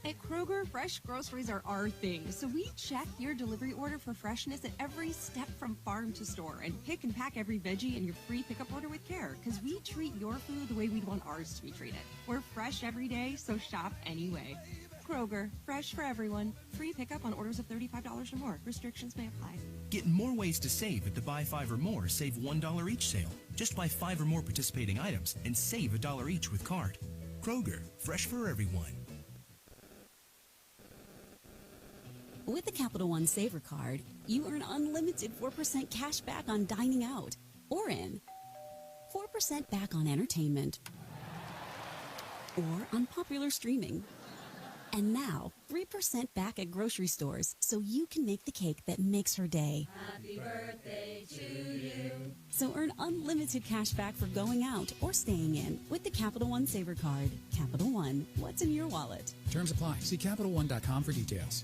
At Kroger, fresh groceries are our thing, so we check your delivery order for freshness at every step from farm to store and pick and pack every veggie in your free pickup order with care, because we treat your food the way we'd want ours to be treated. We're fresh every day, so shop anyway. Kroger, fresh for everyone. Free pickup on orders of $35 or more. Restrictions may apply. Get more ways to save at the Buy 5 or More Save $1 each sale. Just buy 5 or more participating items and save $1 each with card. Kroger, fresh for everyone. With the Capital One Saver Card, you earn unlimited 4% cash back on dining out or in, 4% back on entertainment or on popular streaming. And now, 3% back at grocery stores so you can make the cake that makes her day. Happy birthday to you. So earn unlimited cash back for going out or staying in with the Capital One Saver Card. Capital One, what's in your wallet? Terms apply. See CapitalOne.com for details.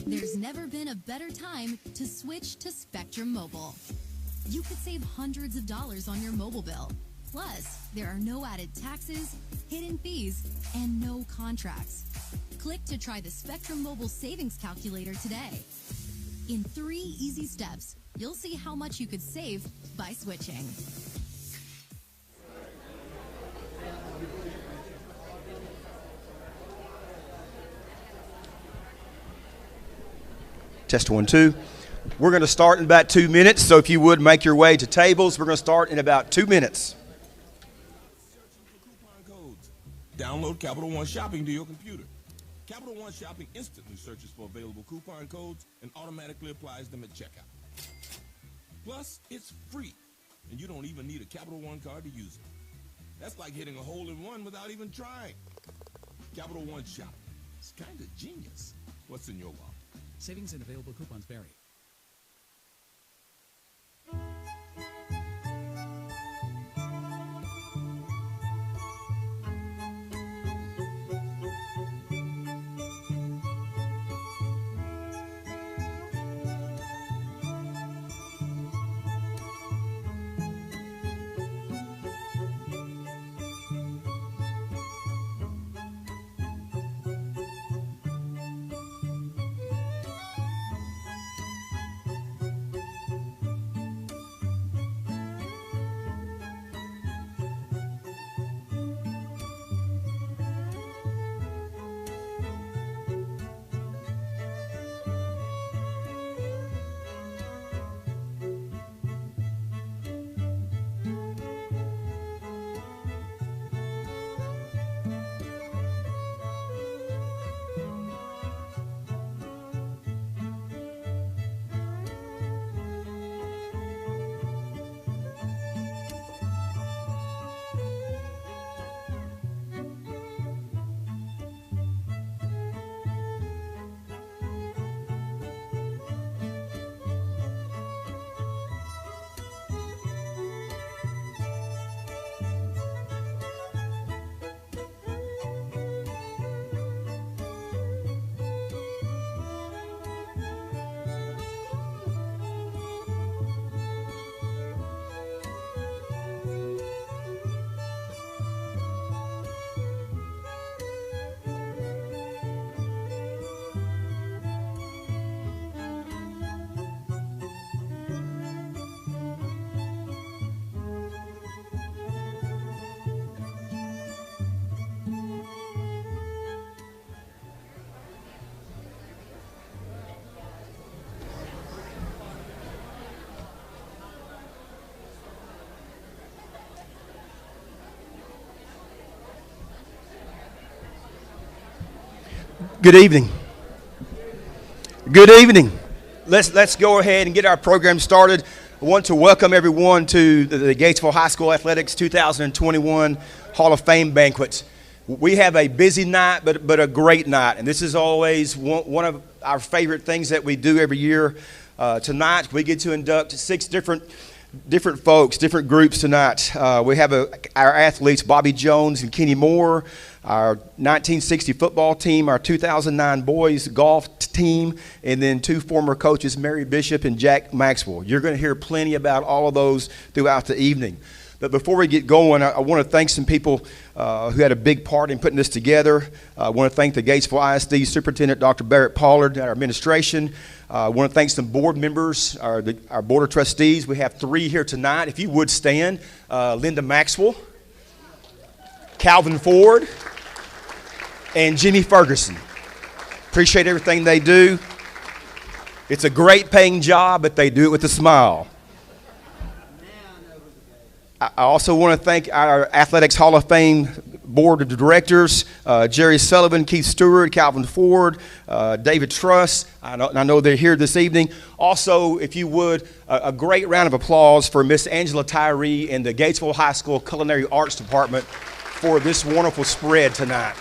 There's never been a better time to switch to Spectrum Mobile. You could save hundreds of dollars on your mobile bill. Plus, there are no added taxes, hidden fees, and no contracts. Click to try the Spectrum Mobile Savings Calculator today. In 3 easy steps, you'll see how much you could save by switching. Test 1, 2. We're going to start in about 2 minutes, so if you would make your way to tables, we're going to start in about 2 minutes. Download Capital One Shopping to your computer. Capital One Shopping instantly searches for available coupon codes and automatically applies them at checkout. Plus, it's free, and you don't even need a Capital One card to use it. That's like hitting a hole-in-one without even trying. Capital One Shopping. It's kind of genius. What's in your wallet? Savings and available coupons vary. Good evening. Good evening. Let's go ahead and get our program started. I want to welcome everyone to the Gatesville High School Athletics 2021 Hall of Fame Banquet. We have a busy night, but a great night, and this is always one of our favorite things that we do every year. Tonight, we get to induct 6 different folks, different groups tonight. We have our athletes, Bobby Jones and Kenny Moore, our 1960 football team, our 2009 boys golf team, and then 2 former coaches, Mary Bishop and Jack Maxwell. You're going to hear plenty about all of those throughout the evening. But before we get going, I want to thank some people who had a big part in putting this together. I want to thank the Gatesville ISD Superintendent, Dr. Barrett Pollard, our administration. I want to thank some board members, our board of trustees. We have 3 here tonight. If you would stand, Linda Maxwell, Calvin Ford, and Jimmy Ferguson. Appreciate everything they do. It's a great paying job, but they do it with a smile. I also want to thank our Athletics Hall of Fame Board of Directors, Jerry Sullivan, Keith Stewart, Calvin Ford, David Truss. I know they're here this evening. Also, if you would, a great round of applause for Miss Angela Tyree and the Gatesville High School Culinary Arts Department for this wonderful spread tonight.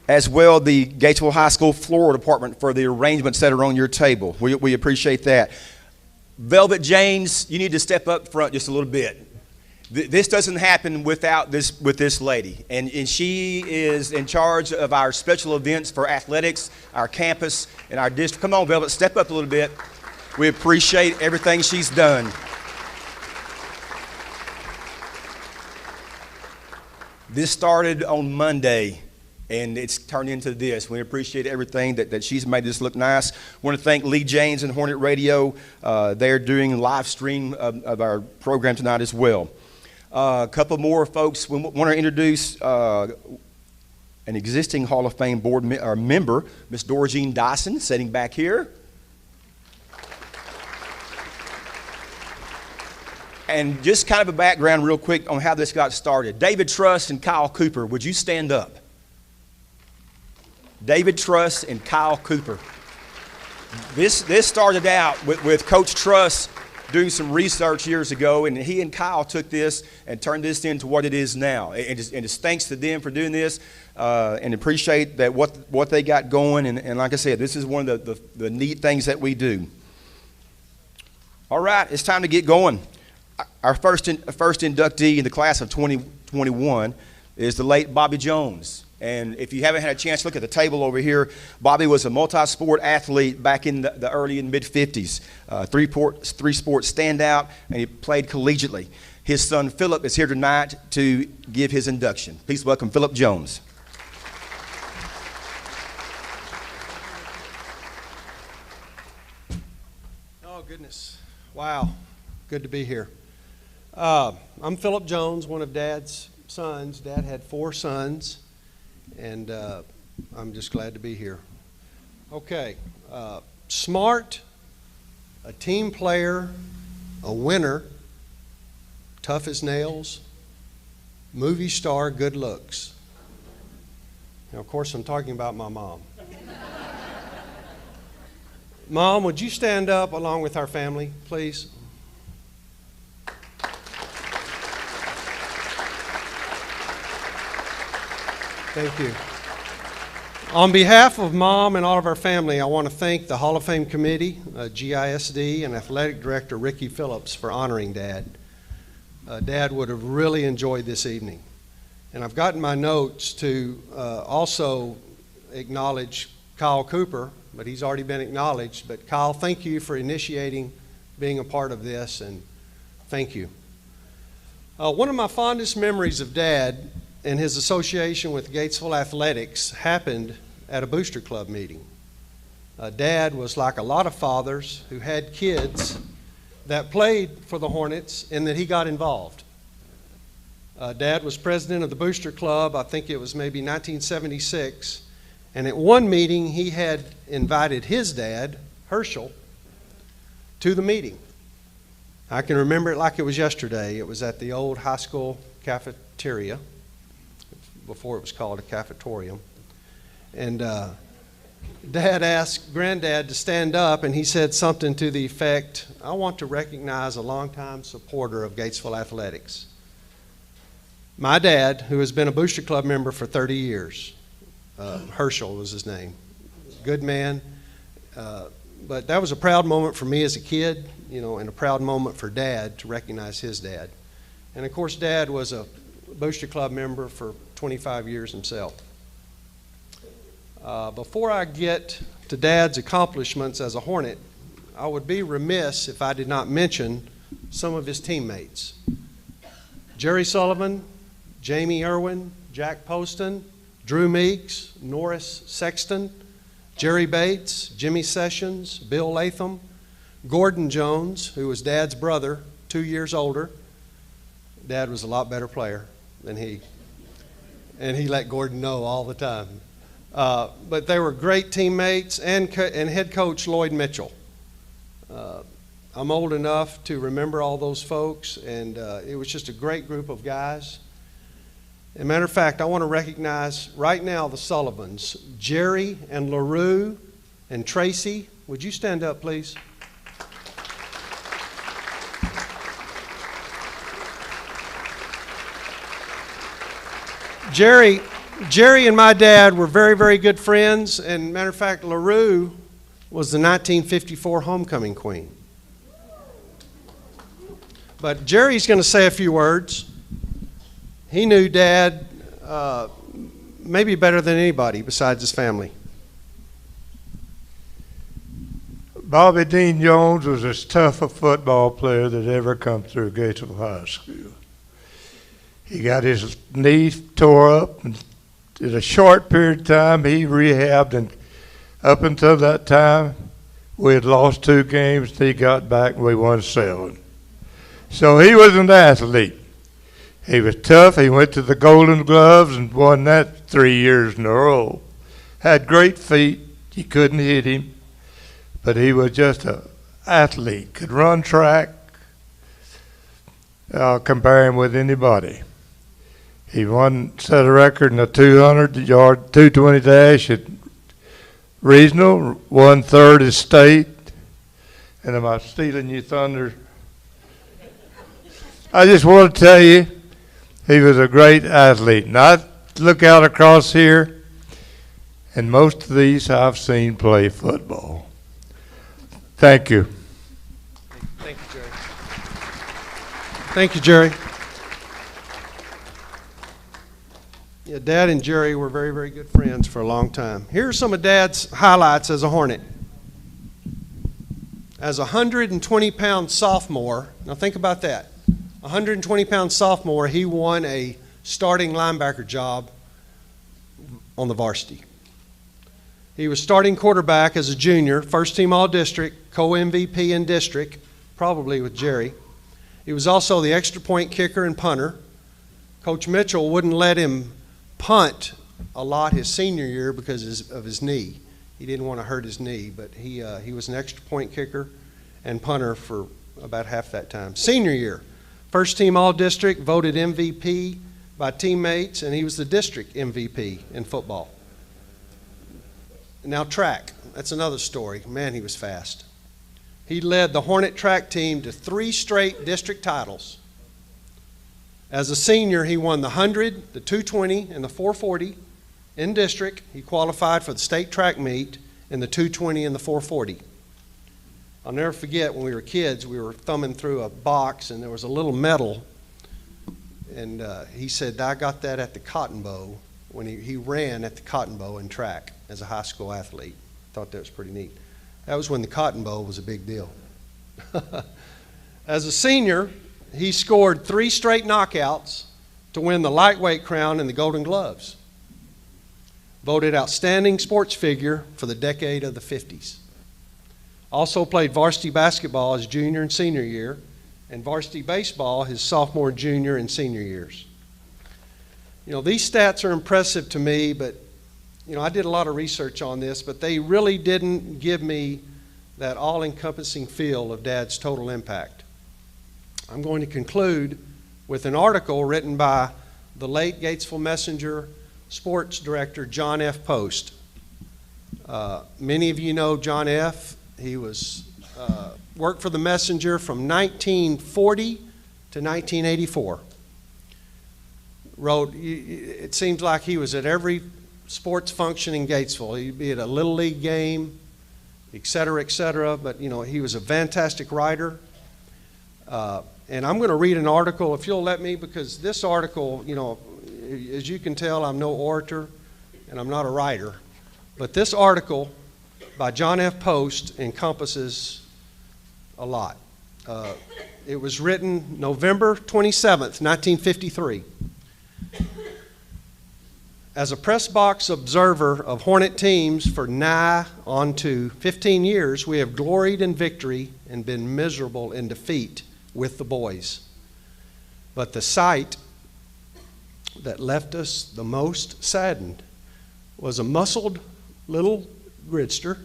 As well, the Gatesville High School Floral Department for the arrangements that are on your table. We appreciate that. Velvet James, you need to step up front just a little bit. This doesn't happen with this lady, and she is in charge of our special events for athletics, our campus, and our district. Come on, Velvet, step up a little bit. We appreciate everything she's done. This started on Monday, and it's turned into this. We appreciate everything that she's made this look nice. Want to thank Lee James and Hornet Radio. They're doing a live stream of our program tonight as well. A couple more folks. We want to introduce an existing Hall of Fame board member, Miss Dorjean Dyson, sitting back here. And just kind of a background real quick on how this got started. David Truss and Kyle Cooper, would you stand up? David Truss and Kyle Cooper. This started out with Coach Truss doing some research years ago, and he and Kyle took this and turned this into what it is now. And it's thanks to them for doing this, and appreciate that what they got going. And like I said, this is one of the neat things that we do. All right, it's time to get going. Our first inductee in the class of 2021 is the late Bobby Jones. And if you haven't had a chance to look at the table over here, Bobby was a multi-sport athlete back in the early and mid-50s. Three-sport standout, and he played collegiately. His son Philip is here tonight to give his induction. Please welcome Philip Jones. Oh, goodness. Wow. Good to be here. I'm Philip Jones, one of Dad's sons. Dad had 4 sons, and I'm just glad to be here. Okay. Smart, a team player, a winner, tough as nails, movie star, good looks. Now, of course, I'm talking about my mom. Mom, would you stand up along with our family, please? Thank you. On behalf of Mom and all of our family, I want to thank the Hall of Fame Committee, GISD, and Athletic Director Ricky Phillips for honoring Dad. Dad would have really enjoyed this evening. And I've gotten my notes to also acknowledge Kyle Cooper, but he's already been acknowledged. But Kyle, thank you for initiating being a part of this, and thank you. One of my fondest memories of Dad and his association with Gatesville Athletics happened at a Booster Club meeting. Dad was like a lot of fathers who had kids that played for the Hornets and that he got involved. Dad was president of the Booster Club, I think it was maybe 1976, and at one meeting he had invited his dad, Herschel, to the meeting. I can remember it like it was yesterday. It was at the old high school cafeteria, before it was called a cafetorium. And Dad asked Granddad to stand up, and he said something to the effect, I want to recognize a longtime supporter of Gatesville Athletics. My dad, who has been a Booster Club member for 30 years, Herschel was his name, good man, but that was a proud moment for me as a kid, you know, and a proud moment for Dad to recognize his dad. And of course, Dad was a Booster Club member for 25 years himself. Before I get to Dad's accomplishments as a Hornet, I would be remiss if I did not mention some of his teammates. Jerry Sullivan, Jamie Irwin, Jack Poston, Drew Meeks, Norris Sexton, Jerry Bates, Jimmy Sessions, Bill Latham, Gordon Jones, who was Dad's brother, 2 years older. Dad was a lot better player than he, and he let Gordon know all the time. But they were great teammates, and head coach Lloyd Mitchell. I'm old enough to remember all those folks, and it was just a great group of guys. As a matter of fact, I want to recognize right now the Sullivans, Jerry and LaRue and Tracy. Would you stand up, please? Jerry and my dad were very, very good friends, and matter of fact, LaRue was the 1954 homecoming queen. But Jerry's going to say a few words. He knew Dad maybe better than anybody besides his family. Bobby Dean Jones was as tough a football player that ever come through Gatesville High School. He got his knee tore up, and in a short period of time he rehabbed, and up until that time we had lost 2 games, and he got back and we won 7. So he was an athlete. He was tough. He went to the Golden Gloves and won that 3 years in a row. Had great feet. You couldn't hit him. But he was just an athlete. Could run track. I'll compare him with anybody. He set a record in a 200-yard, 220 dash at regional, won 3rd at state. And am I stealing your thunder? I just want to tell you, he was a great athlete. And I look out across here, and most of these I've seen play football. Thank you. Thank you, Jerry. Thank you, Jerry. Yeah, Dad and Jerry were very, very good friends for a long time. Here are some of Dad's highlights as a Hornet. As a 120-pound sophomore, now think about that. 120-pound sophomore, he won a starting linebacker job on the varsity. He was starting quarterback as a junior, first-team All-District, co-MVP in district, probably with Jerry. He was also the extra point kicker and punter. Coach Mitchell wouldn't let him punt a lot his senior year because of his knee. He didn't want to hurt his knee, but he was an extra point kicker and punter for about half that time. Senior year, first team All-District, voted MVP by teammates, and he was the district MVP in football. Now track, that's another story. Man, he was fast. He led the Hornet track team to 3 straight district titles. As a senior, he won the 100, the 220, and the 440 in district. He qualified for the state track meet in the 220 and the 440. I'll never forget when we were kids, we were thumbing through a box and there was a little medal, and he said, I got that at the Cotton Bowl when he ran at the Cotton Bowl in track as a high school athlete. Thought that was pretty neat. That was when the Cotton Bowl was a big deal. As a senior, he scored 3 straight knockouts to win the lightweight crown and the Golden Gloves. Voted outstanding sports figure for the decade of the 50s. Also played varsity basketball his junior and senior year, and varsity baseball his sophomore, junior, and senior years. You know, these stats are impressive to me, but you know, I did a lot of research on this, but they really didn't give me that all-encompassing feel of Dad's total impact. I'm going to conclude with an article written by the late Gatesville Messenger sports director John F. Post. Many of you know John F. He was worked for the Messenger from 1940 to 1984. Wrote, it seems like he was at every sports function in Gatesville. He'd be at a Little League game, et cetera, but you know, he was a fantastic writer. And I'm going to read an article, if you'll let me, because this article, you know, as you can tell, I'm no orator and I'm not a writer, but this article by John F. Post encompasses a lot. It was written November 27th, 1953. As a press box observer of Hornet teams for nigh on to 15 years, we have gloried in victory and been miserable in defeat with the boys. But the sight that left us the most saddened was a muscled little gridster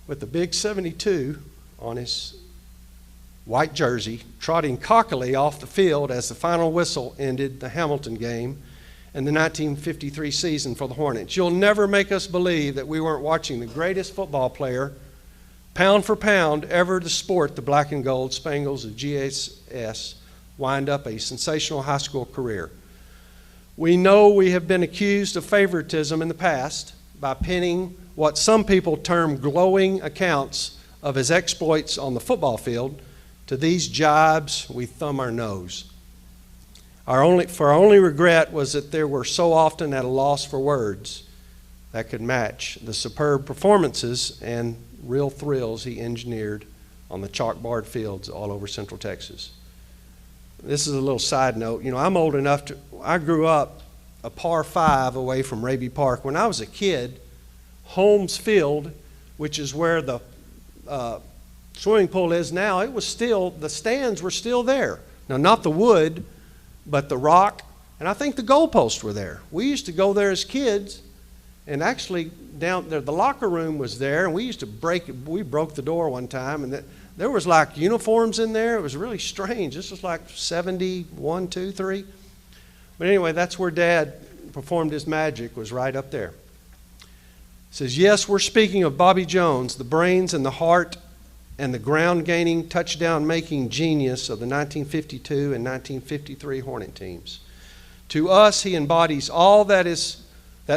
with a big 72 on his white jersey, trotting cockily off the field as the final whistle ended the Hamilton game in the 1953 season for the Hornets. You'll never make us believe that we weren't watching the greatest football player, pound for pound, ever to sport the black and gold spangles of GSS wind up a sensational high school career. We know we have been accused of favoritism in the past by penning what some people term glowing accounts of his exploits on the football field To these jibes, we thumb our nose. Our only regret was that there were so often at a loss for words that could match the superb performances and real thrills he engineered on the chalkboard fields all over Central Texas. This is a little side note. You know, I'm old enough to, I grew up a par 5 away from Raby Park. When I was a kid, Holmes Field, which is where the swimming pool is now, it was still, the stands were still there. Now, not the wood, but the rock, and I think the goalposts were there. We used to go there as kids, and actually down there, the locker room was there, and we used to we broke the door one time, and there was like uniforms in there. It was really strange. This was like 71, 2, 3. But anyway, that's where Dad performed his magic, was right up there. It says, yes, we're speaking of Bobby Jones, the brains and the heart and the ground-gaining, touchdown-making genius of the 1952 and 1953 Hornet teams. To us, he embodies all that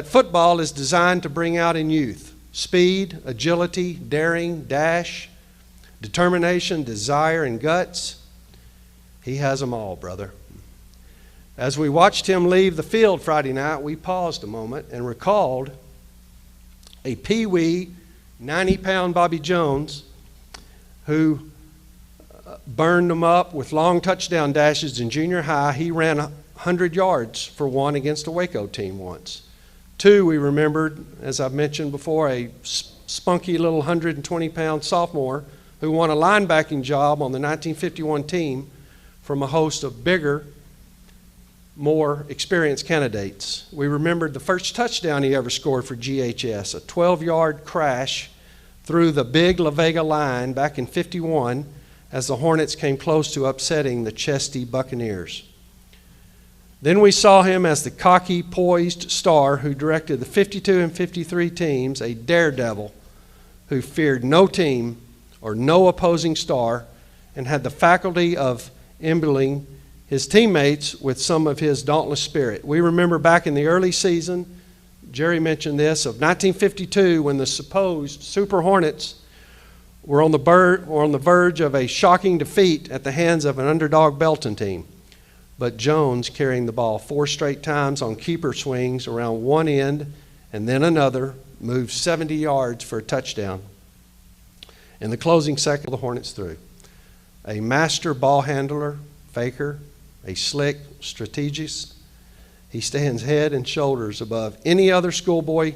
football is designed to bring out in youth: speed, agility, daring, dash, determination, desire, and guts. He has them all, brother. As we watched him leave the field Friday night, we paused a moment and recalled a peewee 90-pound Bobby Jones who burned them up with long touchdown dashes in junior high. He ran 100 yards for one against a Waco team once. 2, we remembered, as I've mentioned before, a spunky little 120-pound sophomore who won a linebacking job on the 1951 team from a host of bigger, more experienced candidates. We remembered the first touchdown he ever scored for GHS, a 12-yard crash through the big La Vega line back in '51 as the Hornets came close to upsetting the chesty Buccaneers. Then we saw him as the cocky, poised star who directed the 52 and 53 teams, a daredevil who feared no team or no opposing star and had the faculty of imbuing his teammates with some of his dauntless spirit. We remember back in the early season, Jerry mentioned this, of 1952, when the supposed Super Hornets were on the verge of a shocking defeat at the hands of an underdog Belton team. But Jones, carrying the ball 4 straight times on keeper swings around one end and then another, moved 70 yards for a touchdown. In the closing second, the Hornets threw. A master ball handler, faker, a slick strategist. He stands head and shoulders above any other schoolboy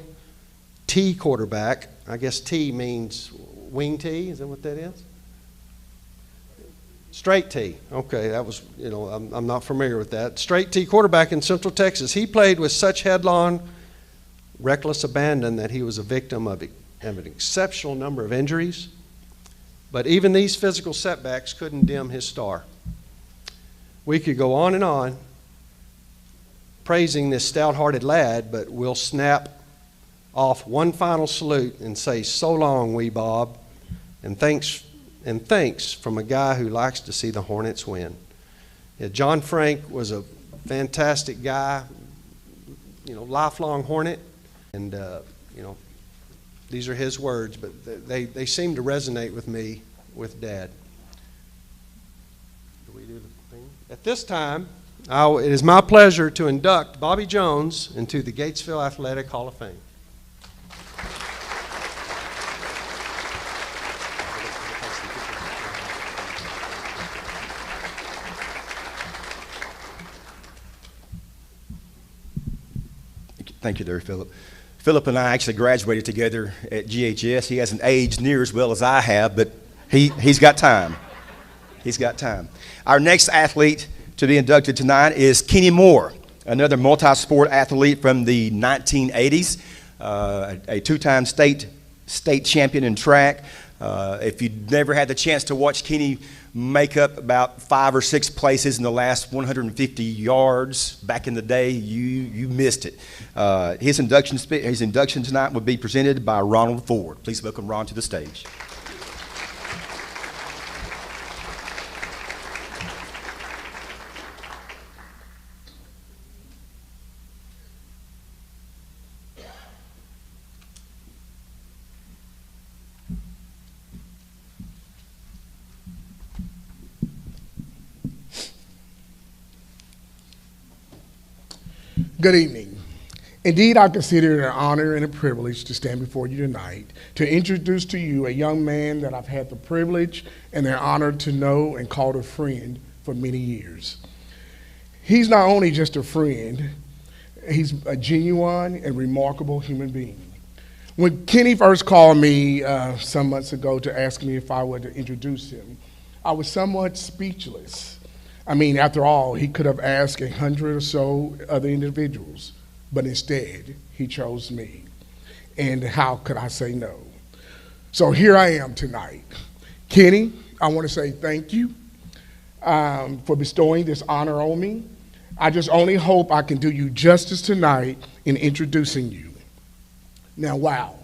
T quarterback. I guess T means wing T. Is that what that is? Straight T. Okay, that was, I'm not familiar with that. Straight T quarterback in Central Texas. He played with such headlong, reckless abandon that he was a victim of an exceptional number of injuries. But even these physical setbacks couldn't dim his star. We could go on praising this stout-hearted lad, but we'll snap off one final salute and say, so long, wee Bob, and thanks from a guy who likes to see the Hornets win. Yeah, John Frank was a fantastic guy, lifelong Hornet, and these are his words, but they seem to resonate with me, with Dad. Do we do the thing? At this time, it is my pleasure to induct Bobby Jones into the Gatesville Athletic Hall of Fame. Thank you there, Philip. Philip and I actually graduated together at GHS. He hasn't aged near as well as I have, but he's got time. He's got time. Our next athlete to be inducted tonight is Kenny Moore, another multi-sport athlete from the 1980s, a 2-time state champion in track. If you've never had the chance to watch Kenny make up about 5 or 6 places in the last 150 yards back in the day, you missed it. His induction tonight will be presented by Ronald Ford. Please welcome Ron to the stage. Good evening. Indeed, I consider it an honor and a privilege to stand before you tonight to introduce to you a young man that I've had the privilege and the honor to know and call a friend for many years. He's not only just a friend, he's a genuine and remarkable human being. When Kenny first called me some months ago to ask me if I would introduce him, I was somewhat speechless. I mean, after all, he could have asked 100 or so other individuals, but instead, he chose me. And how could I say no? So here I am tonight. Kenny, I want to say thank you for bestowing this honor on me. I just only hope I can do you justice tonight in introducing you. Now, wow,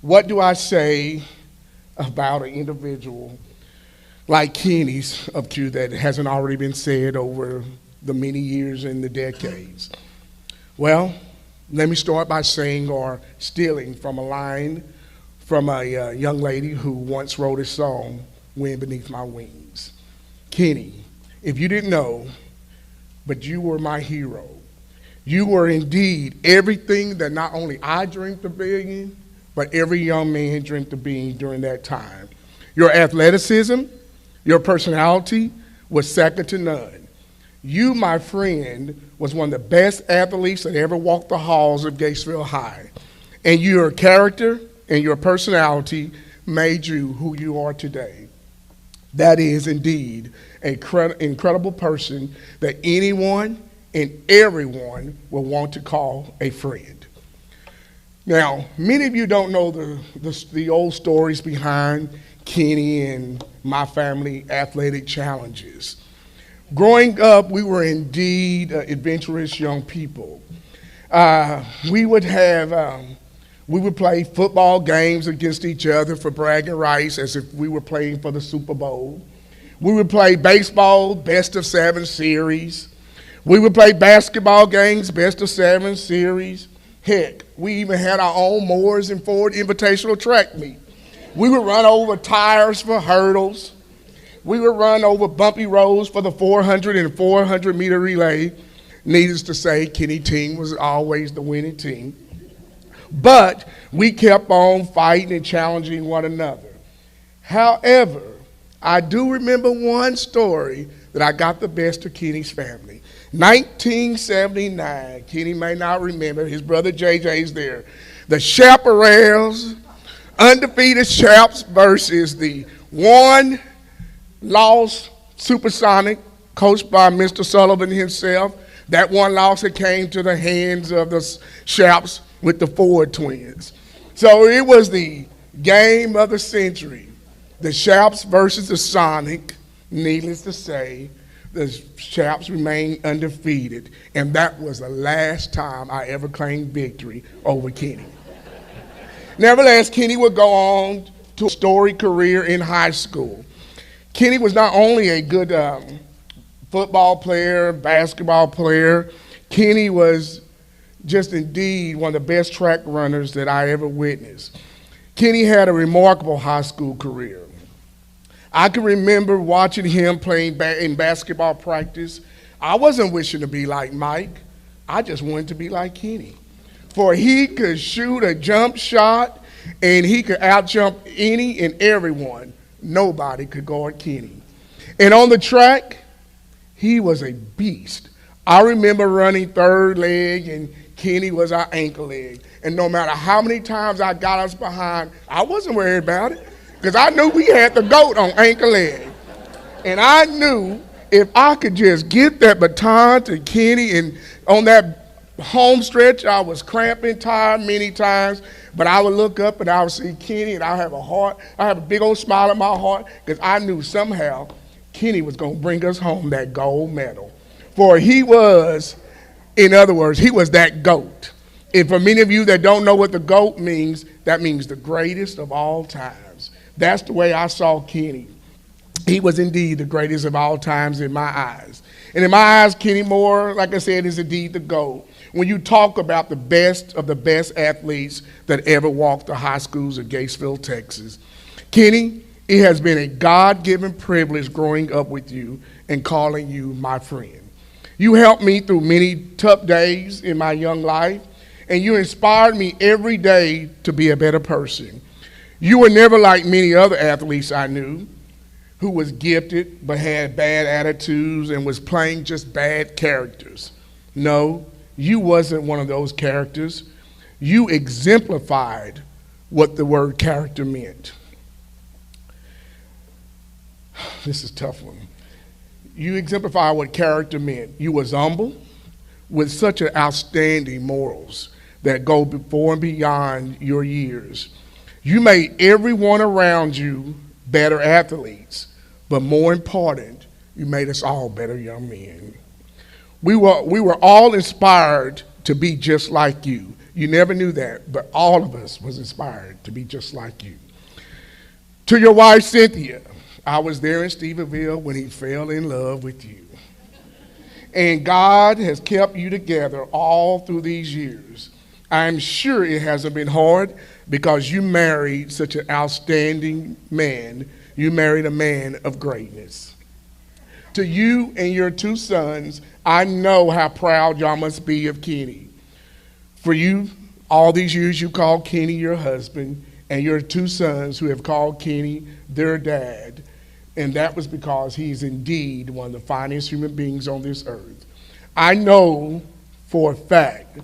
what do I say about an individual like Kenny's up to that hasn't already been said over the many years and the decades? Well, let me start by saying or stealing from a line from a young lady who once wrote a song, Wind Beneath My Wings. Kenny, if you didn't know, but you were my hero. You were indeed everything that not only I dreamed of being, but every young man dreamed of being during that time. Your athleticism, your personality was second to none. You, my friend, was one of the best athletes that ever walked the halls of Gatesville High. And your character and your personality made you who you are today. That is indeed an incredible person that anyone and everyone will want to call a friend. Now, many of you don't know the old stories behind Kenny and my family athletic challenges. Growing up, we were indeed adventurous young people. We would play football games against each other for bragging rights as if we were playing for the Super Bowl. We would play baseball, best of 7 series. We would play basketball games, best of 7 series. Heck, we even had our own Moores and Ford Invitational track meet. We would run over tires for hurdles. We would run over bumpy roads for the 400 and 400 meter relay. Needless to say, Kenny team was always the winning team. But we kept on fighting and challenging one another. However, I do remember one story that I got the best of Kenny's family. 1979, Kenny may not remember, his brother JJ's there. The Chaparrals, undefeated Chaps versus the one loss Supersonic, coached by Mr. Sullivan himself. That one loss that came to the hands of the Chaps with the Ford twins. So it was the game of the century. The Chaps versus the Sonic. Needless to say, the Chaps remained undefeated, and that was the last time I ever claimed victory over Kenny. Nevertheless, Kenny would go on to a storied career in high school. Kenny was not only a good football player, basketball player, Kenny was just indeed one of the best track runners that I ever witnessed. Kenny had a remarkable high school career. I can remember watching him playing in basketball practice. I wasn't wishing to be like Mike. I just wanted to be like Kenny. For he could shoot a jump shot, and he could out-jump any and everyone. Nobody could guard Kenny. And on the track, he was a beast. I remember running third leg, and Kenny was our ankle leg. And no matter how many times I got us behind, I wasn't worried about it because I knew we had the GOAT on ankle leg. And I knew if I could just get that baton to Kenny, and on that home stretch, I was cramping, tired many times, but I would look up and I would see Kenny, and I have a big old smile in my heart because I knew somehow Kenny was going to bring us home that gold medal. For he was, in other words, he was that GOAT. And for many of you that don't know what the GOAT means, that means the greatest of all times. That's the way I saw Kenny. He was indeed the greatest of all times in my eyes. And in my eyes, Kenny Moore, like I said, is indeed the GOAT. When you talk about the best of the best athletes that ever walked the high schools of Gatesville, Texas, Kenny, it has been a God-given privilege growing up with you and calling you my friend. You helped me through many tough days in my young life, and you inspired me every day to be a better person. You were never like many other athletes I knew who was gifted but had bad attitudes and was playing just bad characters. No, you wasn't one of those characters. You exemplified what the word character meant. This is a tough one. You exemplify what character meant. You was humble with such an outstanding morals that go before and beyond your years. You made everyone around you better athletes, but more important, you made us all better young men. We were all inspired to be just like you. You never knew that, but all of us was inspired to be just like you. To your wife, Cynthia, I was there in Stephenville when he fell in love with you. And God has kept you together all through these years. I'm sure it hasn't been hard because you married such an outstanding man. You married a man of greatness. To you and your two sons, I know how proud y'all must be of Kenny. For you, all these years you called Kenny your husband, and your two sons who have called Kenny their dad. And that was because he's indeed one of the finest human beings on this earth. I know for a fact,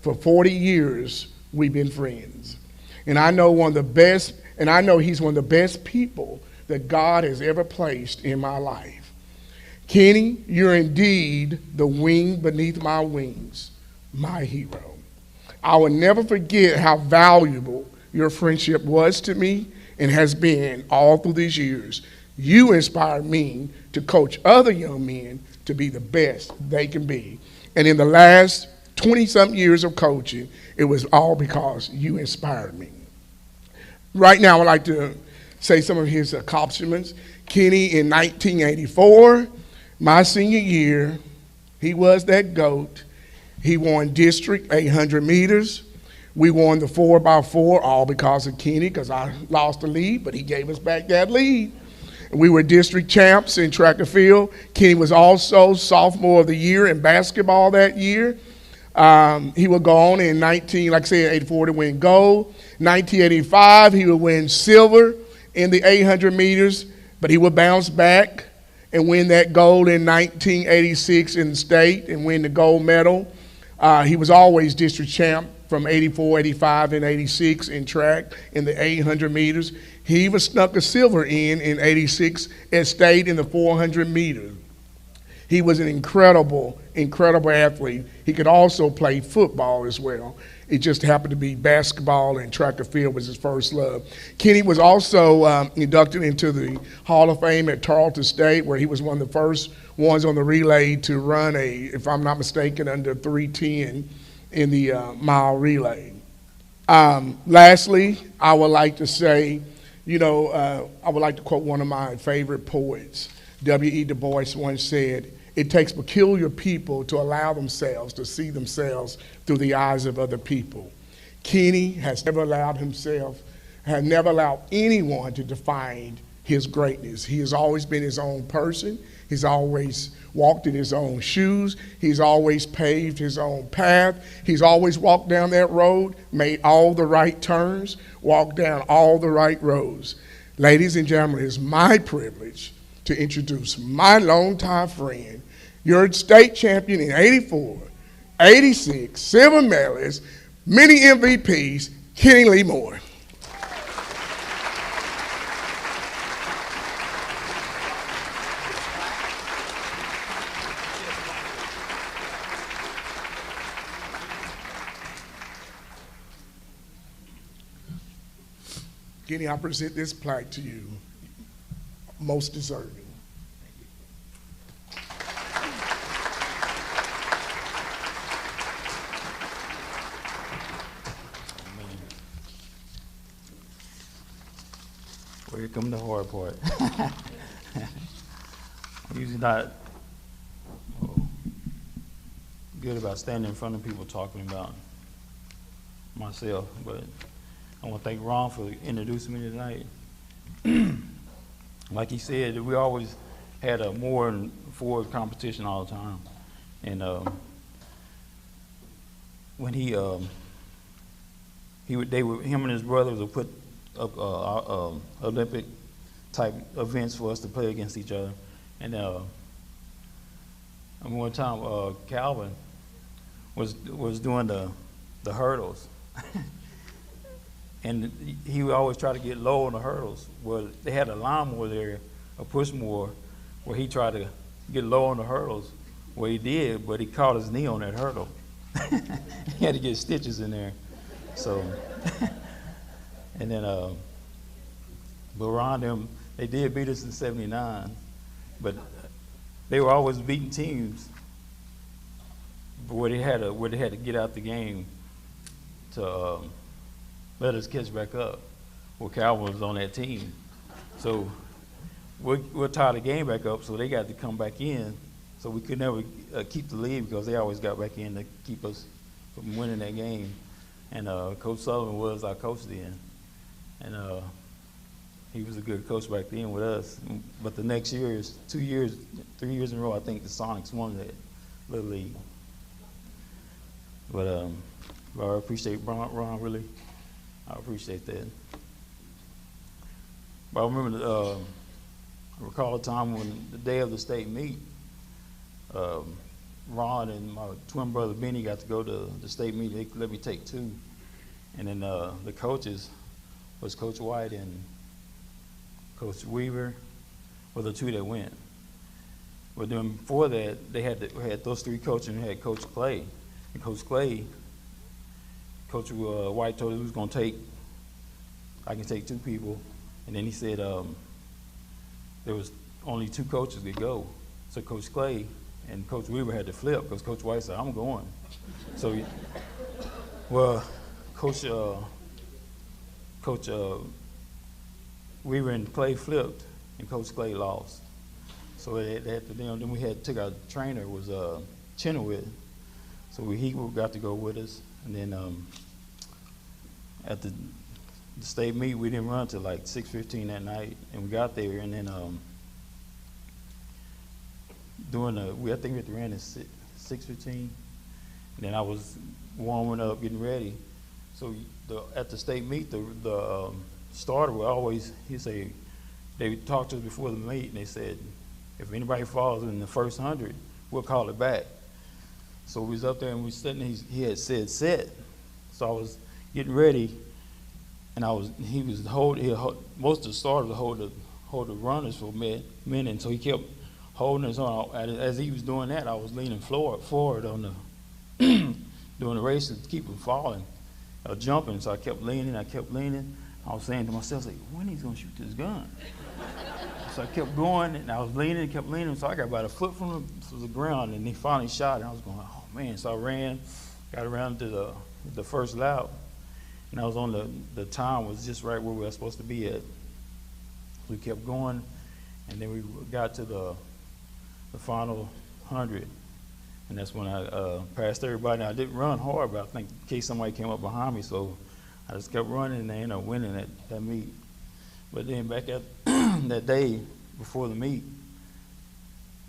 for 40 years, we've been friends. And I know he's one of the best people that God has ever placed in my life. Kenny, you're indeed the wing beneath my wings, my hero. I will never forget how valuable your friendship was to me and has been all through these years. You inspired me to coach other young men to be the best they can be. And in the last 20-something years of coaching, it was all because you inspired me. Right now, I'd like to say some of his accomplishments. Kenny, in 1984, my senior year, he was that GOAT. He won district 800 meters. We won the 4x4, all because of Kenny, because I lost the lead, but he gave us back that lead. We were district champs in track and field. Kenny was also sophomore of the year in basketball that year. He would go on in 84 to win gold. 1985, he would win silver in the 800 meters, but he would bounce back and win that gold in 1986 in the state and win the gold medal. He was always district champ from 84, 85, and 86 in track in the 800 meters. He even snuck a silver in 86 at state in the 400 meters. He was an incredible athlete. He could also play football as well. It just happened to be basketball and track and field was his first love. Kenny was also inducted into the Hall of Fame at Tarleton State, where he was one of the first ones on the relay to run if I'm not mistaken, under 3:10 in the mile relay. Lastly, I would like to say, I would like to quote one of my favorite poets. W.E. Du Bois once said, "It takes peculiar people to allow themselves to see themselves through the eyes of other people." Kenny has never allowed anyone to define his greatness. He has always been his own person. He's always walked in his own shoes. He's always paved his own path. He's always walked down that road, made all the right turns, walked down all the right roads. Ladies and gentlemen, it's my privilege to introduce my longtime friend, your state champion in 84, 86, silver medalist, many MVPs, Kenny Lee Moore. Kenny, I present this plaque to you, most deserving. Well, here come the hard part. I'm usually not good about standing in front of people talking about myself, but I want to thank Ron for introducing me tonight. Like he said, we always had a more and forward competition all the time. And when him and his brothers would put up Olympic type events for us to play against each other. And one time Calvin was doing the hurdles. And he would always try to get low on the hurdles. Well, they had a lawnmower there, a push mower, where he tried to get low on the hurdles. Well, he did, but he caught his knee on that hurdle. He had to get stitches in there. So, and then, but around them, they did beat us in '79, but they were always beating teams where they had to get out the game to let us catch back up. Well, Calvin was on that team, so we'll tie the game back up. So they got to come back in. So we could never keep the lead because they always got back in to keep us from winning that game. And Coach Sullivan was our coach then, and he was a good coach back then with us. But the next year, 3 years in a row, I think the Sonics won that little league. But I appreciate Ron really. I appreciate that. But I remember, I recall a time when the day of the state meet, Ron and my twin brother Benny got to go to the state meet. They let me take 2. And then the coaches was Coach White and Coach Weaver were the 2 that went. But then before that, they had those 3 coaches and had Coach Clay. And Coach Clay, Coach White told us he was going to I can take 2 people. And then he said there was only 2 coaches that go. So Coach Clay and Coach Weaver had to flip because Coach White said, I'm going. So, Coach Weaver and Clay flipped, and Coach Clay lost. So then we took our trainer was Chenoweth, so he got to go with us. And then at the state meet, we didn't run till like 6:15 that night, and we got there, and then I think we had to run at 6:15, and then I was warming up, getting ready. So at the state meet, the starter would always, they talked to us before the meet, and they said, if anybody falls in the first 100, we'll call it back. So we was up there and we was sitting, he had said set. So I was getting ready, and most of the starters hold the runners for a minute, so he kept holding us on. As he was doing that, I was leaning forward on the doing the race to keep from falling, jumping. So I kept leaning. I was saying to myself, like, when he's gonna shoot this gun? So I kept going, and I was leaning, kept leaning. So I got about a foot from the ground, and he finally shot, and I was going, oh man. So I ran, got around to the first lap, and I was on the time was just right where we were supposed to be at. We kept going, and then we got to the final 100, and that's when I passed everybody. Now, I didn't run hard, but I think in case somebody came up behind me, so I just kept running, and they ended up winning that meet. But then back at that day before the meet,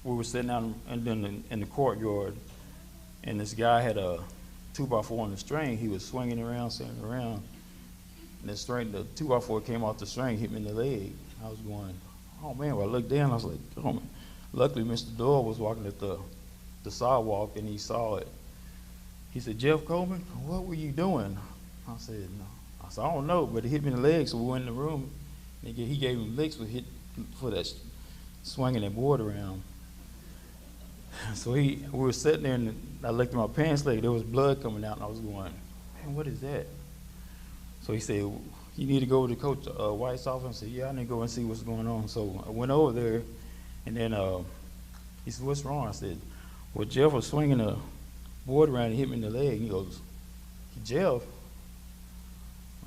we were sitting out in the courtyard, and this guy had a 2x4 on the string. He was swinging around, and the 2x4 came off the string, hit me in the leg. I was going, oh man. When I looked down, I was like, oh man. Luckily, Mr. Doyle was walking at the sidewalk, and he saw it. He said, Jeff Coleman, what were you doing? I said, no. I said, I don't know, but it hit me in the leg, so we went in the room. And he gave him licks for that swinging that board around. So we were sitting there, and I looked at my pants leg. There was blood coming out, and I was going, man, what is that? So he said, you need to go to Coach White's office. I said, yeah, I need to go and see what's going on. So I went over there, and then he said, what's wrong? I said, well, Jeff was swinging a board around and hit me in the leg. And he goes, Jeff?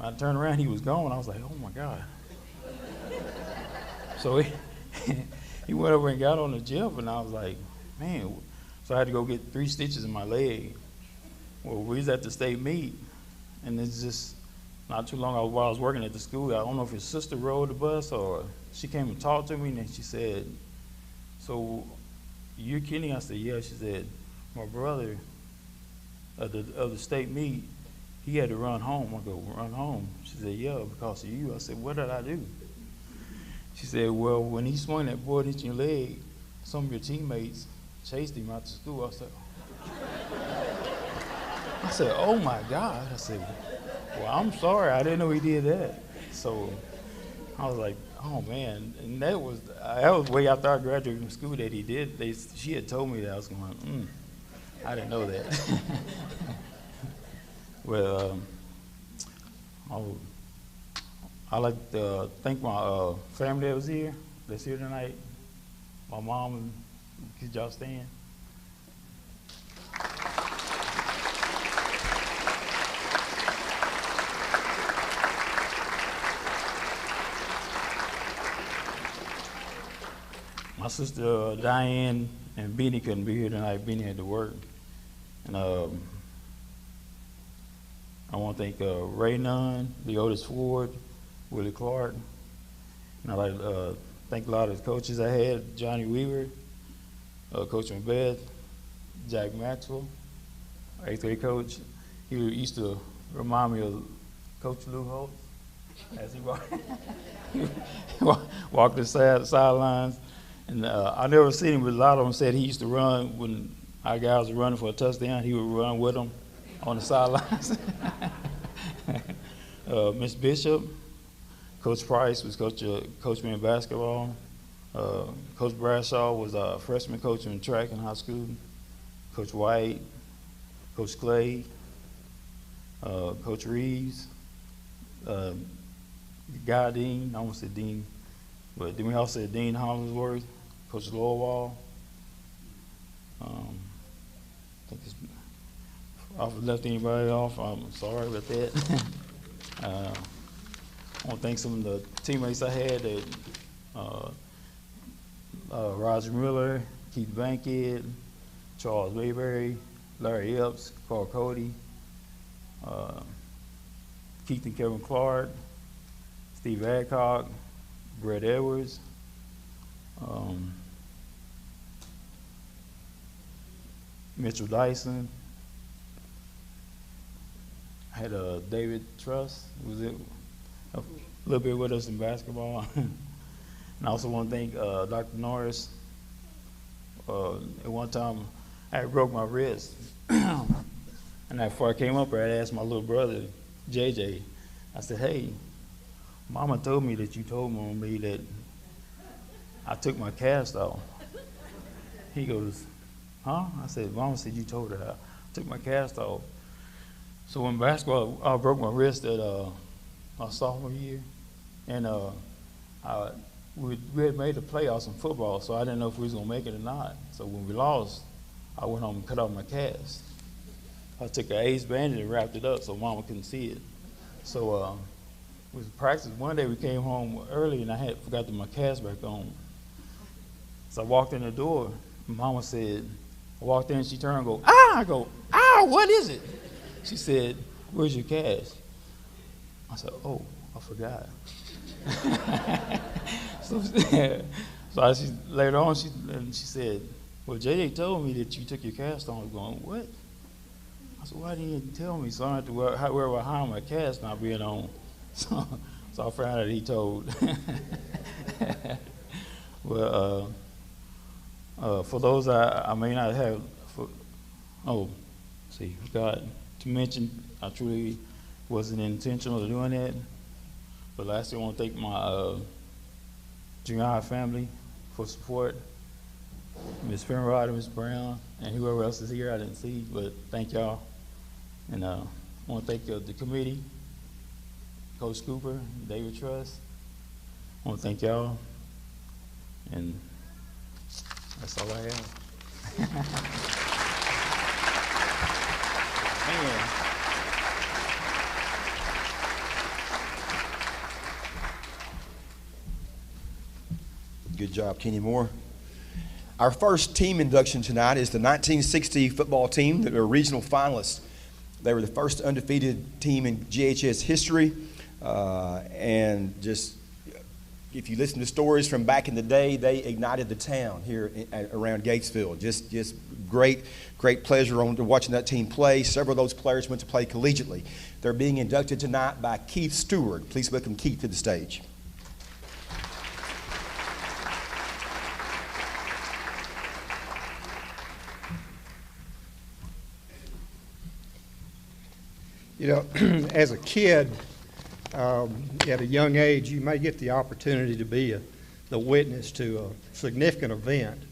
I turned around, he was gone. I was like, oh my God. So he went over and got on the Jeff, and I was like, man. So I had to go get 3 stitches in my leg. Well, we was at the state meet, and it's just not too long while I was working at the school. I don't know if his sister rode the bus or she came and talked to me, and then she said, so you're kidding? I said, yeah. She said, my brother of the state meet, he had to run home. I go, run home? She said, yeah, because of you. I said, what did I do? She said, well, when he swung that board into your leg, some of your teammates chased him out to school. I said, oh my God. I said, well, I'm sorry. I didn't know he did that. So I was like, oh man. And that was way after I graduated from school that he did. She had told me that. I was going, I didn't know that. Well, I'd like to thank my family that's here tonight. My mom, and could y'all stand? My sister Diane and Beanie couldn't be here tonight. Beanie had to work. And I want to thank Ray Nunn, Leotis Ford, Willie Clark. And I'd like to thank a lot of the coaches I had, Johnny Weaver, Coach Macbeth, Jack Maxwell, 8th grade coach. He used to remind me of Coach Lou Holt as he walked the sidelines. And I never seen him, but a lot of them said he used to run when our guys were running for a touchdown. He would run with them on the sidelines. Miss Bishop, Coach Price was coach me in basketball. Coach Bradshaw was a freshman coach in track in high school. Coach White, Coach Clay, Coach Reeves, Guy Dean, I almost said Dean, but then we also said Dean Hollingsworth, Coach Lowell. I think I've left anybody off. I'm sorry about that. I want to thank some of the teammates I had that Roger Miller, Keith Banquet, Charles Mayberry, Larry Epps, Carl Cody, Keith and Kevin Clark, Steve Adcock, Brett Edwards, Mitchell Dyson. I had David Truss, was it a little bit with us in basketball. And I also want to thank Dr. Norris. At one time, I had broke my wrist. And before I came up here, I asked my little brother, JJ, I said, hey, Mama told me that you told me that I took my cast off. He goes, huh? I said, Mama said you told her I took my cast off. So in basketball, I broke my wrist at my sophomore year. And we had made the playoffs in football, so I didn't know if we was going to make it or not. So when we lost, I went home and cut off my cast. I took an ace bandage and wrapped it up so Mama couldn't see it. So we was practicing. One day we came home early and I had forgot to put my cast back on. So I walked in the door and Mama said, I walked in and she turned and go, ah! I go, ah, what is it? She said, where's your cast? I said, oh, I forgot. So later on, she said, well, JJ told me that you took your cast on. I was going, what? I said, why didn't you tell me? So I had to wear behind my cast not being on. So I found out he told. Well, for those I may not have, forgot to mention, I truly wasn't intentional of doing that. But lastly, I want to thank my junior high family for support. Ms. Finrod and Ms. Brown, and whoever else is here I didn't see, but thank y'all. And I want to thank the committee, Coach Cooper, David Truss. I want to thank y'all, and that's all I have. Man. Good job, Kenny Moore. Our first team induction tonight is the 1960 football team that were regional finalists. They were the first undefeated team in GHS history, and just if you listen to stories from back in the day, they ignited the town here around Gatesville. Just great pleasure on watching that team play. Several of those players went to play collegiately. They're being inducted tonight by Keith Stewart. Please welcome Keith to the stage. You know, as a kid, at a young age, you may get the opportunity to be the witness to a significant event,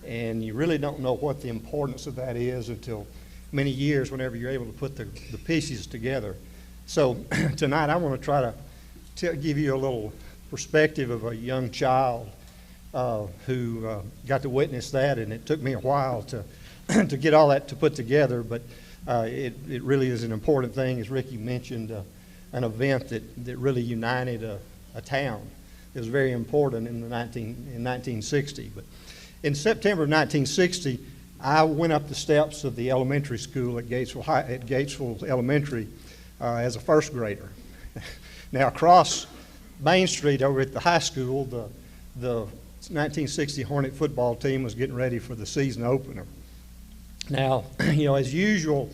and you really don't know what the importance of that is until many years whenever you're able to put the pieces together. So tonight I want to try to give you a little perspective of a young child who got to witness that, and it took me a while to get all that to put together, but it really is an important thing, as Ricky mentioned, an event that really united a town. It was very important in 1960. But in September of 1960, I went up the steps of the elementary school at Gatesville Elementary as a first grader. Now across Main Street over at the high school, the 1960 Hornet football team was getting ready for the season opener. Now, you know, as usual,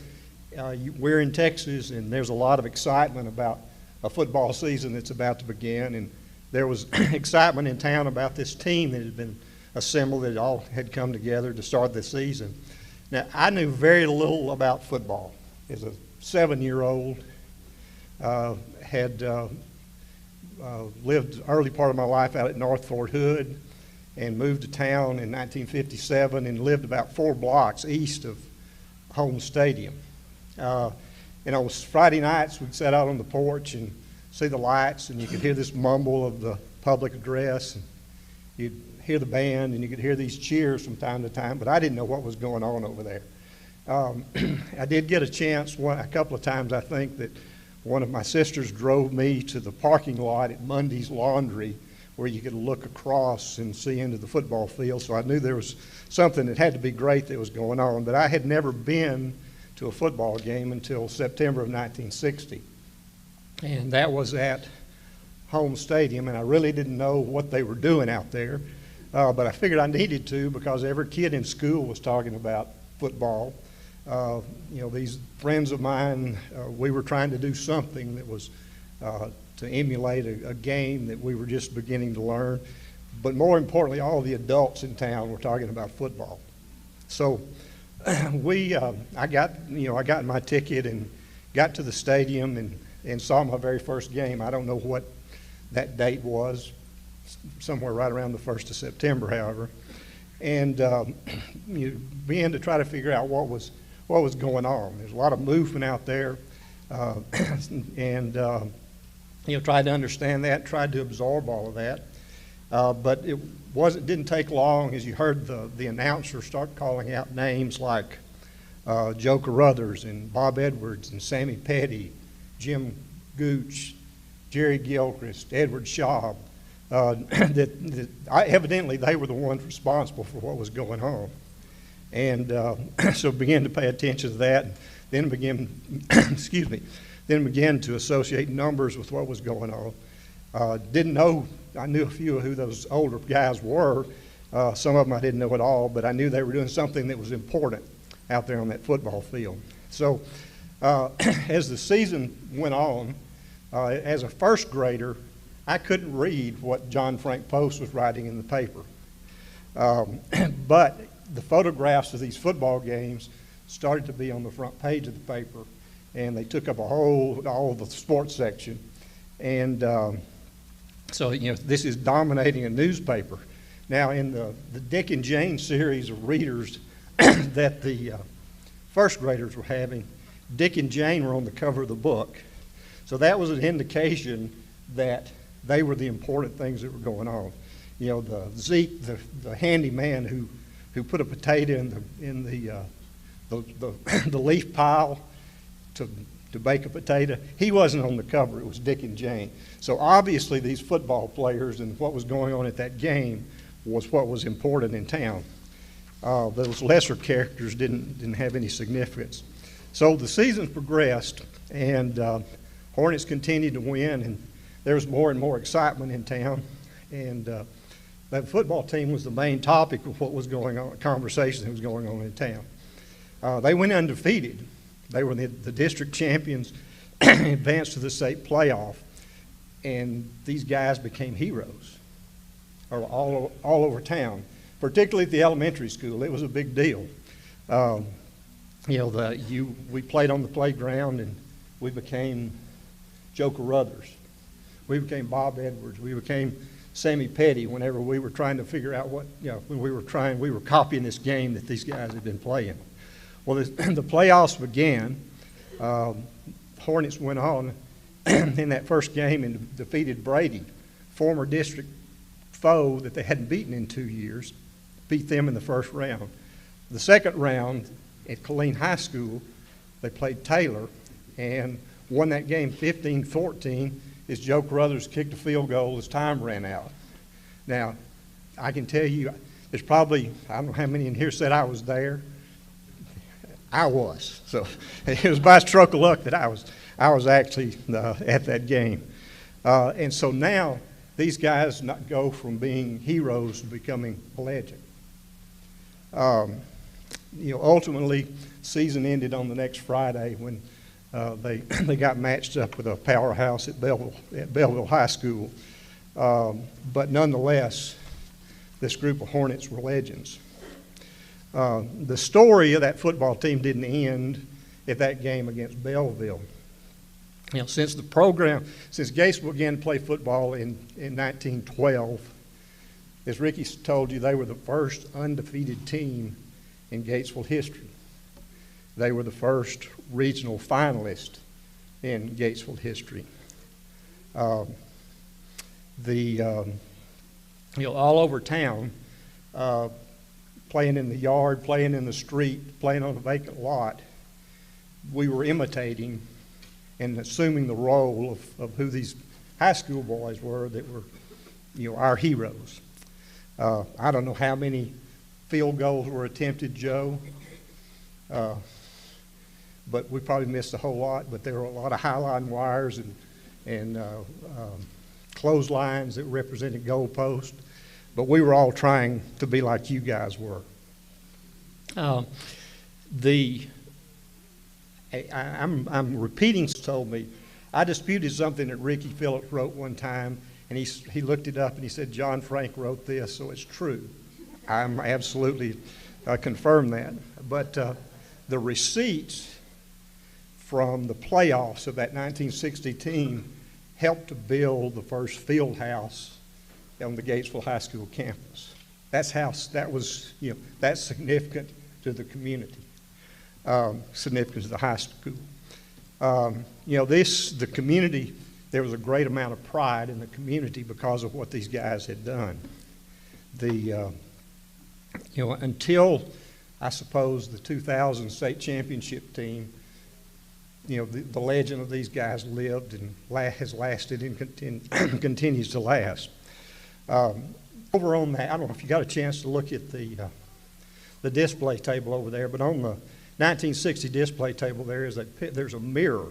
we're in Texas, and there's a lot of excitement about a football season that's about to begin, and there was excitement in town about this team that had been assembled, that all had come together to start the season. Now, I knew very little about football. As a 7-year-old, had lived the early part of my life out at North Fort Hood, and moved to town in 1957 and lived about 4 blocks east of home stadium. And on Friday nights, we'd sit out on the porch and see the lights, and you could hear this mumble of the public address, and you'd hear the band, and you could hear these cheers from time to time, but I didn't know what was going on over there. I did get a chance a couple of times, I think, that one of my sisters drove me to the parking lot at Mundy's Laundry, where you could look across and see into the football field. So I knew there was something that had to be great that was going on. But I had never been to a football game until September of 1960. And that was at home stadium, and I really didn't know what they were doing out there. But I figured I needed to, because every kid in school was talking about football. You know, these friends of mine, we were trying to do something that was to emulate a game that we were just beginning to learn. But more importantly, all the adults in town were talking about football. So I got my ticket and got to the stadium and saw my very first game. I don't know what that date was, somewhere right around the 1st of September, however. And you began to try to figure out what was going on. There's a lot of movement out there, and tried to understand that, tried to absorb all of that. But it didn't take long as you heard the announcer start calling out names like Joe Carruthers and Bob Edwards and Sammy Petty, Jim Gooch, Jerry Gilchrist, Edward Schaub. Evidently they were the ones responsible for what was going on. And so began to pay attention to that, then began to associate numbers with what was going on. Didn't know, I knew a few of who those older guys were. Some of them I didn't know at all, but I knew they were doing something that was important out there on that football field. So as the season went on, as a first grader, I couldn't read what John Frank Post was writing in the paper. But the photographs of these football games started to be on the front page of the paper, and they took up all of the sports section. And so, this is dominating a newspaper. Now, in the Dick and Jane series of readers that the first graders were having, Dick and Jane were on the cover of the book. So that was an indication that they were the important things that were going on. The Zeke, the handyman who put a potato in the leaf pile to bake a potato, he wasn't on the cover. It was Dick and Jane. So obviously these football players and what was going on at that game was what was important in town. Those lesser characters didn't have any significance. So the season progressed, and Hornets continued to win, and there was more and more excitement in town. And that football team was the main topic of what was going on, conversation that was going on in town. They went undefeated. They were the district champions, advanced to the state playoff, and these guys became heroes all over town, particularly at the elementary school. It was a big deal. You know, we played on the playground, and we became Joe Carruthers. We became Bob Edwards. We became Sammy Petty whenever we were trying to figure out what, you know, when we were copying this game that these guys had been playing. Well, the playoffs began. Hornets went on in that first game and defeated Brady, former district foe that they hadn't beaten in 2 years, beat them in the first round. The second round at Killeen High School, they played Taylor and won that game 15-14 as Joe Carruthers kicked a field goal as time ran out. Now, I can tell you, there's probably, I don't know how many in here said I was there. I was. So it was by a stroke of luck that I was actually at that game. And so now these guys go from being heroes to becoming a legend. You know, ultimately, season ended on the next Friday when they got matched up with a powerhouse at Belleville High School. But nonetheless, this group of Hornets were legends. The story of that football team didn't end at that game against Belleville. You know, since Gatesville began to play football in 1912, as Ricky told you, they were the first undefeated team in Gatesville history. They were the first regional finalist in Gatesville history. You know, all over town, playing in the yard, playing in the street, playing on a vacant lot, we were imitating and assuming the role of who these high school boys were that were, you know, our heroes. I don't know how many field goals were attempted, Joe, but we probably missed a whole lot. But there were a lot of highline wires and clotheslines that represented goalposts. But we were all trying to be like you guys were. I'm repeating told me. I disputed something that Ricky Phillips wrote one time, and he looked it up and he said, John Frank wrote this, so it's true. I'm absolutely confirm that. But the receipts from the playoffs of that 1960 team helped to build the first field house on the Gatesville High School campus. That's significant to the community, significant to the high school. You know, the community, there was a great amount of pride in the community because of what these guys had done. You know, until I suppose the 2000 state championship team, you know, the legend of these guys lived and has lasted and continues to last. Over on that, I don't know if you got a chance to look at the display table over there, but on the 1960 display table there's a mirror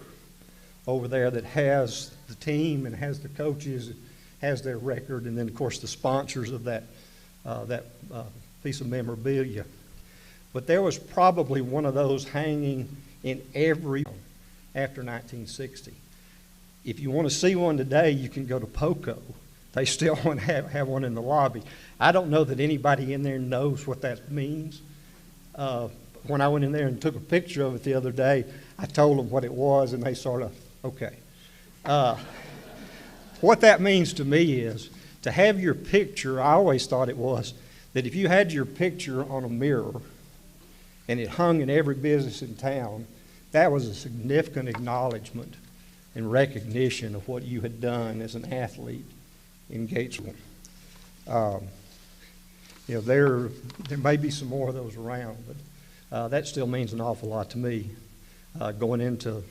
over there that has the team and has the coaches, has their record, and then of course the sponsors of that piece of memorabilia. But there was probably one of those hanging in every after 1960. If you want to see one today, you can go to POCO. They still have one in the lobby. I don't know that anybody in there knows what that means. When I went in there and took a picture of it the other day, I told them what it was, and they sort of, okay. What that means to me is to have your picture, I always thought it was, that if you had your picture on a mirror and it hung in every business in town, that was a significant acknowledgement and recognition of what you had done as an athlete in Gatesville. You know, there may be some more of those around, but that still means an awful lot to me. Going into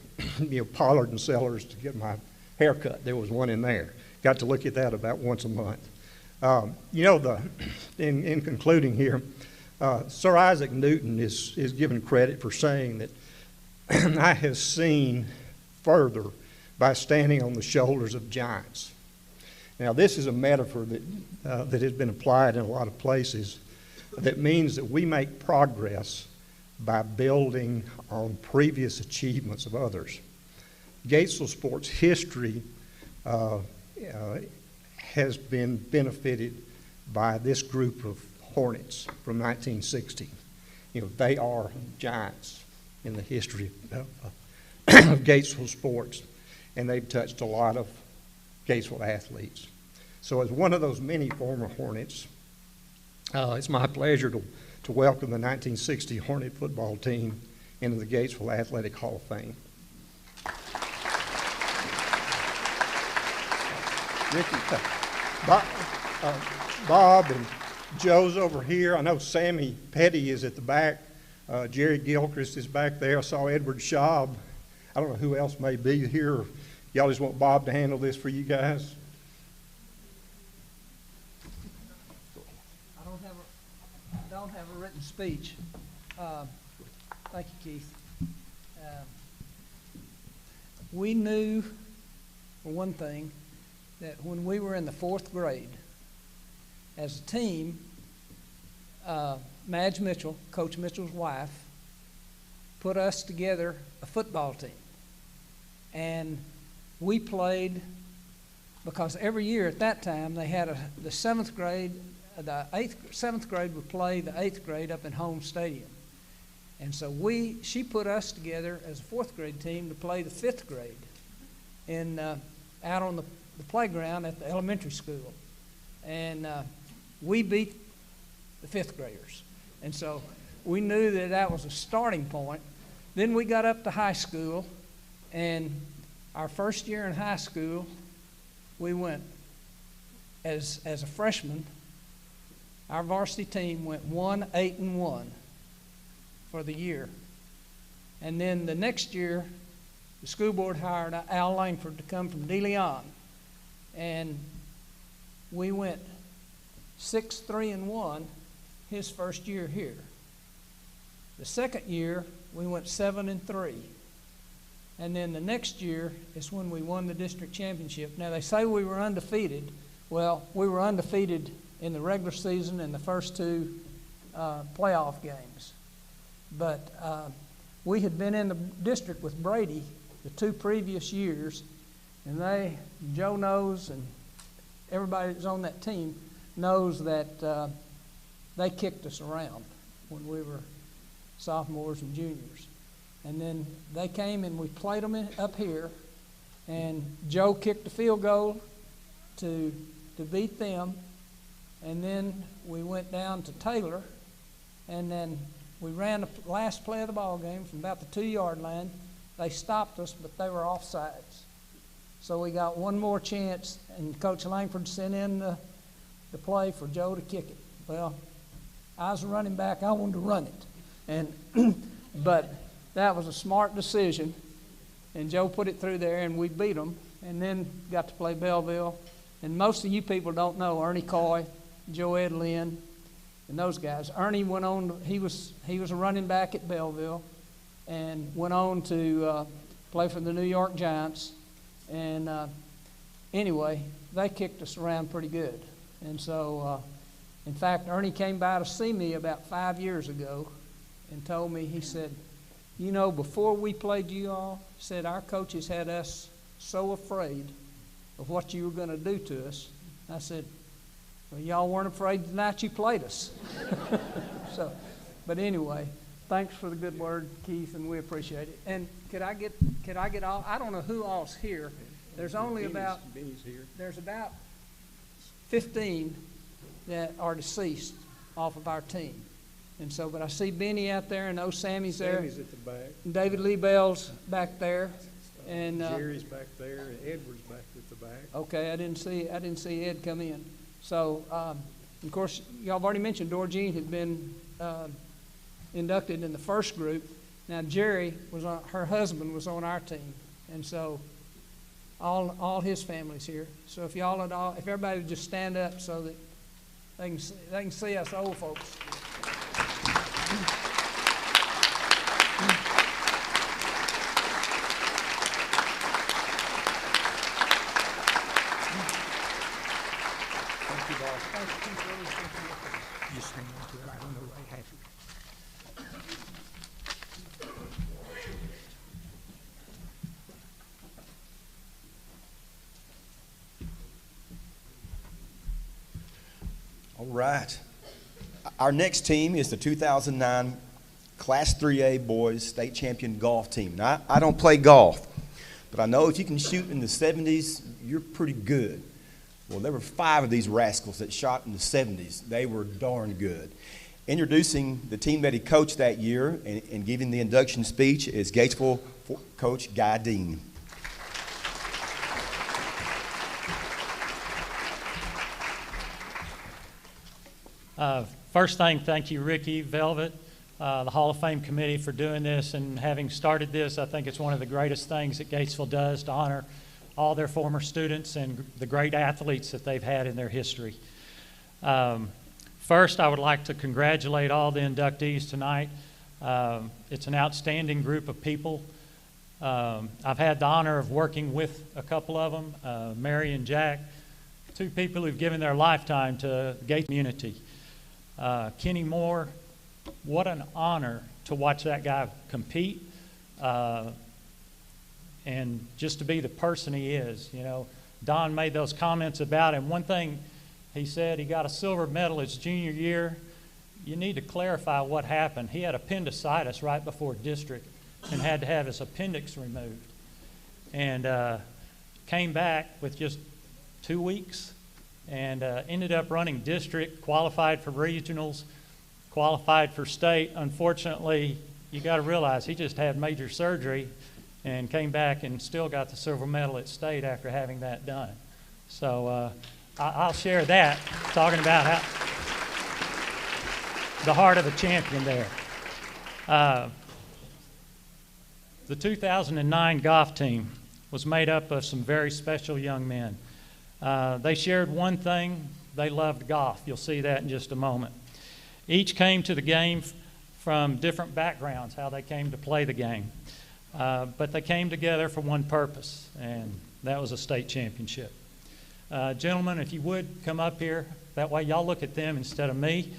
Pollard and Sellers to get my haircut, there was one in there. Got to look at that about once a month. You know, in concluding here, Sir Isaac Newton is given credit for saying that I have seen further by standing on the shoulders of giants. Now, this is a metaphor that has been applied in a lot of places that means that we make progress by building on previous achievements of others. Gatesville sports history has been benefited by this group of Hornets from 1960. You know, they are giants in the history of Gatesville sports, and they've touched a lot of Gatesville athletes. So as one of those many former Hornets, it's my pleasure to welcome the 1960 Hornet football team into the Gatesville Athletic Hall of Fame. Bob and Joe's over here. I know Sammy Petty is at the back. Jerry Gilchrist is back there. I saw Edward Schaub. I don't know who else may be here. Y'all just want Bob to handle this for you guys? I don't have a written speech. Thank you, Keith. We knew, for one thing, that when we were in the 4th grade, as a team, Madge Mitchell, Coach Mitchell's wife, put us together a football team. And we played, because every year at that time they had the 7th grade, the 7th grade would play the 8th grade up in home stadium. And so she put us together as a 4th grade team to play the 5th grade out on the playground at the elementary school. And we beat the 5th graders. And so we knew that was a starting point. Then we got up to high school, and our first year in high school, we went, as a freshman, our varsity team went 1-8-1 for the year. And then the next year, the school board hired Al Langford to come from De Leon. And we went 6-3-1 his first year here. The second year, we went 7-3. And then the next year is when we won the district championship. Now, they say we were undefeated. Well, we were undefeated in the regular season and the first 2 playoff games. But we had been in the district with Brady the 2 previous years, and Joe knows, and everybody that's on that team knows that they kicked us around when we were sophomores and juniors. And then they came and we played them up here, and Joe kicked a field goal to beat them. And then we went down to Taylor, and then we ran the last play of the ball game from about the 2-yard line. They stopped us, but they were offsides. So we got one more chance, and Coach Langford sent in the play for Joe to kick it. Well, I was a running back. I wanted to run it. But that was a smart decision, and Joe put it through there, and we beat them, and then got to play Belleville. And most of you people don't know Ernie Coy, Joe Ed Lynn, and those guys. Ernie went on, he was a running back at Belleville, and went on to play for the New York Giants. And anyway, they kicked us around pretty good. And so, in fact, Ernie came by to see me about 5 years ago and told me, he said, you know, before we played you all, said our coaches had us so afraid of what you were going to do to us. I said, well, y'all weren't afraid the night you played us. But anyway, thanks for the good word, Keith, and we appreciate it. And could I get all, I don't know who all's here. There's only about, there's about 15 that are deceased off of our team. And so, but I see Benny out there, and Sammy's there. Sammy's at the back. And David Lee Bell's back there. And Jerry's back there, and Edward's back at the back. Okay, I didn't see Ed come in. So, of course, y'all have already mentioned Dora Jean had been inducted in the first group. Now Jerry her husband was on our team, and so all his family's here. So if everybody would just stand up so that they can see us old folks. All right. Our next team is the 2009 Class 3A Boys State Champion Golf Team. Now, I don't play golf, but I know if you can shoot in the 70s, you're pretty good. Well, there were 5 of these rascals that shot in the 70s. They were darn good. Introducing the team that he coached that year and giving the induction speech is Gatesville coach Guy Dean. First thing, thank you, Ricky, Velvet, the Hall of Fame committee for doing this and having started this. I think it's one of the greatest things that Gatesville does to honor all their former students and the great athletes that they've had in their history. First, I would like to congratulate all the inductees tonight. It's an outstanding group of people. I've had the honor of working with a couple of them, Mary and Jack, 2 people who've given their lifetime to the Gates community. Kenny Moore, what an honor to watch that guy compete and just to be the person he is. You know, Don made those comments about him. One thing he said, he got a silver medal his junior year. You need to clarify what happened. He had appendicitis right before district and had to have his appendix removed. And came back with just 2 weeks and ended up running district, qualified for regionals, qualified for state. Unfortunately, you got to realize he just had major surgery and came back and still got the silver medal at state after having that done. So I'll share that, talking about how the heart of a champion there. The 2009 golf team was made up of some very special young men. They shared one thing: they loved golf. You'll see that in just a moment. Each came to the game from different backgrounds, how they came to play the game. But they came together for one purpose, and that was a state championship. Gentlemen, if you would come up here, that way y'all look at them instead of me.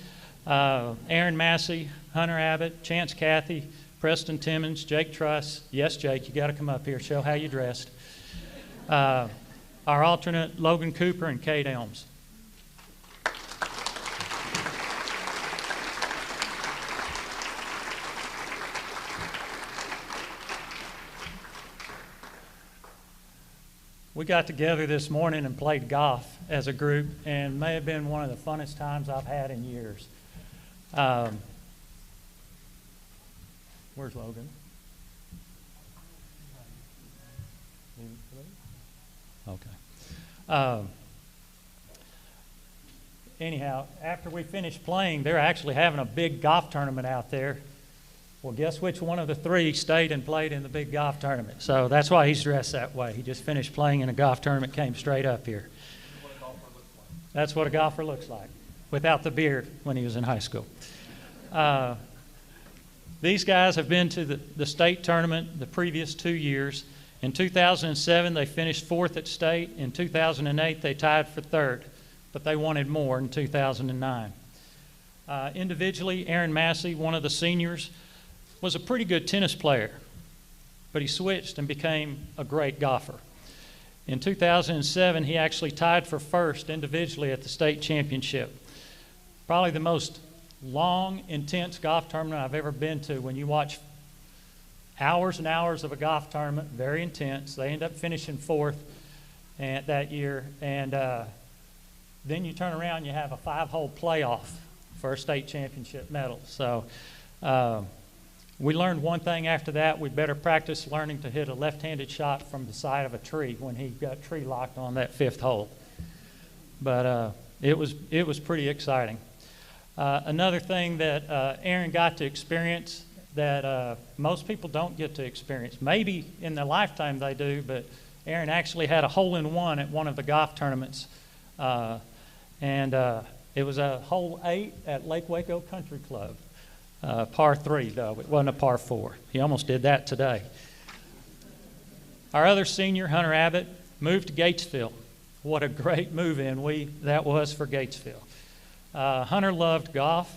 Aaron Massey, Hunter Abbott, Chance Cathy, Preston Timmons, Jake Truss. Yes, Jake, you got to come up here, show how you dressed. Our alternate, Logan Cooper and Kate Elms. We got together this morning and played golf as a group, and may have been one of the funnest times I've had in years. Where's Logan? Okay. Anyhow, after we finished playing, they're actually having a big golf tournament out there. Well, guess which one of the 3 stayed and played in the big golf tournament? So that's why he's dressed that way. He just finished playing in a golf tournament, came straight up here. That's what a golfer looks like, without the beard when he was in high school. These guys have been to the state tournament the previous 2 years. In 2007, they finished 4th at state. In 2008, they tied for 3rd, but they wanted more in 2009. Individually, Aaron Massey, one of the seniors, was a pretty good tennis player, but he switched and became a great golfer. In 2007, he actually tied for 1st individually at the state championship. Probably the most long, intense golf tournament I've ever been to. When you watch hours and hours of a golf tournament, very intense. They end up finishing 4th that year, and then you turn around and you have a 5-hole playoff for a state championship medal. So we learned one thing after that: we better practice learning to hit a left-handed shot from the side of a tree when he got tree locked on that 5th hole. But it was pretty exciting. Another thing that Aaron got to experience that most people don't get to experience. Maybe in their lifetime they do, but Aaron actually had a hole-in-one at one of the golf tournaments. And it was a hole 8 at Lake Waco Country Club. Par 3, though. It wasn't a par 4. He almost did that today. Our other senior, Hunter Abbott, moved to Gatesville. What a great move-in that was for Gatesville. Hunter loved golf.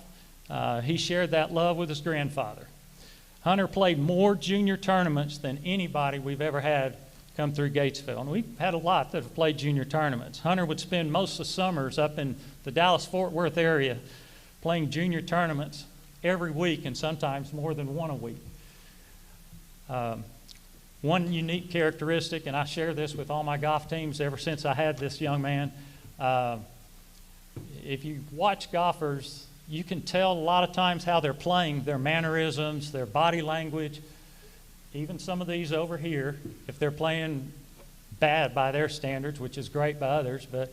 He shared that love with his grandfather. Hunter played more junior tournaments than anybody we've ever had come through Gatesville. And we've had a lot that have played junior tournaments. Hunter would spend most of the summers up in the Dallas-Fort Worth area playing junior tournaments every week, and sometimes more than one a week. One unique characteristic, and I share this with all my golf teams ever since I had this young man, if you watch golfers, you can tell a lot of times how they're playing, their mannerisms, their body language. Even some of these over here, if they're playing bad by their standards, which is great by others, but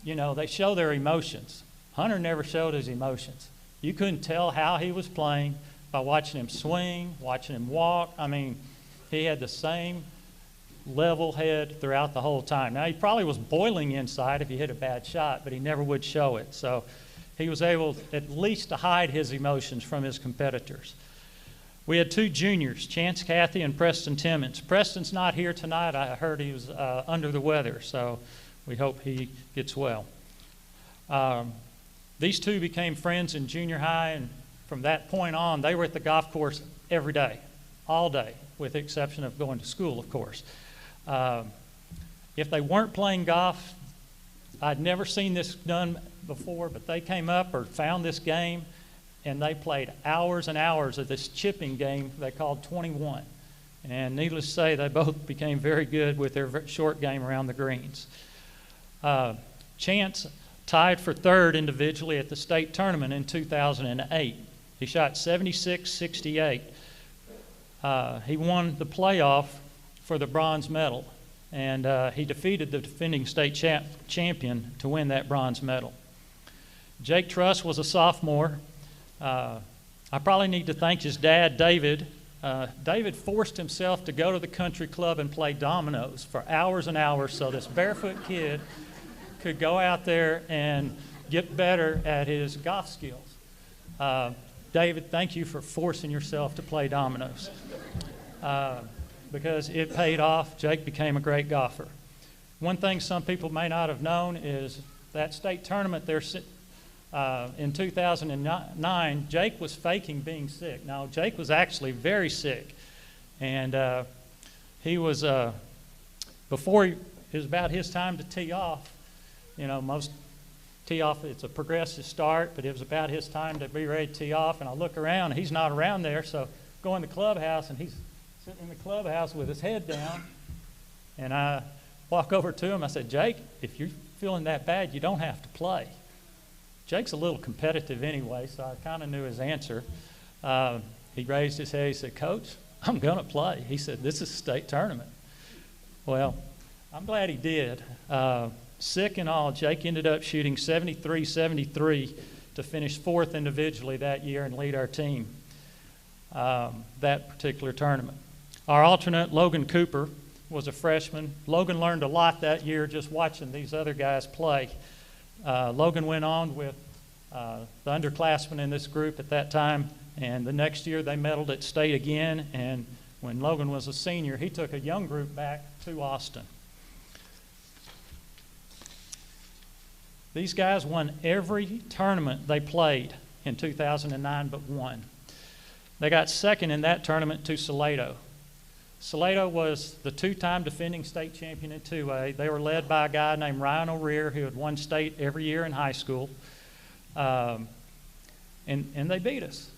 you know, they show their emotions. Hunter never showed his emotions. You couldn't tell how he was playing by watching him swing, watching him walk. I mean, he had the same level head throughout the whole time. Now, he probably was boiling inside if he hit a bad shot, but he never would show it. So he was able at least to hide his emotions from his competitors. We had two juniors, Chance Cathy and Preston Timmons. Preston's not here tonight. I heard he was under the weather, so we hope he gets well. These two became friends in junior high, and from that point on, they were at the golf course every day, all day, with the exception of going to school, of course. If they weren't playing golf, I'd never seen this done before, but they came up or found this game, and they played hours and hours of this chipping game they called 21. And needless to say, they both became very good with their short game around the greens. Chance tied for third individually at the state tournament in 2008. He shot 76-68. He won the playoff for the bronze medal, and he defeated the defending state champion to win that bronze medal. Jake Truss was a sophomore. I probably need to thank his dad, David. David forced himself to go to the country club and play dominoes for hours and hours so this barefoot kid could go out there and get better at his golf skills. David, thank you for forcing yourself to play dominoes. Because it paid off. Jake became a great golfer. One thing some people may not have known is that state tournament there in 2009, Jake was faking being sick. Now, Jake was actually very sick. And he was, before it was about his time to tee off, you know, most tee off, it's a progressive start, but it was about his time to be ready to tee off. And I look around, and he's not around there, so go in the clubhouse, and he's sitting in the clubhouse with his head down. And I walk over to him. I said, Jake, if you're feeling that bad, you don't have to play. Jake's a little competitive anyway, so I kind of knew his answer. He raised his head. He said, Coach, I'm going to play. He said, this is a state tournament. Well, I'm glad he did. Sick and all, Jake ended up shooting 73-73 to finish fourth individually that year and lead our team that particular tournament. Our alternate, Logan Cooper, was a freshman. Logan learned a lot that year just watching these other guys play. Logan went on with the underclassmen in this group at that time, and the next year they medaled at state again, and when Logan was a senior, he took a young group back to Austin. These guys won every tournament they played in 2009 but one. They got second in that tournament to Salado. Salado was the two-time defending state champion in 2A. They were led by a guy named Ryan O'Rear, who had won state every year in high school. And they beat us.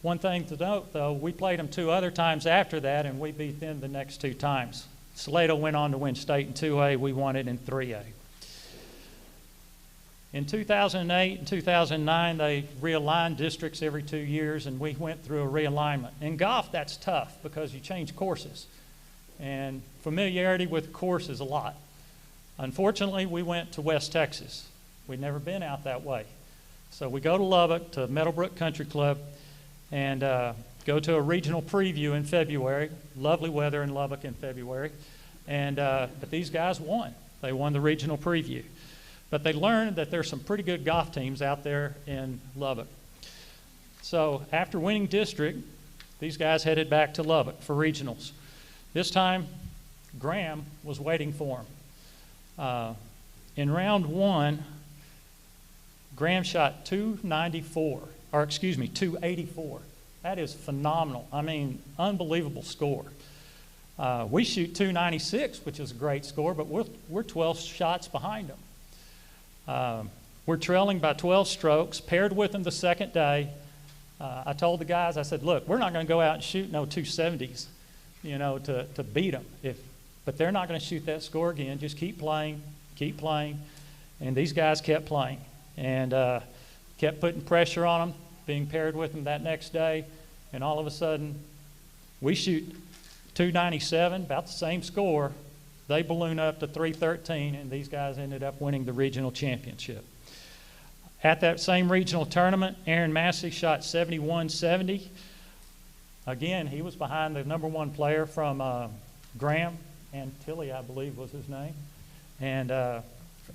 One thing to note, though, we played them two other times after that, and we beat them the next two times. Salado went on to win state in 2A. We won it in 3A. In 2008 and 2009, they realigned districts every 2 years, and we went through a realignment. In golf, that's tough because you change courses, and familiarity with the course is a lot. Unfortunately, we went to West Texas. We'd never been out that way. So we go to Lubbock, to Meadowbrook Country Club, and go to a regional preview in February. Lovely weather in Lubbock in February. And but these guys won. They won the regional preview. But they learned that there's some pretty good golf teams out there in Lubbock. So after winning district, these guys headed back to Lubbock for regionals. This time, Graham was waiting for them. In round one, Graham shot 284. That is phenomenal. I mean, unbelievable score. We shoot 296, which is a great score, but we're 12 shots behind them. We're trailing by 12 strokes, paired with them the second day. I told the guys, I said, look, we're not going to go out and shoot no 270s, you know, to beat them. But they're not going to shoot that score again. Just keep playing. And these guys kept playing and kept putting pressure on them, being paired with them that next day. And all of a sudden, we shoot 297, about the same score. They balloon up to 313, and these guys ended up winning the regional championship. At that same regional tournament, Aaron Massey shot 71-70. Again, he was behind the number one player from Graham, and Tilly, I believe, was his name. And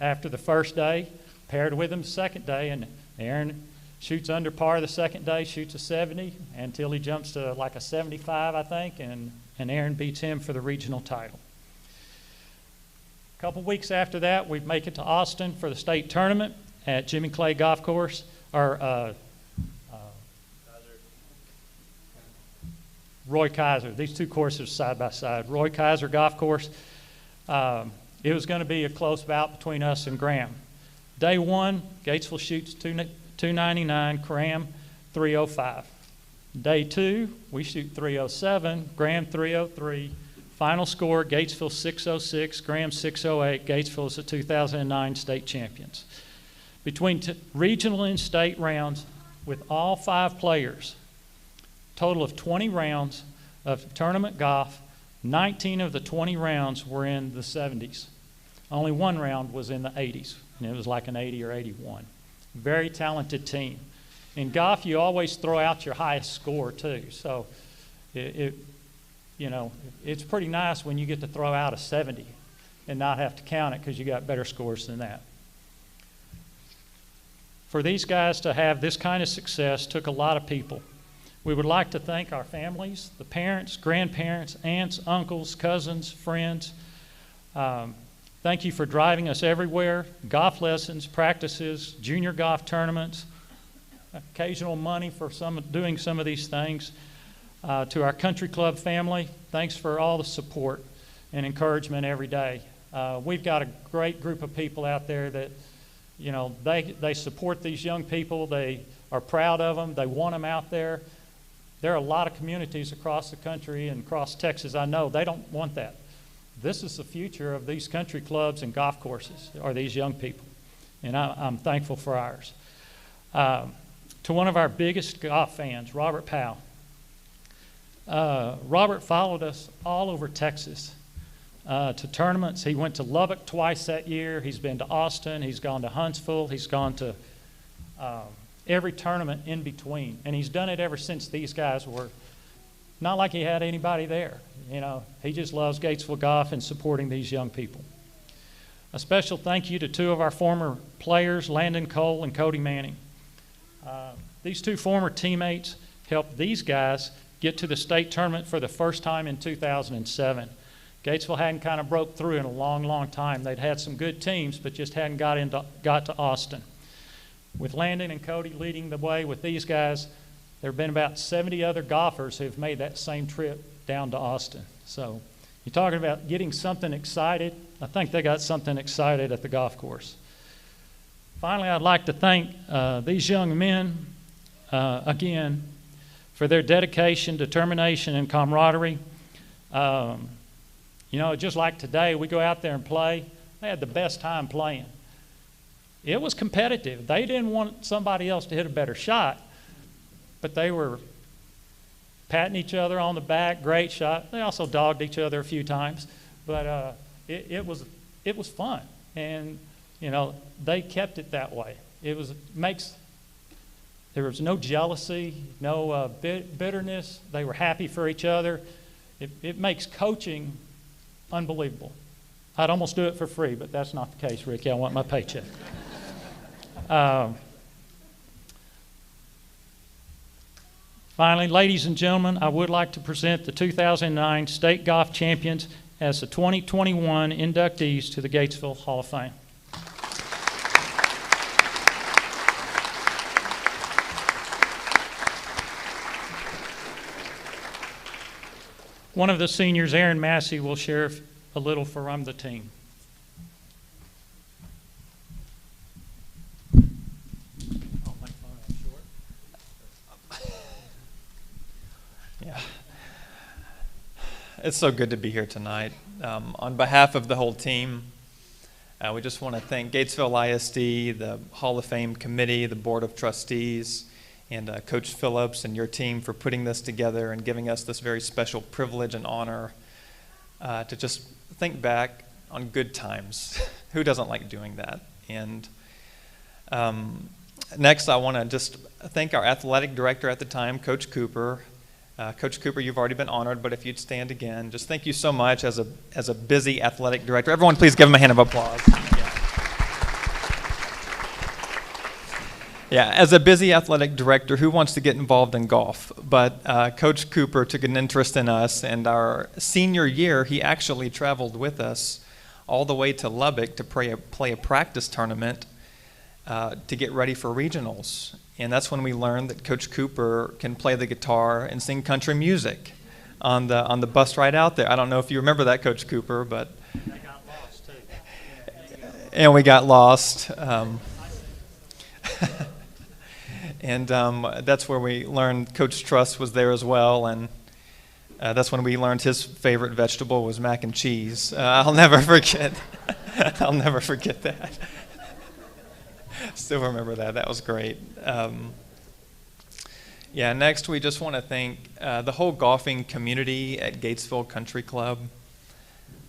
after the first day, paired with him the second day, and Aaron shoots under par the second day, shoots a 70, and Tilly jumps to like a 75, I think, and Aaron beats him for the regional title. A couple weeks after that, we make it to Austin for the state tournament at Jimmy Clay Golf Course, or Roy Kaiser. These two courses side by side. Roy Kaiser Golf Course. It was going to be a close bout between us and Graham. Day one, Gatesville shoots 299, Graham 305. Day two, we shoot 307, Graham 303. Final score, Gatesville 606, Graham 608. Gatesville is the 2009 state champions. Between regional and state rounds, with all 5 players, total of 20 rounds of tournament golf, 19 of the 20 rounds were in the 70s. Only one round was in the 80s, and it was like an 80 or 81. Very talented team. In golf, you always throw out your highest score too. So, you know, it's pretty nice when you get to throw out a 70 and not have to count it because you got better scores than that. For these guys to have this kind of success took a lot of people. We would like to thank our families, the parents, grandparents, aunts, uncles, cousins, friends. Thank you for driving us everywhere. Golf lessons, practices, junior golf tournaments, occasional money for doing some of these things. To our country club family, thanks for all the support and encouragement every day. We've got a great group of people out there that, you know, they support these young people. They are proud of them. They want them out there. There are a lot of communities across the country and across Texas, I know, they don't want that. This is the future of these country clubs and golf courses, are these young people. And I'm thankful for ours. To one of our biggest golf fans, Robert Powell. Robert followed us all over Texas to tournaments. He went to Lubbock twice that year. He's been to Austin. He's gone to Huntsville. He's gone to every tournament in between. And he's done it ever since these guys were, not like he had anybody there. You know, he just loves Gatesville golf and supporting these young people. A special thank you to 2 of our former players, Landon Cole and Cody Manning. These 2 former teammates helped these guys get to the state tournament for the first time in 2007. Gatesville hadn't kind of broke through in a long, long time. They'd had some good teams, but just hadn't got to Austin. With Landon and Cody leading the way with these guys, there have been about 70 other golfers who have made that same trip down to Austin. So you're talking about getting something excited. I think they got something excited at the golf course. Finally, I'd like to thank these young men again for their dedication, determination, and camaraderie. You know, just like today, we go out there and play. They had the best time playing. It was competitive. They didn't want somebody else to hit a better shot, but they were patting each other on the back, great shot. They also dogged each other a few times, but it was fun. And, you know, they kept it that way. There was no jealousy, no bitterness. They were happy for each other. It makes coaching unbelievable. I'd almost do it for free, but that's not the case, Ricky. I want my paycheck. Finally, ladies and gentlemen, I would like to present the 2009 state golf champions as the 2021 inductees to the Gatesville Hall of Fame. One of the seniors, Aaron Massey, will share a little from the team. Yeah. It's so good to be here tonight. On behalf of the whole team, we just want to thank Gatesville ISD, the Hall of Fame committee, the Board of Trustees, and Coach Phillips and your team for putting this together and giving us this very special privilege and honor to just think back on good times. Who doesn't like doing that? And next, I want to just thank our athletic director at the time, Coach Cooper. Coach Cooper, you've already been honored, but if you'd stand again, just thank you so much as a busy athletic director. Everyone, please give him a hand of applause. Yeah, as a busy athletic director, who wants to get involved in golf? But Coach Cooper took an interest in us, and our senior year, he actually traveled with us all the way to Lubbock to play a practice tournament to get ready for regionals. And that's when we learned that Coach Cooper can play the guitar and sing country music on the bus ride out there. I don't know if you remember that, Coach Cooper, but I got lost too. And we got lost. And that's where we learned Coach Truss was there as well, and that's when we learned his favorite vegetable was mac and cheese. I'll never forget. I'll never forget that. Still remember that. That was great. Yeah, next we just want to thank the whole golfing community at Gatesville Country Club.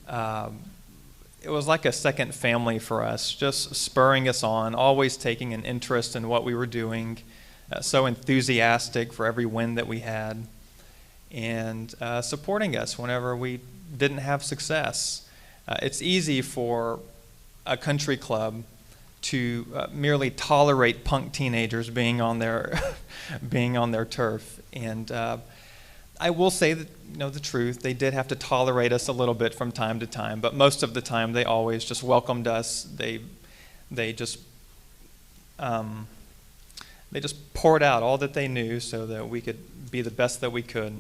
It was like a second family for us, just spurring us on, always taking an interest in what we were doing, so enthusiastic for every win that we had, and supporting us whenever we didn't have success. It's easy for a country club to merely tolerate punk teenagers being on their turf, and I will say that, the truth, they did have to tolerate us a little bit from time to time, but most of the time they always just welcomed us. They just poured out all that they knew so that we could be the best that we could.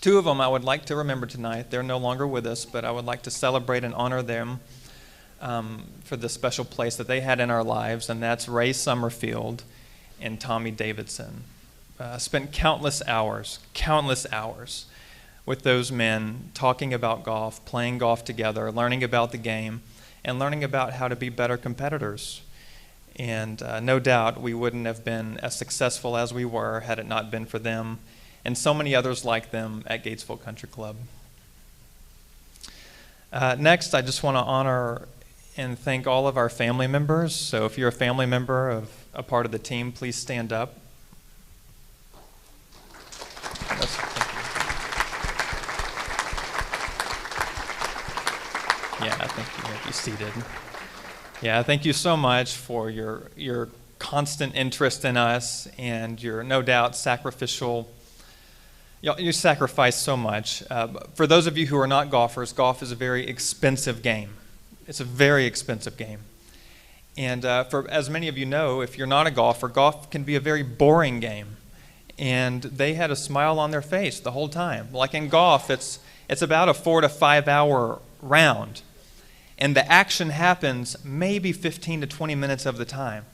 Two of them I would like to remember tonight. They're no longer with us, but I would like to celebrate and honor them for the special place that they had in our lives, and that's Ray Summerfield and Tommy Davidson. Spent countless hours with those men talking about golf, playing golf together, learning about the game, and learning about how to be better competitors. And no doubt we wouldn't have been as successful as we were had it not been for them and so many others like them at Gatesville Country Club. Next, I just want to honor and thank all of our family members. So if you're a family member of a part of the team, please stand up. Yeah, thank you. Be seated. Yeah, thank you so much for your constant interest in us and your no doubt sacrificial. You sacrifice so much. For those of you who are not golfers, golf is a very expensive game. It's a very expensive game. And for as many of you know, if you're not a golfer, golf can be a very boring game. And they had a smile on their face the whole time. Like in golf, it's about a 4 to 5 hour round. And the action happens maybe 15 to 20 minutes of the time.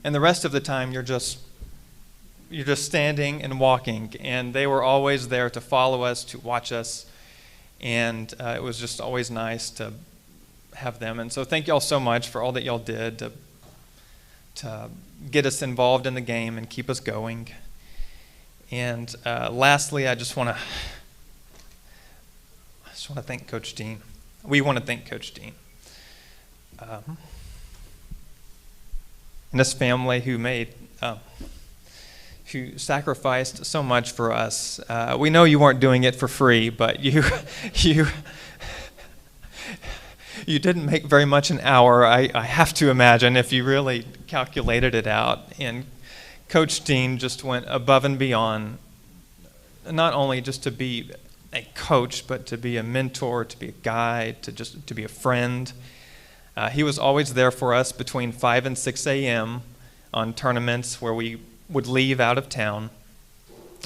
And the rest of the time you're just standing and walking. And they were always there to follow us, to watch us. And it was just always nice to have them. And so thank y'all so much for all that y'all did to get us involved in the game and keep us going. And lastly, I just want to thank Coach Dean. We want to thank Coach Dean. And this family who sacrificed so much for us. We know you weren't doing it for free, but you didn't make very much an hour, I have to imagine, if you really calculated it out. And Coach Dean just went above and beyond, not only just to be a coach, but to be a mentor, to be a guide, to be a friend. He was always there for us between 5 and 6 a.m. on tournaments where we would leave out of town.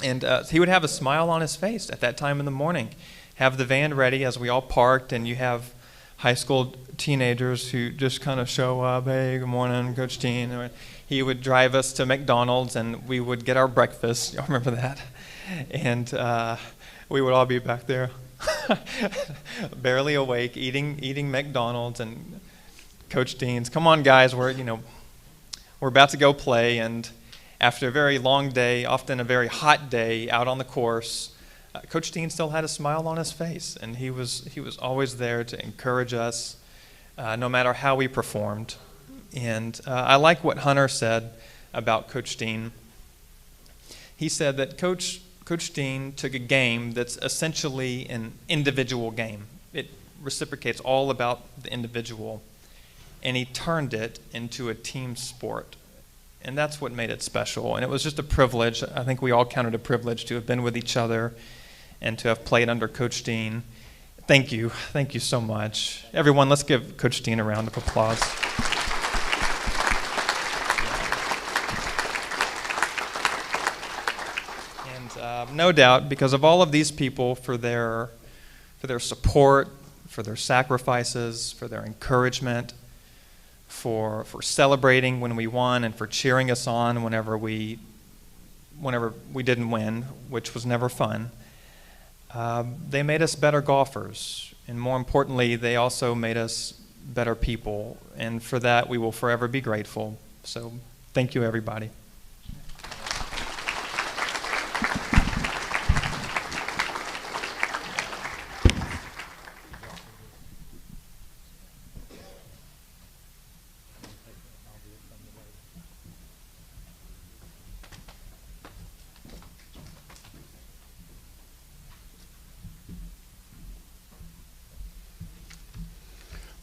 And he would have a smile on his face at that time in the morning. have the van ready as we all parked, and you have high school teenagers who just kind of show up, hey, good morning, Coach Dean. He would drive us to McDonald's, and we would get our breakfast. Y'all remember that? And we would all be back there, barely awake, eating McDonald's, and Coach Dean's, come on, guys, we're about to go play. And after a very long day, often a very hot day out on the course, Coach Dean still had a smile on his face, and he was always there to encourage us, no matter how we performed. And I like what Hunter said about Coach Dean. He said that Coach Dean took a game that's essentially an individual game. It reciprocates all about the individual, and he turned it into a team sport. And that's what made it special. And it was just a privilege. I think we all counted a privilege to have been with each other and to have played under Coach Dean. Thank you. Thank you so much. Everyone, let's give Coach Dean a round of applause. And no doubt, because of all of these people, for their support, for their sacrifices, for their encouragement, for celebrating when we won, and for cheering us on whenever we didn't win, which was never fun. They made us better golfers, and more importantly, they also made us better people, and for that we will forever be grateful. So thank you, everybody.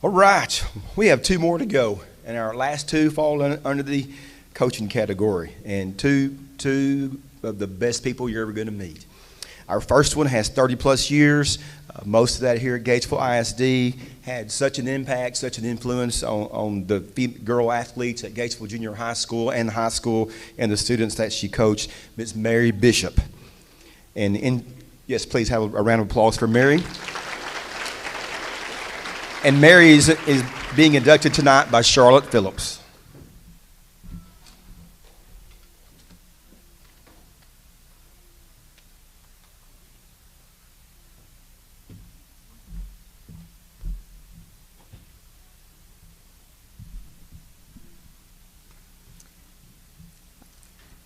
All right, we have two more to go, and our last two fall under the coaching category, and two of the best people you're ever going to meet. Our first one has 30-plus years. Most of that here at Gatesville ISD, had such an impact, such an influence on the girl athletes at Gatesville Junior High School and the high school and the students that she coached, Ms. Mary Bishop. And yes, please have a round of applause for Mary. And Mary is being inducted tonight by Charlotte Phillips.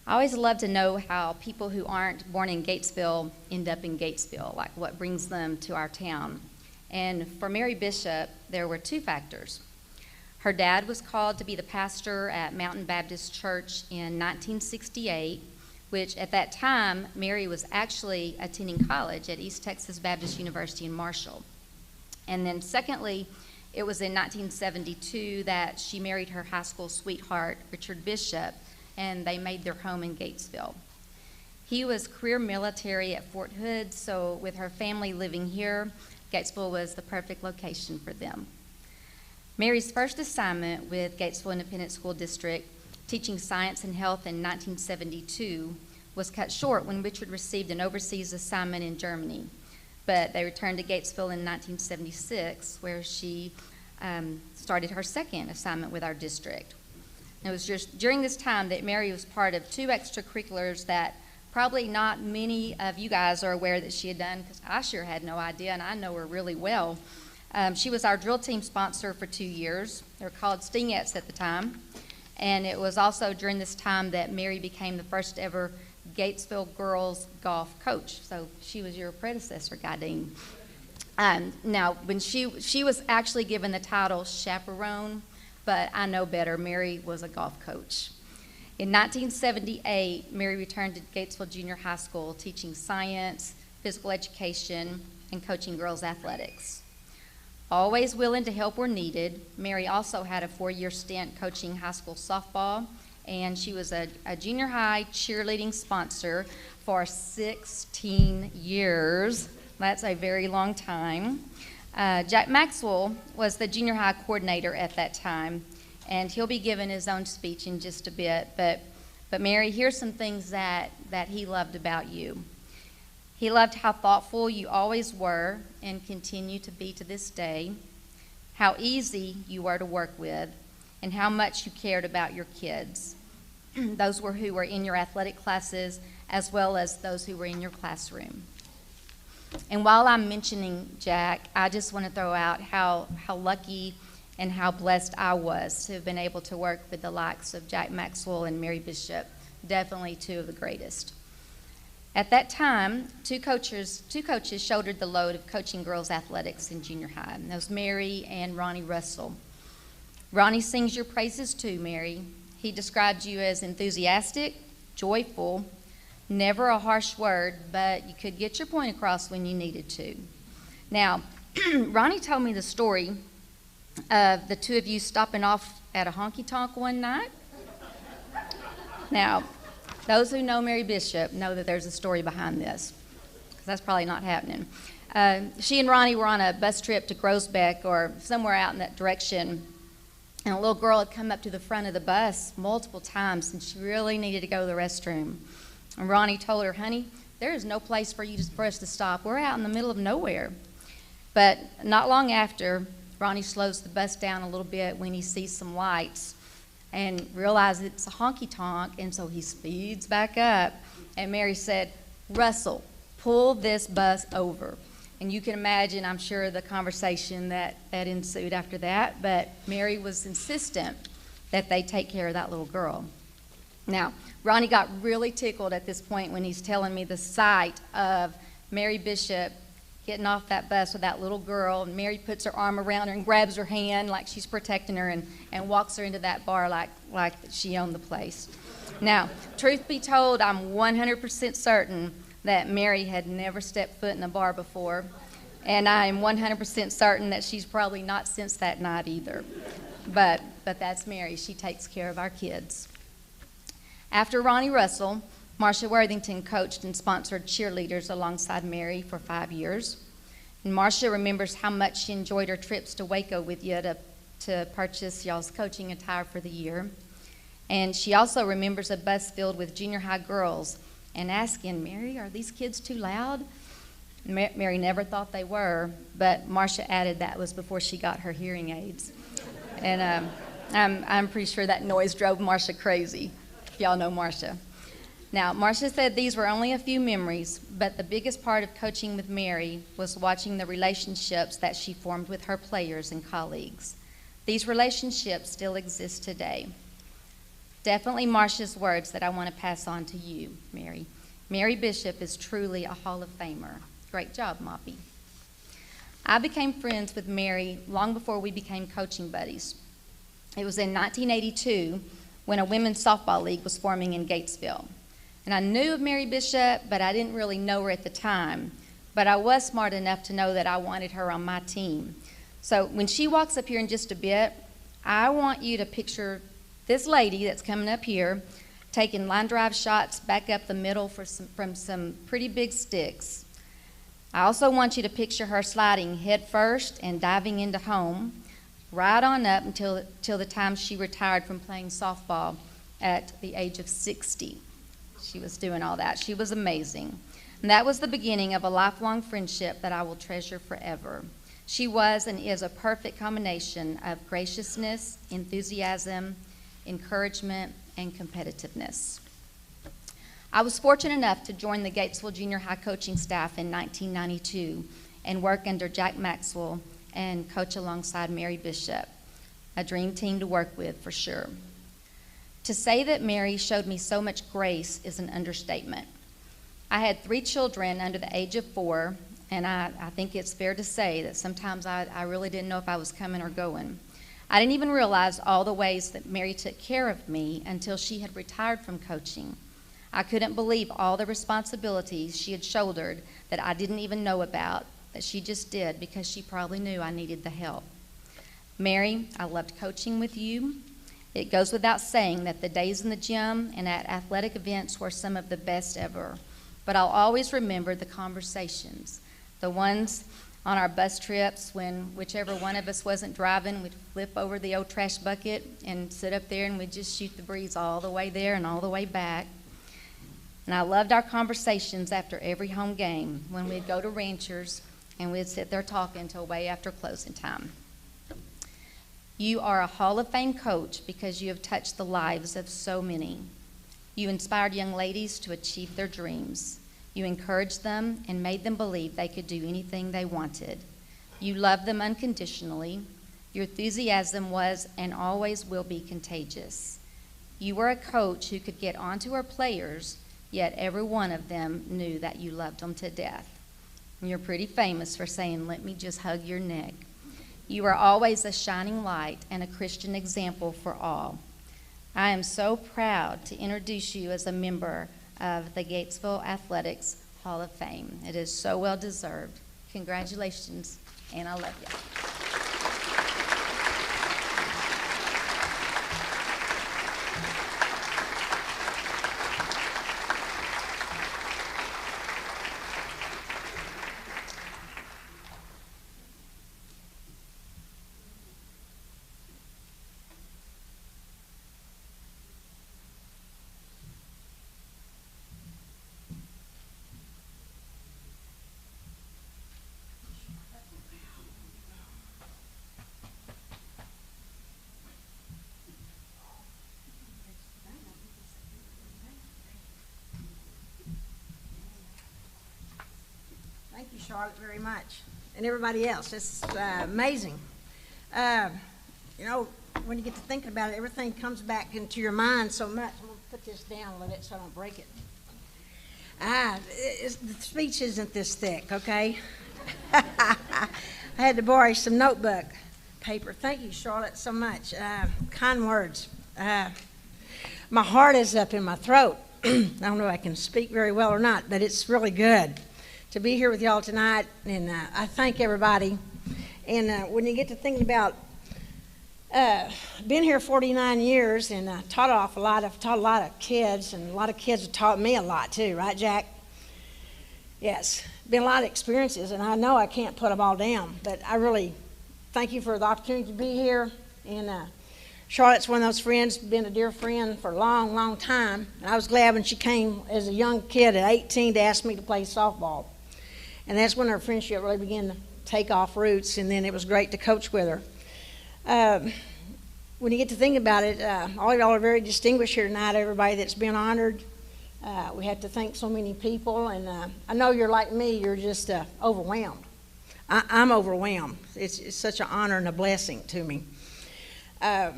I always love to know how people who aren't born in Gatesville end up in Gatesville, like what brings them to our town. And for Mary Bishop, there were two factors. Her dad was called to be the pastor at Mountain Baptist Church in 1968, which at that time, Mary was actually attending college at East Texas Baptist University in Marshall. And then secondly, it was in 1972 that she married her high school sweetheart, Richard Bishop, and they made their home in Gatesville. He was career military at Fort Hood, so with her family living here, Gatesville was the perfect location for them. Mary's first assignment with Gatesville Independent School District, teaching science and health in 1972, was cut short when Richard received an overseas assignment in Germany. But they returned to Gatesville in 1976, where she started her second assignment with our district. It was just during this time that Mary was part of two extracurriculars that probably not many of you guys are aware that she had done, because I sure had no idea, and I know her really well. She was our drill team sponsor for 2 years. They were called Stingettes at the time. And it was also during this time that Mary became the first ever Gatesville girls golf coach. So she was your predecessor, Guydeen. Now, when she was actually given the title chaperone, but I know better. Mary was a golf coach. In 1978, Mary returned to Gatesville Junior High School, teaching science, physical education, and coaching girls athletics. Always willing to help where needed, Mary also had a 4-year stint coaching high school softball, and she was a junior high cheerleading sponsor for 16 years. That's a very long time. Jack Maxwell was the junior high coordinator at that time, and he'll be giving his own speech in just a bit. But Mary, here's some things that he loved about you. He loved how thoughtful you always were and continue to be to this day, how easy you were to work with, and how much you cared about your kids. Those who were in your athletic classes, as well as those who were in your classroom. And while I'm mentioning Jack, I just want to throw out how lucky and how blessed I was to have been able to work with the likes of Jack Maxwell and Mary Bishop, definitely two of the greatest. At that time, two coaches shouldered the load of coaching girls' athletics in junior high. And that was Mary and Ronnie Russell. Ronnie sings your praises too, Mary. He described you as enthusiastic, joyful, never a harsh word, but you could get your point across when you needed to. Now, Ronnie told me the story of the two of you stopping off at a honky-tonk one night. Now, those who know Mary Bishop know that there's a story behind this, because that's probably not happening. She and Ronnie were on a bus trip to Groesbeck or somewhere out in that direction, and a little girl had come up to the front of the bus multiple times, and she really needed to go to the restroom. And Ronnie told her, honey, there is no place for us to stop. We're out in the middle of nowhere. But not long after, Ronnie slows the bus down a little bit when he sees some lights and realizes it's a honky-tonk, and so he speeds back up. And Mary said, Russell, pull this bus over. And you can imagine, I'm sure, the conversation that ensued after that, but Mary was insistent that they take care of that little girl. Now, Ronnie got really tickled at this point when he's telling me the sight of Mary Bishop getting off that bus with that little girl, and Mary puts her arm around her and grabs her hand like she's protecting her and walks her into that bar like she owned the place. Now, truth be told, I'm 100% certain that Mary had never stepped foot in a bar before, and I am 100% certain that she's probably not since that night either. But that's Mary. She takes care of our kids. After Ronnie Russell, Marcia Worthington coached and sponsored cheerleaders alongside Mary for 5 years. And Marcia remembers how much she enjoyed her trips to Waco with you to purchase y'all's coaching attire for the year. And she also remembers a bus filled with junior high girls and asking, Mary, are these kids too loud? Mary never thought they were, but Marcia added that was before she got her hearing aids. And I'm pretty sure that noise drove Marcia crazy, if y'all know Marcia. Now, Marcia said these were only a few memories, but the biggest part of coaching with Mary was watching the relationships that she formed with her players and colleagues. These relationships still exist today. Definitely Marcia's words that I want to pass on to you, Mary. Mary Bishop is truly a Hall of Famer. Great job, Moppy. I became friends with Mary long before we became coaching buddies. It was in 1982 when a women's softball league was forming in Gatesville. And I knew of Mary Bishop, but I didn't really know her at the time. But I was smart enough to know that I wanted her on my team. So when she walks up here in just a bit, I want you to picture this lady that's coming up here taking line drive shots back up the middle from some pretty big sticks. I also want you to picture her sliding head first and diving into home right on up until the time she retired from playing softball at the age of 60. She was doing all that. She was amazing. And that was the beginning of a lifelong friendship that I will treasure forever. She was and is a perfect combination of graciousness, enthusiasm, encouragement, and competitiveness. I was fortunate enough to join the Gatesville Junior High coaching staff in 1992 and work under Jack Maxwell and coach alongside Mary Bishop. A dream team to work with for sure. To say that Mary showed me so much grace is an understatement. I had 3 children under the age of 4, and I think it's fair to say that sometimes I really didn't know if I was coming or going. I didn't even realize all the ways that Mary took care of me until she had retired from coaching. I couldn't believe all the responsibilities she had shouldered that I didn't even know about, that she just did because she probably knew I needed the help. Mary, I loved coaching with you. It goes without saying that the days in the gym and at athletic events were some of the best ever. But I'll always remember the conversations, the ones on our bus trips when whichever one of us wasn't driving, we'd flip over the old trash bucket and sit up there and we'd just shoot the breeze all the way there and all the way back. And I loved our conversations after every home game when we'd go to Ranchers and we'd sit there talking until way after closing time. You are a Hall of Fame coach because you have touched the lives of so many. You inspired young ladies to achieve their dreams. You encouraged them and made them believe they could do anything they wanted. You loved them unconditionally. Your enthusiasm was and always will be contagious. You were a coach who could get onto our players, yet every one of them knew that you loved them to death. And you're pretty famous for saying, "Let me just hug your neck." You are always a shining light and a Christian example for all. I am so proud to introduce you as a member of the Gatesville Athletics Hall of Fame. It is so well deserved. Congratulations, and I love you. Thank you, Charlotte, very much. And everybody else. It's amazing. You know, when you get to thinking about it, everything comes back into your mind so much. I'm going to put this down a little bit so I don't break it. The speech isn't this thick, okay? I had to borrow some notebook paper. Thank you, Charlotte, so much. Kind words. My heart is up in my throat. I don't know if I can speak very well or not, but it's really good to be here with y'all tonight, and I thank everybody. And when you get to thinking about, been here 49 years, and taught a lot of kids, and a lot of kids have taught me a lot too, right, Jack? Yes, been a lot of experiences, and I know I can't put them all down, but I really thank you for the opportunity to be here. And Charlotte's one of those friends, been a dear friend for a long, long time. And I was glad when she came as a young kid at 18 to ask me to play softball. And that's when our friendship really began to take off roots, and then it was great to coach with her. When you get to think about it, all of y'all are very distinguished here tonight, everybody that's been honored. We have to thank so many people, and I know you're like me, you're just overwhelmed. I'm overwhelmed. It's such an honor and a blessing to me. I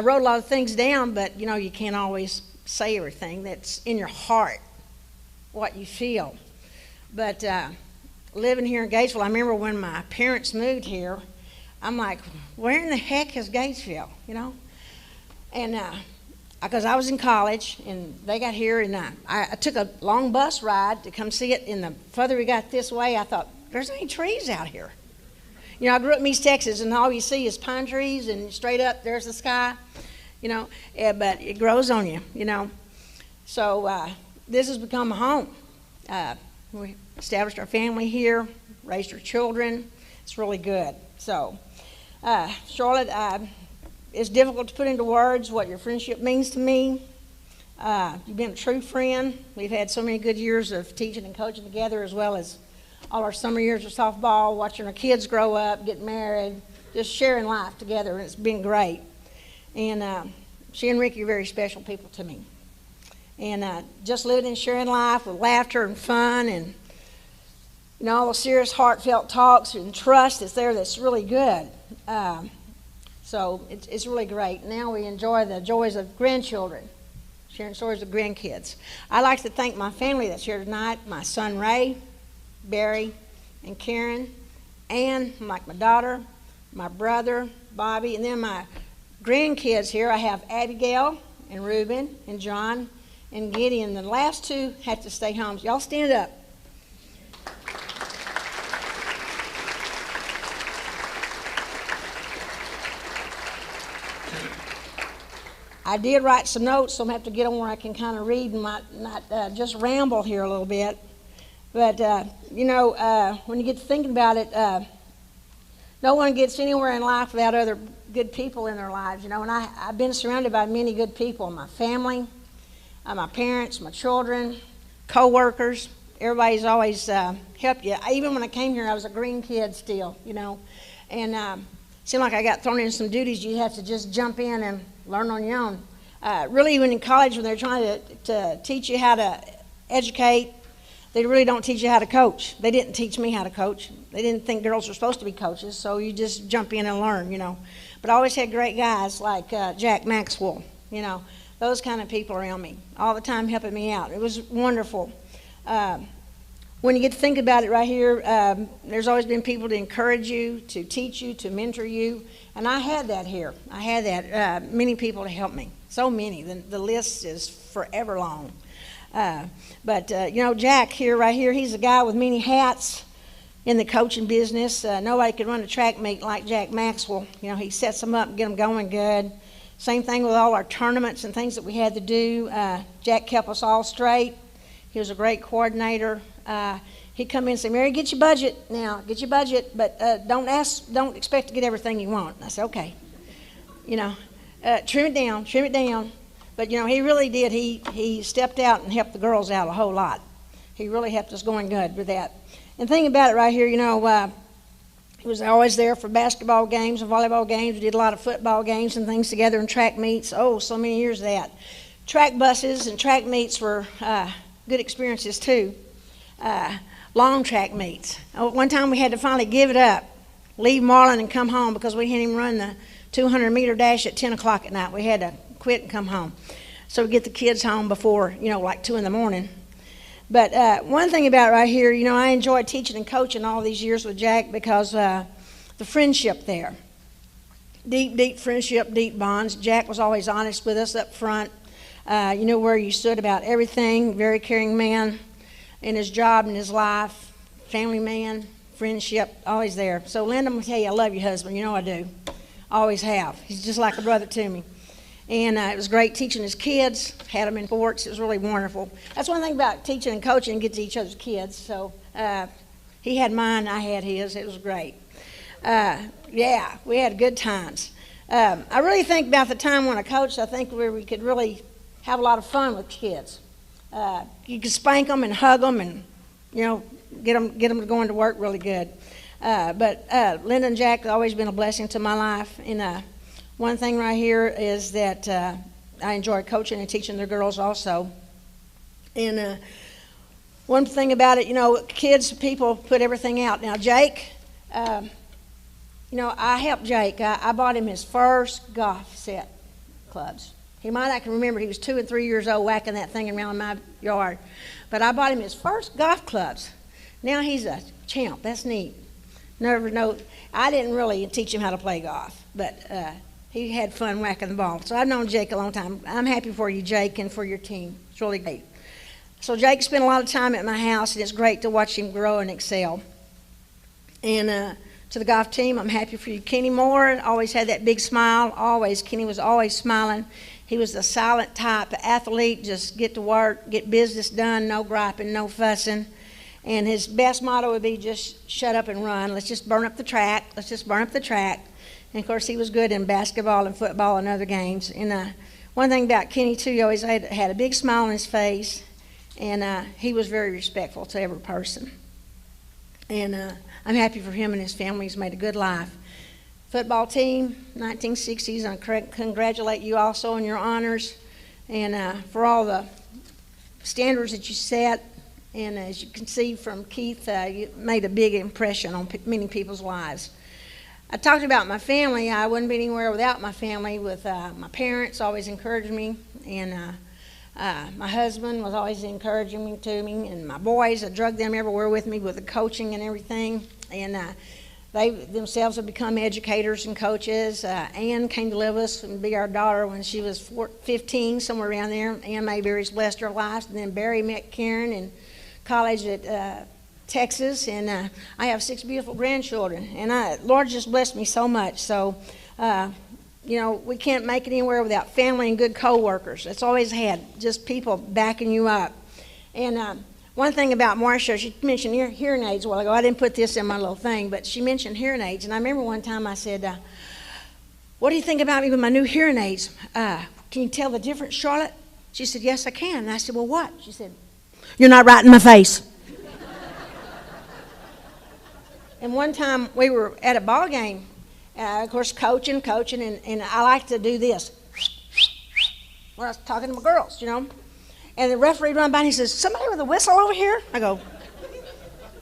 wrote a lot of things down, but you know, you can't always say everything that's in your heart, what you feel. But living here in Gatesville, I remember when my parents moved here, I'm like, where in the heck is Gatesville, you know? And because I was in college, and they got here, and I took a long bus ride to come see it, and the further we got this way, I thought, there's any trees out here. You know, I grew up in East Texas, and all you see is pine trees, and straight up, there's the sky, you know, but it grows on you, you know. So this has become a home. We established our family here, raised our children. It's really good. So, Charlotte, it's difficult to put into words what your friendship means to me. You've been a true friend. We've had so many good years of teaching and coaching together, as well as all our summer years of softball, watching our kids grow up, get married, just sharing life together, and it's been great. And she and Ricky are very special people to me. And just living and sharing life with laughter and fun, and you know, all the serious, heartfelt talks and trust that's there that's really good. So it's really great. Now we enjoy the joys of grandchildren, sharing stories of grandkids. I'd like to thank my family that's here tonight, my son Ray, Barry, and Karen, and like my daughter, my brother, Bobby, and then my grandkids here. I have Abigail and Reuben and John and Gideon. The last two had to stay home. So y'all stand up. I did write some notes, so I'm going to have to get them where I can kind of read and not just ramble here a little bit. But, you know, when you get to thinking about it, no one gets anywhere in life without other good people in their lives, you know. And I've been surrounded by many good people in my family, my parents, my children, co-workers. Everybody's always helped you. Even when I came here, I was a green kid still, you know. And it seemed like I got thrown into some duties you have to just jump in and learn on your own. Really, when in college, when they're trying to teach you how to educate, they really don't teach you how to coach. They didn't teach me how to coach. They didn't think girls were supposed to be coaches, so you just jump in and learn, you know. But I always had great guys like Jack Maxwell, you know, those kind of people around me, all the time helping me out. It was wonderful. When you get to think about it right here, there's always been people to encourage you, to teach you, to mentor you, and I had that here. I had that, many people to help me, so many. The list is forever long. But you know, Jack here, right here, he's a guy with many hats in the coaching business. Nobody could run a track meet like Jack Maxwell. You know, he sets them up and get them going good. Same thing with all our tournaments and things that we had to do. Jack kept us all straight. He was a great coordinator. He'd come in and say, Mary, get your budget now, get your budget, but don't expect to get everything you want. And I said, okay. You know, trim it down. But, you know, he really did. He stepped out and helped the girls out a whole lot. He really helped us going good with that. And the thing about it right here, you know, he was always there for basketball games and volleyball games. We did a lot of football games and things together and track meets. Oh, so many years of that. Track buses and track meets were good experiences, too. Long track meets. One time we had to finally give it up, leave Marlin and come home because we hadn't even run the 200-meter dash at 10 o'clock at night. We had to quit and come home. So we get the kids home before, you know, like 2 in the morning. But one thing about right here, you know, I enjoyed teaching and coaching all these years with Jack because the friendship there. Deep friendship, deep bonds. Jack was always honest with us up front. You know where you stood about everything. Very caring man in his job and his life. Family man, friendship, always there. So Linda, I'm going to tell you, I love your husband. You know I do. Always have. He's just like a brother to me. And it was great teaching his kids, had them in sports. It was really wonderful. That's one thing about teaching and coaching, get to each other's kids. So he had mine, I had his. It was great. Yeah, we had good times. I really think about the time when I coached, I think where we could really have a lot of fun with kids. You could spank them and hug them and, you know, get them going to work really good. But Linda and Jack have always been a blessing to my life. And one thing right here is that I enjoy coaching and teaching the girls also. And one thing about it, you know, kids, people put everything out. Now, Jake, you know, I helped Jake. I bought him his first golf set clubs. He might not can remember. He was 2 and 3 years old whacking that thing around my yard. But I bought him his first golf clubs. Now he's a champ. That's neat. Never know. I didn't really teach him how to play golf, but he had fun whacking the ball. So I've known Jake a long time. I'm happy for you, Jake, and for your team. It's really great. So Jake spent a lot of time at my house, and it's great to watch him grow and excel. And to the golf team, I'm happy for you. Kenny Moore always had that big smile. Always. Kenny was always smiling. He was the silent type athlete, just get to work, get business done, no griping, no fussing. And his best motto would be just shut up and run. Let's just burn up the track. Let's just burn up the track. And, of course, he was good in basketball and football and other games. And one thing about Kenny, too, he always had a big smile on his face. And he was very respectful to every person. And I'm happy for him and his family. He's made a good life. Football team, 1960s, I congratulate you also on your honors and for all the standards that you set. And as you can see from Keith, you made a big impression on many people's lives. I talked about my family. I wouldn't be anywhere without my family. With my parents always encouraged me, and my husband was always encouraging me to me, and my boys, I drug them everywhere with me with the coaching and everything. And they themselves have become educators and coaches. Ann came to live with us and be our daughter when she was 15, somewhere around there. Ann Mayberry's blessed her life. And then Barry met Karen in college at Texas. And I have 6 beautiful grandchildren. And Lord just blessed me so much. So, you know, we can't make it anywhere without family and good co-workers. It's always had just people backing you up. And one thing about Marcia, she mentioned hearing aids a while ago. I didn't put this in my little thing, but she mentioned hearing aids. And I remember one time I said, what do you think about me with my new hearing aids? Can you tell the difference, Charlotte? She said, yes, I can. And I said, well, what? She said, you're not right in my face. And one time we were at a ball game, of course, coaching, and I like to do this when I was talking to my girls, you know. And the referee run by and he says, somebody with a whistle over here? I go,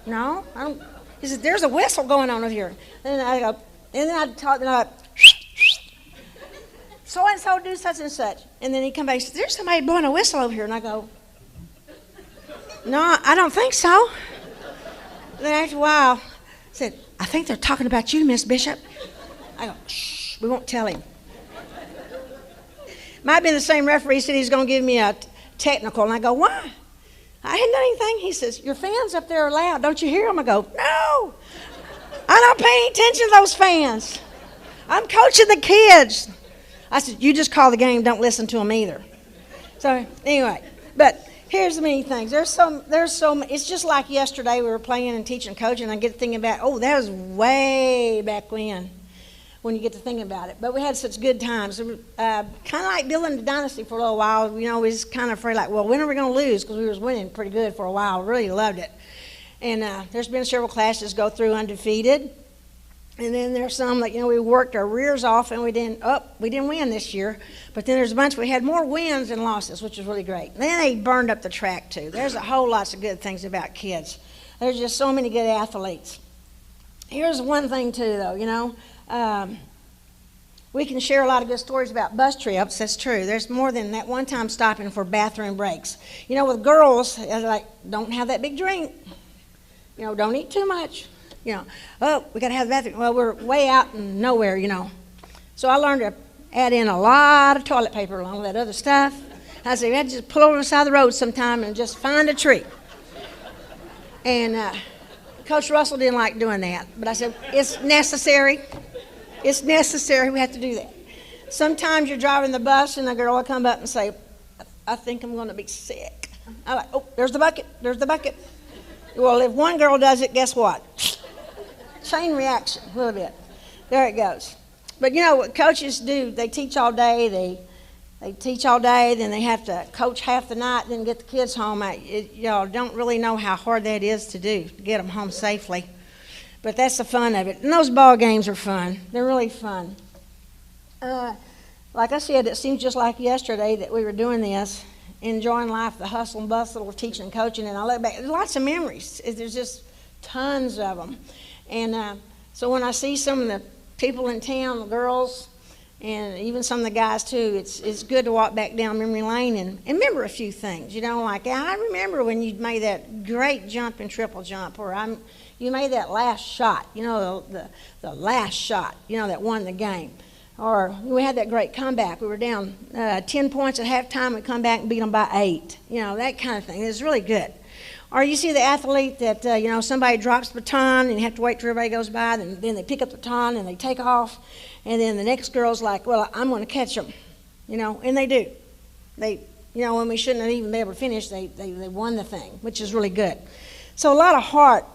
no, I don't. He says, there's a whistle going on over here. And I go, and then I talk, and I go, so-and-so do such and such. And then he come back and says, there's somebody blowing a whistle over here. And I go, no, I don't think so. And then after a while, I said, I think they're talking about you, Miss Bishop. I go, shh, we won't tell him. Might have been the same referee said he's going to give me a technical. And I go, why? I hadn't done anything. He says, your fans up there are loud. Don't you hear them? I go, no. I'm not paying attention to those fans. I'm coaching the kids. I said, you just call the game. Don't listen to them either. So anyway, but here's the many things. There's so it's just like yesterday we were playing and teaching, coaching, and I get to thinking about, oh, that was way back when you get to thinking about it. But we had such good times. Kind of like building the dynasty for a little while. You know, we was kind of afraid, like, well, when are we going to lose? Because we was winning pretty good for a while. Really loved it. And there's been several classes go through undefeated. And then there's some that, you know, we worked our rears off and we didn't win this year. But then there's a bunch, we had more wins than losses, which was really great. And then they burned up the track too. There's a whole lots of good things about kids. There's just so many good athletes. Here's one thing too, though, you know. We can share a lot of good stories about bus trips. That's true. There's more than that one time stopping for bathroom breaks. You know, with girls, like, don't have that big drink. You know, don't eat too much. You know, oh, we got to have the bathroom. Well, we're way out in nowhere, you know. So I learned to add in a lot of toilet paper along with that other stuff. I said, you had to just pull over the side of the road sometime and just find a tree. And Coach Russell didn't like doing that. But I said, it's necessary. It's necessary. We have to do that. Sometimes you're driving the bus and a girl will come up and say, I think I'm going to be sick. I'm like, oh, there's the bucket. There's the bucket. Well, if one girl does it, guess what? Chain reaction, a little bit. There it goes. But you know what coaches do? They teach all day. They teach all day, then they have to coach half the night, then get the kids home. Y'all don't really know how hard that is to do, to get them home safely. But that's the fun of it. And those ball games are fun. They're really fun. Like I said, it seems just like yesterday that we were doing this, enjoying life, the hustle and bustle of teaching and coaching. And I look back, there's lots of memories. There's just tons of them. And so when I see some of the people in town, the girls, and even some of the guys too, it's good to walk back down memory lane and remember a few things. You know, like I remember when you made that great jump and triple jump, or you made that last shot, you know, the last shot, you know, that won the game. Or we had that great comeback. We were down 10 points at halftime. We come back and beat them by 8. You know, that kind of thing. It's really good. Or you see the athlete that, you know, somebody drops the baton and you have to wait till everybody goes by. Then they pick up the baton and they take off. And then the next girl's like, well, I'm going to catch them. You know, and they do. They, you know, when we shouldn't have even been able to finish, they won the thing, which is really good. So a lot of heart,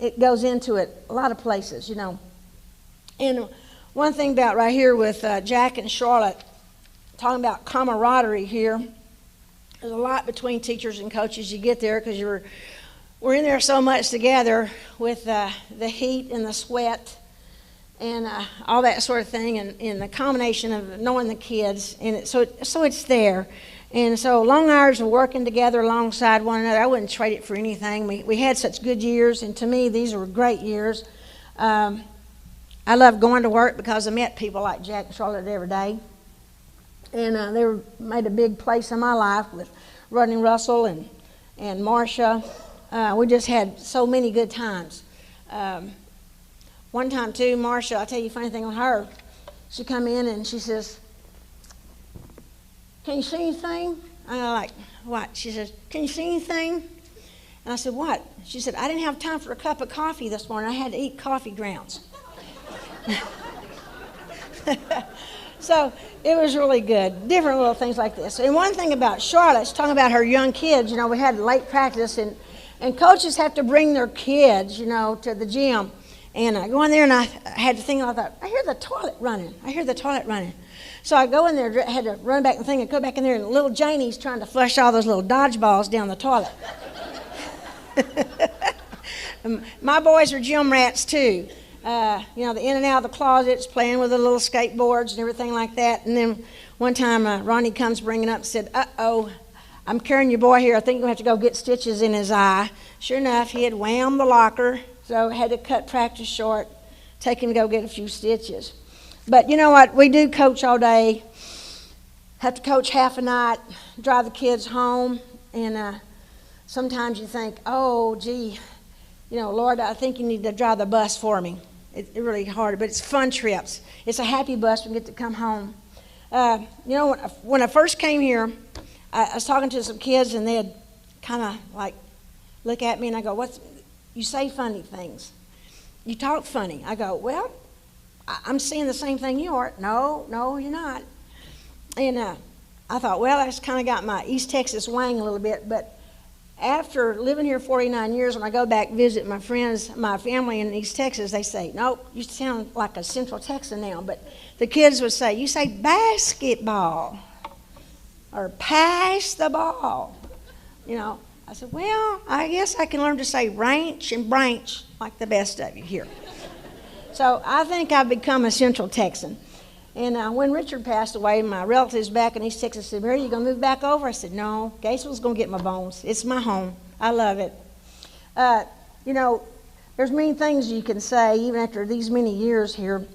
it goes into it, a lot of places, you know. And one thing about right here with Jack and Charlotte, talking about camaraderie here, there's a lot between teachers and coaches. You get there because we're in there so much together with the heat and the sweat and all that sort of thing, and the combination of knowing the kids, and so it's there. And so long hours of working together alongside one another, I wouldn't trade it for anything. We had such good years, and to me, these were great years. I love going to work because I met people like Jack and Charlotte every day. And they made a big place in my life with Rodney Russell and Marcia. We just had so many good times. One time, too, Marcia, I'll tell you a funny thing on her. She come in and she says, can you see anything? I'm like, what? She says, can you see anything? And I said, what? She said, I didn't have time for a cup of coffee this morning. I had to eat coffee grounds. So it was really good. Different little things like this. And one thing about Charlotte, she's talking about her young kids. You know, we had late practice, and coaches have to bring their kids, you know, to the gym. And I go in there, and I had to think, I thought, I hear the toilet running. So I go in there, had to run back the thing and go back in there, and little Janie's trying to flush all those little dodgeballs down the toilet. My boys are gym rats too. The in and out of the closets, playing with the little skateboards and everything like that. And then one time Ronnie comes bringing up and said, uh-oh, I'm carrying your boy here. I think you're going to have to go get stitches in his eye. Sure enough, he had whammed the locker, so I had to cut practice short, take him to go get a few stitches. But you know what? We do coach all day, have to coach half a night, drive the kids home, and sometimes you think, oh, gee, Lord, I think you need to drive the bus for me. It's really hard, but it's fun trips. It's a happy bus. We get to come home. When I first came here, I was talking to some kids, and they'd kind of like look at me, and I go, you say funny things. You talk funny. I go, well, I'm seeing the same thing you are. No, you're not. And I thought, well, I just kind of got my East Texas wang a little bit, but after living here 49 years, when I go back visit my friends, my family in East Texas, they say, nope, you sound like a Central Texan now. But the kids would say, you say basketball or pass the ball. I said, well, I guess I can learn to say ranch and branch like the best of you here. So I think I've become a Central Texan. And when Richard passed away, my relatives back in East Texas said, Mary, you going to move back over? I said, no, Gatesville's going to get my bones. It's my home. I love it. There's many things you can say, even after these many years here.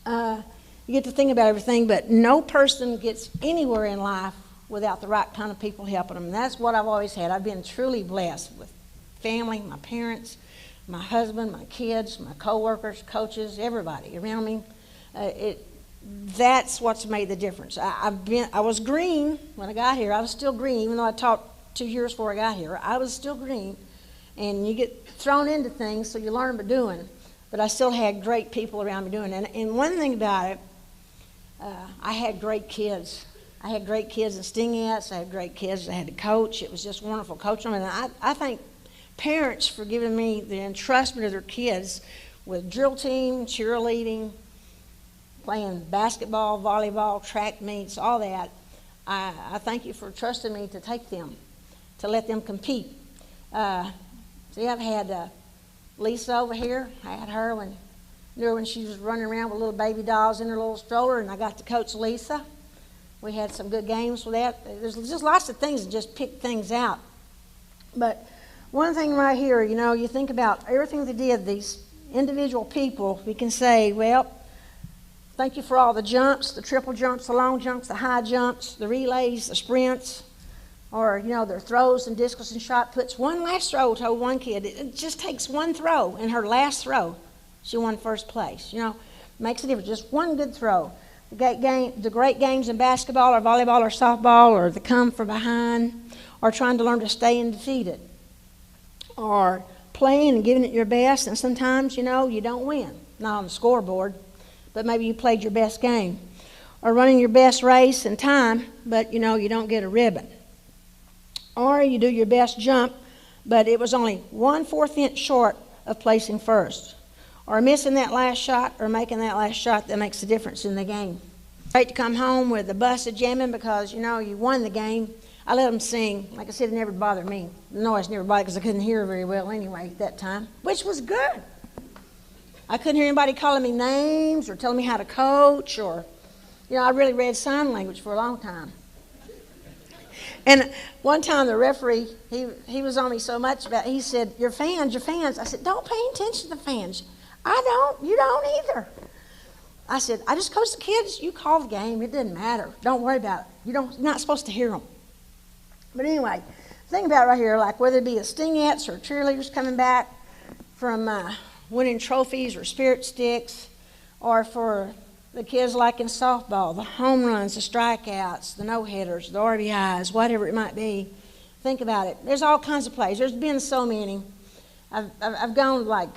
You get to think about everything, but no person gets anywhere in life without the right kind of people helping them. And that's what I've always had. I've been truly blessed with family, my parents, my husband, my kids, my coworkers, coaches, everybody around me. That's what's made the difference. I was green when I got here. I was still green, even though I taught 2 years before I got here. I was still green. And you get thrown into things, so you learn by doing. But I still had great people around me doing it. And one thing about it, I had great kids. I had great kids in Stingettes. I had great kids. I had to coach. It was just wonderful coaching them. And I thank parents for giving me the entrustment of their kids with drill team, cheerleading, playing basketball, volleyball, track meets, all that. I thank you for trusting me to take them, to let them compete. See, I've had Lisa over here. I had her when she was running around with little baby dolls in her little stroller, and I got to coach Lisa. We had some good games with that. There's just lots of things to just pick things out. But one thing right here, you think about everything they did, these individual people, we can say, well, thank you for all the jumps, the triple jumps, the long jumps, the high jumps, the relays, the sprints, or, their throws and discus and shot puts. One last throw told one kid, it just takes one throw, and her last throw, she won first place. Makes a difference, just one good throw. The great games in basketball or volleyball or softball, or the come from behind, or trying to learn to stay undefeated, or playing and giving it your best, and sometimes, you don't win, not on the scoreboard, but maybe you played your best game, or running your best race in time, but you don't get a ribbon, or you do your best jump, but it was only 1/4 inch short of placing first, or missing that last shot or making that last shot that makes a difference in the game. Great to come home with the bus jamming because you won the game. I let them sing. Like I said, it never bothered me. The noise never bothered because I couldn't hear very well anyway at that time, which was good. I couldn't hear anybody calling me names or telling me how to coach, or, I really read sign language for a long time. And one time the referee, he was on me so much about, he said, your fans. I said, don't pay attention to the fans. I don't, you don't either. I said, I just coach the kids. You call the game. It doesn't matter. Don't worry about it. You're not supposed to hear them. But anyway, think about it right here, like whether it be a Stingettes or cheerleaders coming back from winning trophies or spirit sticks, or for the kids like in softball, the home runs, the strikeouts, the no-hitters, the RBIs, whatever it might be. Think about it. There's all kinds of plays. There's been so many. I've gone like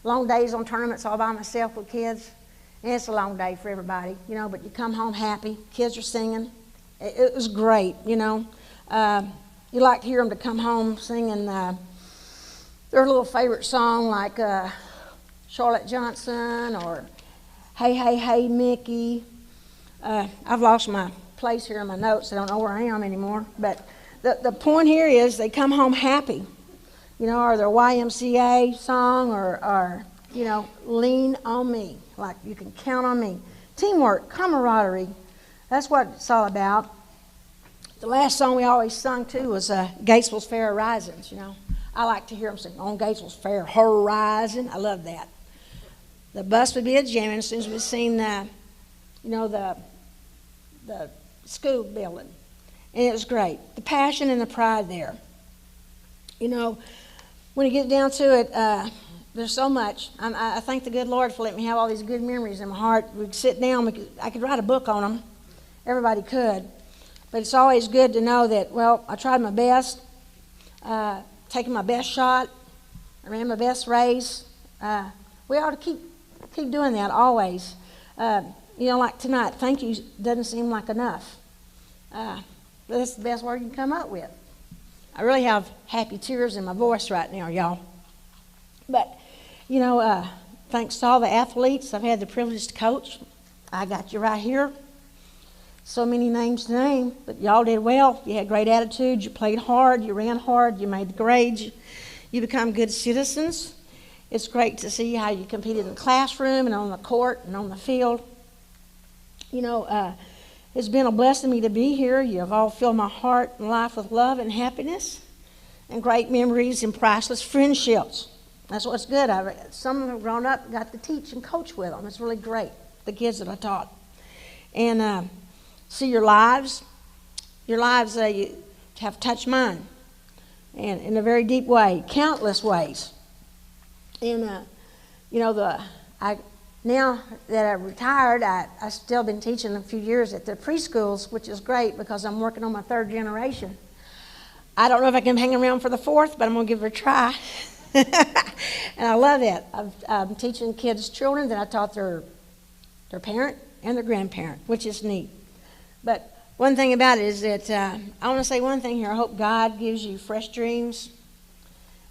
long days on tournaments all by myself with kids, and it's a long day for everybody, but you come home happy. Kids are singing. It was great, You like to hear them to come home singing their little favorite song, like Charlotte Johnson or Hey, Hey, Hey, Mickey, I've lost my place here in my notes. I don't know where I am anymore. But the point here is they come home happy. You know, or their YMCA song or you know, lean on me, like you can count on me. Teamwork, camaraderie, that's what it's all about. The last song we always sung too was Gatesville's Fair Horizons, you know. I like to hear them sing, on Gatesville's Fair Horizon. I love that. The bus would be a jamming as soon as we seen the, you know, the school building. And it was great. The passion and the pride there. You know, when you get down to it, there's so much. I thank the good Lord for letting me have all these good memories in my heart. We'd sit down, I could write a book on them. Everybody could. But it's always good to know that, well, I tried my best, taking my best shot. I ran my best race. We ought to keep doing that always. You know, like tonight, thank you doesn't seem like enough. But that's the best word you can come up with. I really have happy tears in my voice right now, y'all. But, you know, thanks to all the athletes I've had the privilege to coach. I got you right here. So many names to name, but y'all did well. You had great attitude. You played hard. You ran hard. You made the grades. You become good citizens. It's great to see how you competed in the classroom and on the court and on the field. You know, it's been a blessing to me to be here. You've all filled my heart and life with love and happiness and great memories and priceless friendships. That's what's good. Some of them have grown up and got to teach and coach with them. It's really great, the kids that I taught. And see your lives you have touched mine, and in a very deep way, countless ways. And you know, now that I've retired, I still been teaching a few years at the preschools, which is great because I'm working on my third generation. I don't know if I can hang around for the fourth, but I'm gonna give it a try. And I love that. I'm teaching kids, children that I taught their parent and their grandparent, which is neat. But one thing about it is that I want to say one thing here. I hope God gives you fresh dreams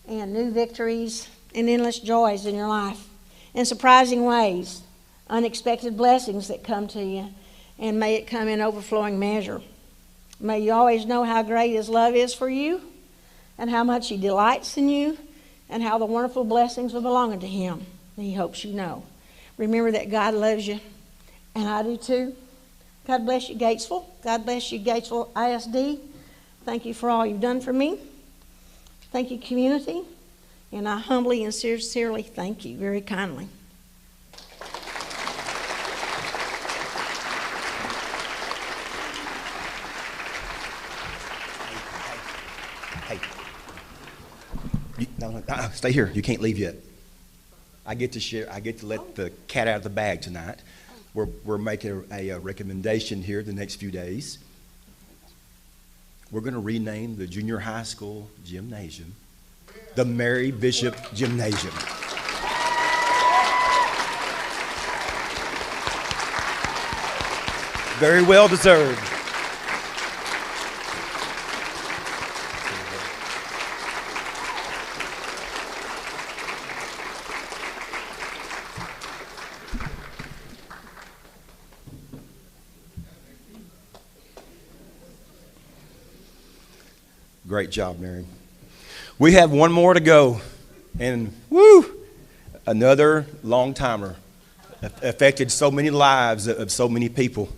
and new victories and endless joys in your life in surprising ways, unexpected blessings that come to you, and may it come in overflowing measure. May you always know how great His love is for you and how much He delights in you and how the wonderful blessings will belong unto Him. He hopes you know. Remember that God loves you, and I do too. God bless you, Gatesville. God bless you, Gatesville ISD. Thank you for all you've done for me. Thank you, community. And I humbly and sincerely thank you very kindly. Hey. No, stay here. You can't leave yet. I get to share. I get to let the cat out of the bag tonight. We're making a recommendation here the next few days. We're going to rename the junior high school gymnasium the Mary Bishop Gymnasium. Very well deserved. Great job, Mary. We have one more to go, and woo, another long timer. Affected so many lives of so many people.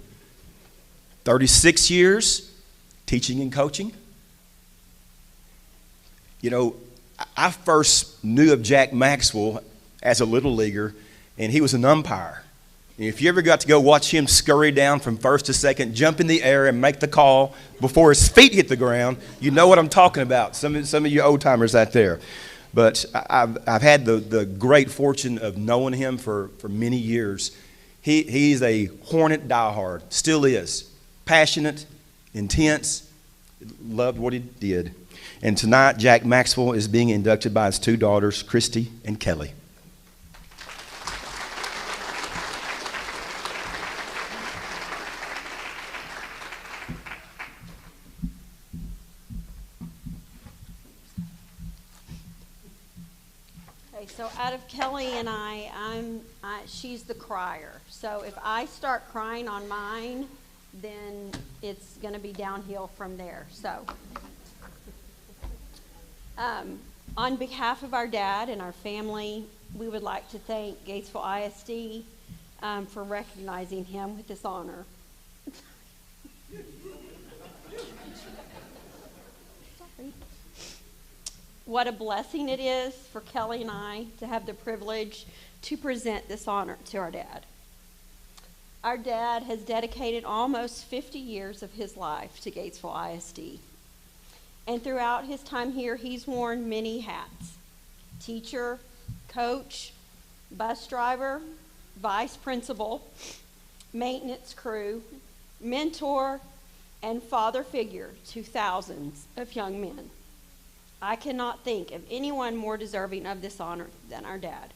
36 years teaching and coaching. You know, I first knew of Jack Maxwell as a little leaguer, and he was an umpire. If you ever got to go watch him scurry down from first to second, jump in the air and make the call before his feet hit the ground, you know what I'm talking about. Some of you old timers out there. But I've had the great fortune of knowing him for many years. He's a Hornet diehard, still is. Passionate, intense, loved what he did. And tonight, Jack Maxwell is being inducted by his two daughters, Christy and Kelly. So out of Kelly and she's the crier. So if I start crying on mine, then it's going to be downhill from there. So on behalf of our dad and our family, we would like to thank Gatesville ISD for recognizing him with this honor. Sorry. What a blessing it is for Kelly and I to have the privilege to present this honor to our dad. Our dad has dedicated almost 50 years of his life to Gatesville ISD. And throughout his time here, he's worn many hats: teacher, coach, bus driver, vice principal, maintenance crew, mentor, and father figure to thousands of young men. I cannot think of anyone more deserving of this honor than our dad.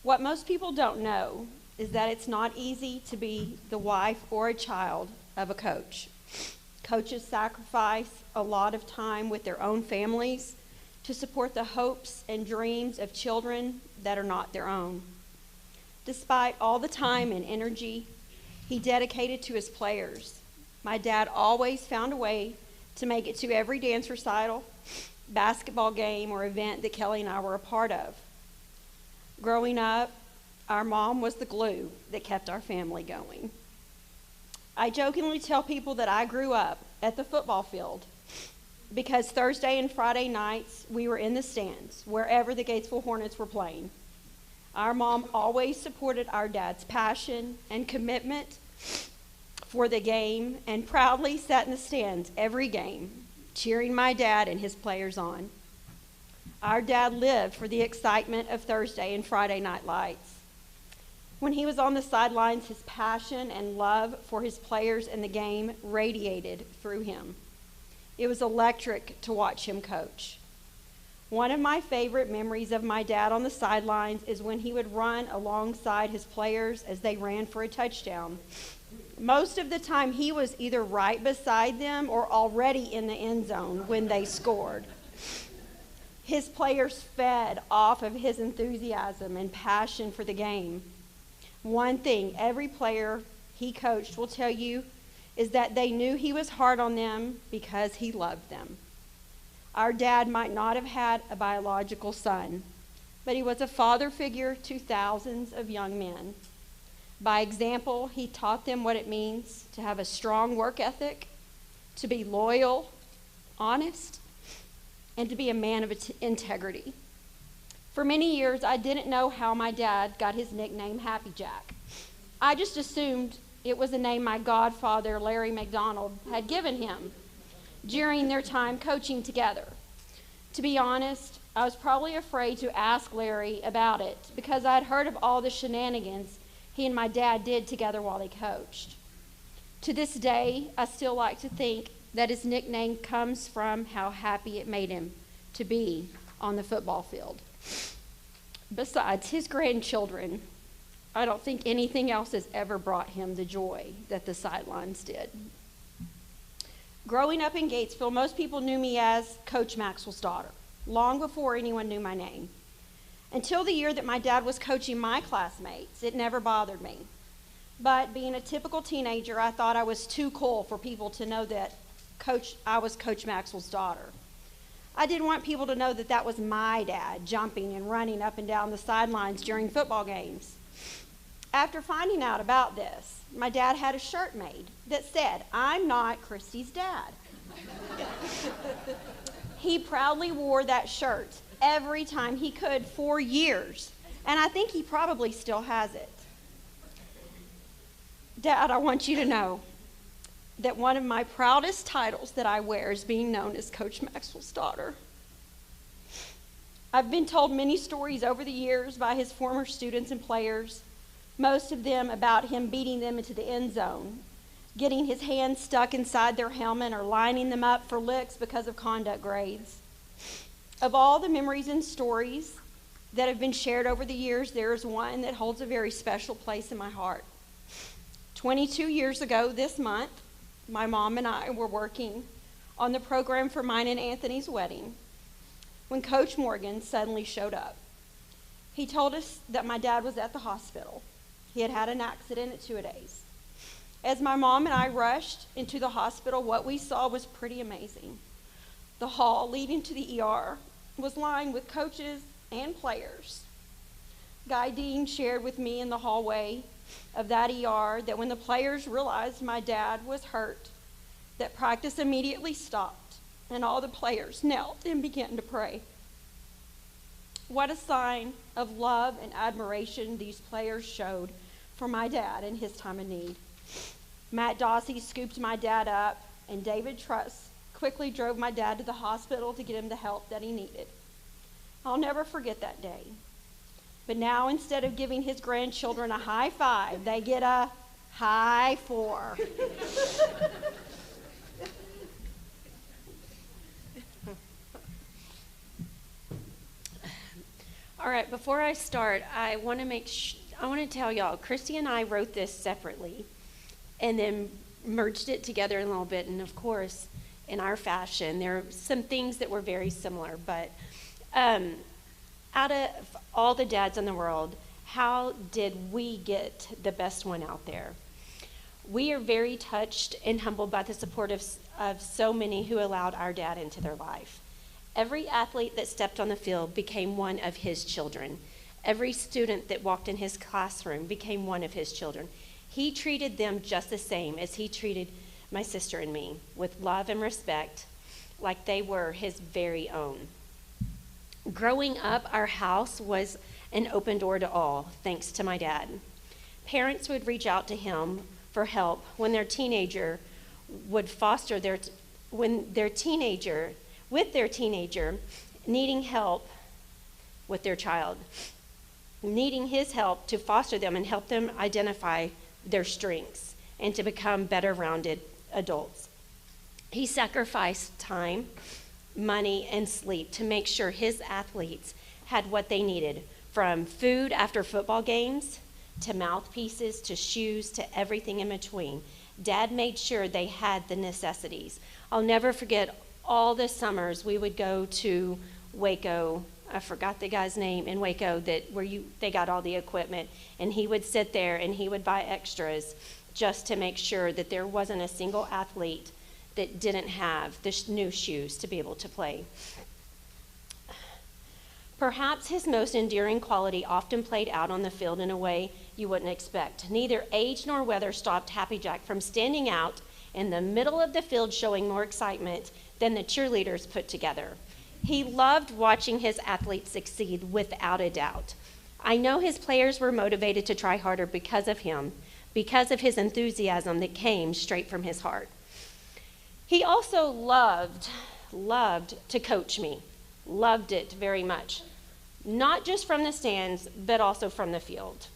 What most people don't know is that it's not easy to be the wife or a child of a coach. Coaches sacrifice a lot of time with their own families to support the hopes and dreams of children that are not their own. Despite all the time and energy he dedicated to his players, my dad always found a way to make it to every dance recital, basketball game, or event that Kelly and I were a part of. Growing up, our mom was the glue that kept our family going. I jokingly tell people that I grew up at the football field because Thursday and Friday nights we were in the stands wherever the Gatesville Hornets were playing. Our mom always supported our dad's passion and commitment for the game and proudly sat in the stands every game, cheering my dad and his players on. Our dad lived for the excitement of Thursday and Friday night lights. When he was on the sidelines, his passion and love for his players and the game radiated through him. It was electric to watch him coach. One of my favorite memories of my dad on the sidelines is when he would run alongside his players as they ran for a touchdown. Most of the time, he was either right beside them or already in the end zone when they scored. His players fed off of his enthusiasm and passion for the game. One thing every player he coached will tell you is that they knew he was hard on them because he loved them. Our dad might not have had a biological son, but he was a father figure to thousands of young men. By example, he taught them what it means to have a strong work ethic, to be loyal, honest, and to be a man of integrity. For many years, I didn't know how my dad got his nickname Happy Jack. I just assumed it was a name my godfather, Larry McDonald, had given him during their time coaching together. To be honest, I was probably afraid to ask Larry about it because I had heard of all the shenanigans he and my dad did together while they coached. To this day, I still like to think that his nickname comes from how happy it made him to be on the football field. Besides his grandchildren, I don't think anything else has ever brought him the joy that the sidelines did. Growing up in Gatesville, most people knew me as Coach Maxwell's daughter, long before anyone knew my name. Until the year that my dad was coaching my classmates, it never bothered me. But being a typical teenager, I thought I was too cool for people to know that I was Coach Maxwell's daughter. I didn't want people to know that that was my dad jumping and running up and down the sidelines during football games. After finding out about this, my dad had a shirt made that said, "I'm not Christy's dad." He proudly wore that shirt every time he could for years, and I think he probably still has it. Dad, I want you to know that one of my proudest titles that I wear is being known as Coach Maxwell's daughter. I've been told many stories over the years by his former students and players, most of them about him beating them into the end zone, getting his hands stuck inside their helmet, or lining them up for licks because of conduct grades. Of all the memories and stories that have been shared over the years, there is one that holds a very special place in my heart. 22 years ago this month, my mom and I were working on the program for mine and Anthony's wedding. when Coach Morgan suddenly showed up. He told us that my dad was at the hospital. He had had an accident at 2-a-days. As my mom and I rushed into the hospital, what we saw was pretty amazing. The hall leading to the ER was lined with coaches and players. Guy Dean shared with me in the hallway of that ER that when the players realized my dad was hurt, that practice immediately stopped and all the players knelt and began to pray. What a sign of love and admiration these players showed for my dad in his time of need. Matt Dossie scooped my dad up, and David Truss quickly drove my dad to the hospital to get him the help that he needed. I'll never forget that day. But now, instead of giving his grandchildren a high five, they get a high four. All right, before I start, I want to tell y'all, Christy and I wrote this separately and then merged it together a little bit. And of course, in our fashion, there are some things that were very similar. But out of all the dads in the world, how did we get the best one out there? We are very touched and humbled by the support of so many who allowed our dad into their life. Every athlete that stepped on the field became one of his children. Every student that walked in his classroom became one of his children. He treated them just the same as he treated my sister and me, with love and respect, like they were his very own. Growing up, our house was an open door to all, thanks to my dad. Parents would reach out to him for help when their teenager needing help with their child, needing his help to foster them and help them identify their strengths and to become better rounded adults. He sacrificed time, money, and sleep to make sure his athletes had what they needed, from food after football games to mouthpieces to shoes to everything in between. Dad made sure they had the necessities. I'll never forget all the summers we would go to Waco. I forgot the guy's name in Waco they got all the equipment, and he would sit there and he would buy extras just to make sure that there wasn't a single athlete that didn't have the new shoes to be able to play. Perhaps his most endearing quality often played out on the field in a way you wouldn't expect. Neither age nor weather stopped Happy Jack from standing out in the middle of the field showing more excitement than the cheerleaders put together. He loved watching his athletes succeed without a doubt. I know his players were motivated to try harder because of him, because of his enthusiasm that came straight from his heart. He also loved to coach me, loved it very much, not just from the stands, but also from the field.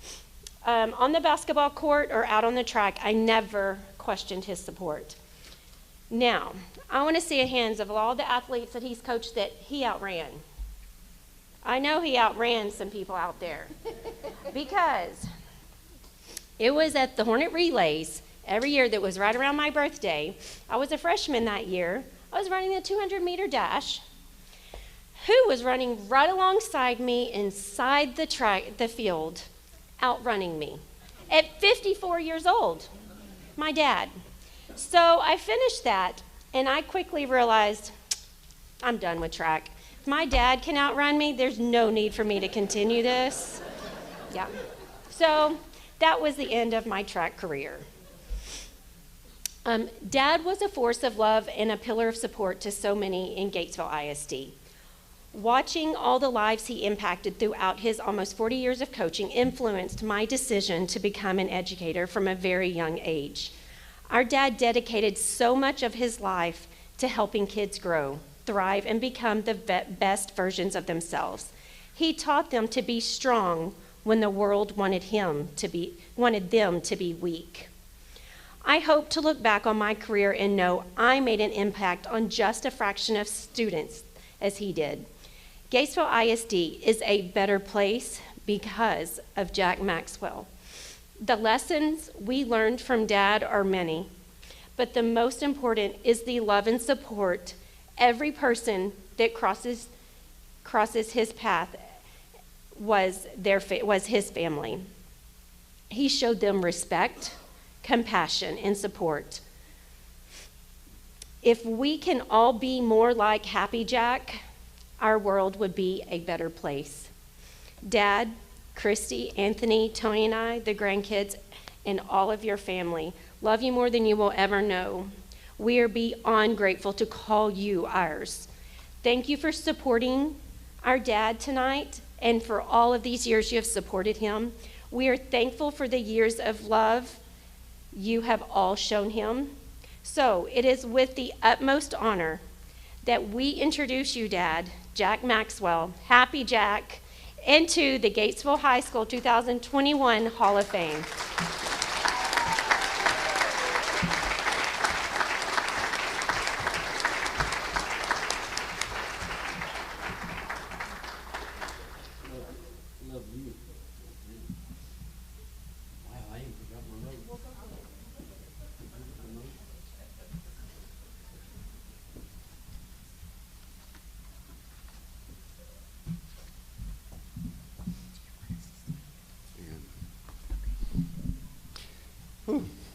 On the basketball court or out on the track, I never questioned his support. Now, I want to see a hands of all the athletes that he's coached that he outran. I know he outran some people out there because it was at the Hornet Relays every year that was right around my birthday. I was a freshman that year. I was running the 200-meter dash. Who was running right alongside me inside the field, outrunning me at 54 years old? My dad. So I finished that, and I quickly realized I'm done with track. If my dad can outrun me, there's no need for me to continue this. Yeah. So that was the end of my track career. Dad was a force of love and a pillar of support to so many in Gatesville ISD. Watching all the lives he impacted throughout his almost 40 years of coaching influenced my decision to become an educator from a very young age. Our dad dedicated so much of his life to helping kids grow, thrive, and become the best versions of themselves. He taught them to be strong when the world wanted them to be weak. I hope to look back on my career and know I made an impact on just a fraction of students as he did. Gatesville ISD is a better place because of Jack Maxwell. The lessons we learned from Dad are many, but the most important is the love and support every person that crosses crosses his path was his family. He showed them respect, compassion, and support. If we can all be more like Happy Jack, our world would be a better place. Dad, Christy, Anthony, Tony, and I, the grandkids, and all of your family, love you more than you will ever know. We are beyond grateful to call you ours. Thank you for supporting our dad tonight and for all of these years you have supported him. We are thankful for the years of love you have all shown him. So it is with the utmost honor that we introduce you, Dad, Jack Maxwell, Happy Jack, into the Gatesville High School 2021 Hall of Fame.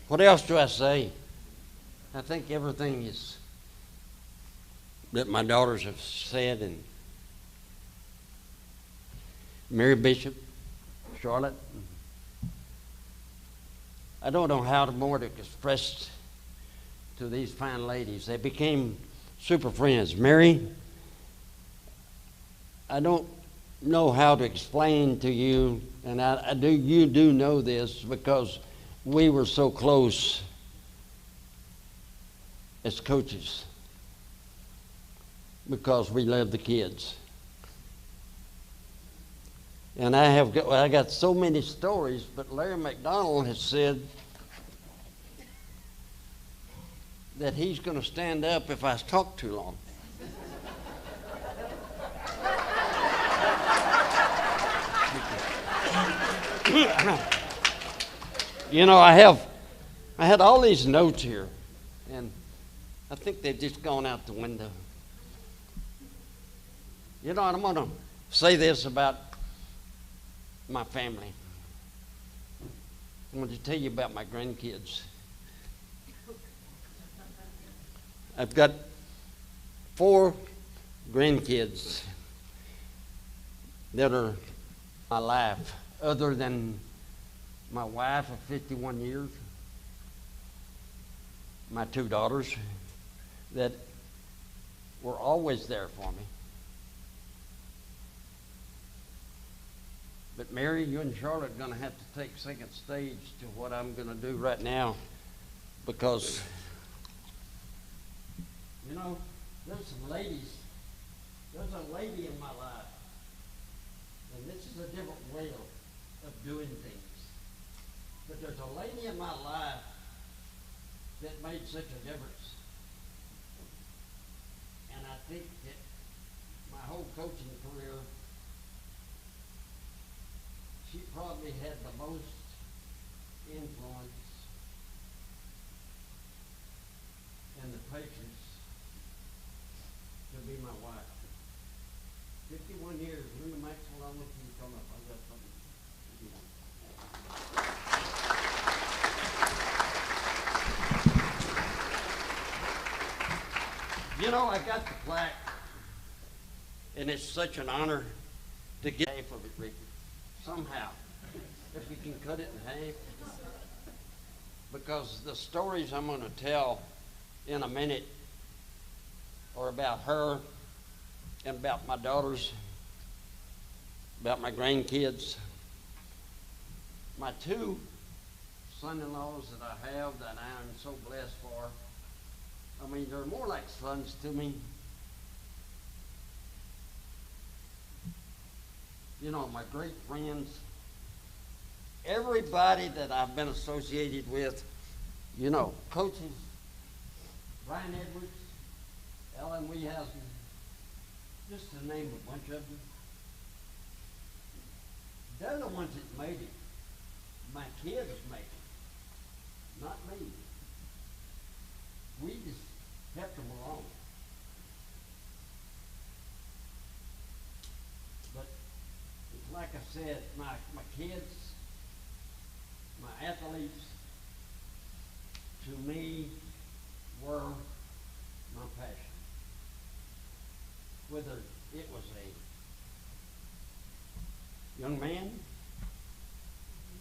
What else do I say? I think everything is that my daughters have said, and Mary Bishop, Charlotte. I don't know how more to express to these fine ladies. They became super friends. Mary, I don't know how to explain to you, and you do know this because we were so close as coaches because we loved the kids. And I got so many stories, but Larry McDonald has said that he's going to stand up if I talk too long. You know, I had all these notes here, and I think they've just gone out the window. You know, I'm going to say this about my family. I'm going to tell you about my grandkids. I've got 4 grandkids that are my life, other than my wife of 51 years, my 2 daughters that were always there for me. But Mary, you and Charlotte are going to have to take second stage to what I'm going to do right now, because, you know, there's some ladies. There's a lady in my life, and this is a different way of doing things. But there's a lady in my life that made such a difference. And I think that my whole coaching career, she probably had the most influence and the patience to be my wife. 51 years, Linda Maxwell, I want you to come up. I've got something to do. You know, I got the plaque, and it's such an honor to get half of it, Ricky. Somehow, if you can cut it in half. Because the stories I'm going to tell in a minute are about her and about my daughters, about my grandkids. My 2 son-in-laws that I have that I am so blessed for, I mean, they're more like sons to me. You know, my great friends, everybody that I've been associated with, you know, coaches, Brian Edwards, Ellen Weehausen, just to name a bunch of them. They're the ones that made it. My kids made it, not me. We just kept them along. like I said, my kids, my athletes, to me, were my passion. Whether it was a young man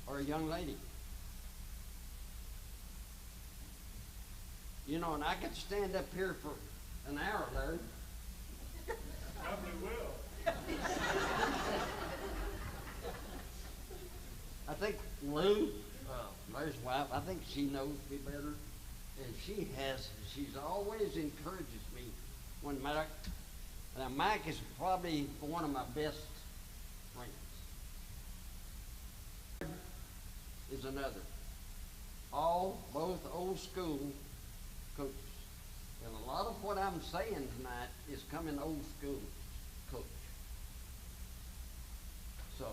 or a young lady. You know, and I could stand up here for an hour, Larry. Probably will. I think Lou, Larry's wife, I think she knows me better. And she's always encourages me when Mike, now Mike is probably one of my best friends. Is another. Both old school coaches. And a lot of what I'm saying tonight is coming old school coach. So,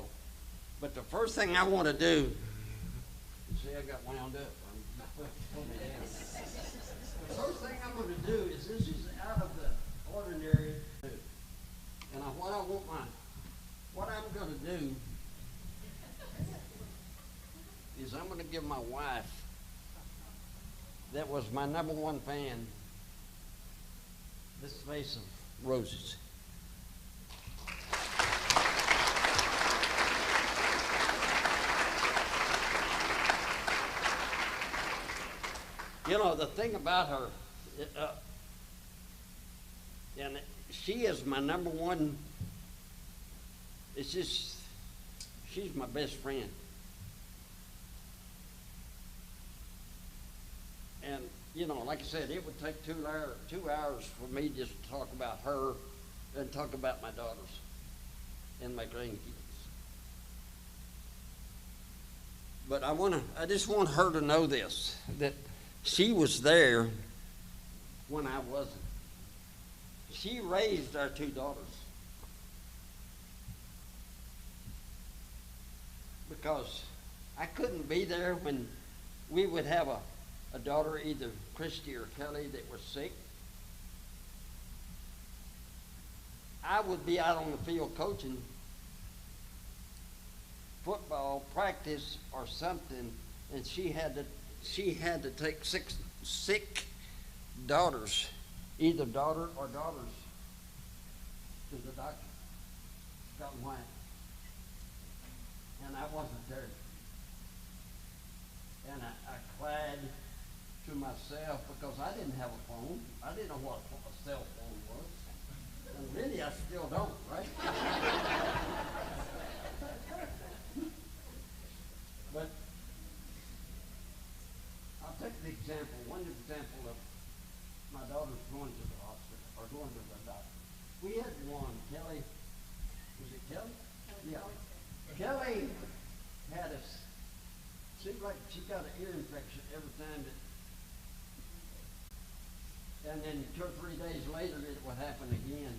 but the first thing I want to do, see, I got wound up. The first thing I'm going to do is, this is out of the ordinary. And what I'm going to do is I'm going to give my wife, that was my #1 fan, this vase of roses. You know, the thing about her, and she is my #1, it's just, she's my best friend. And, you know, like I said, it would take 2 hours for me just to talk about her and talk about my daughters and my grandkids. But I just want her to know this, that she was there when I wasn't. She raised our 2 daughters. Because I couldn't be there when we would have a daughter, either Christy or Kelly, that was sick. I would be out on the field coaching football practice or something, and she had to take 6 sick daughters, either daughter or daughters, to the doctor, Scott and White. And I wasn't there. And I cried to myself because I didn't have a phone. I didn't know what a cell phone was. And really, I still don't, right? But I'll take one example of my daughter's going to the hospital or going to the doctor. We had one, Kelly. Was it Kelly? Yeah. Kelly had seemed like she got an ear infection every time and then 2 or 3 days later it would happen again.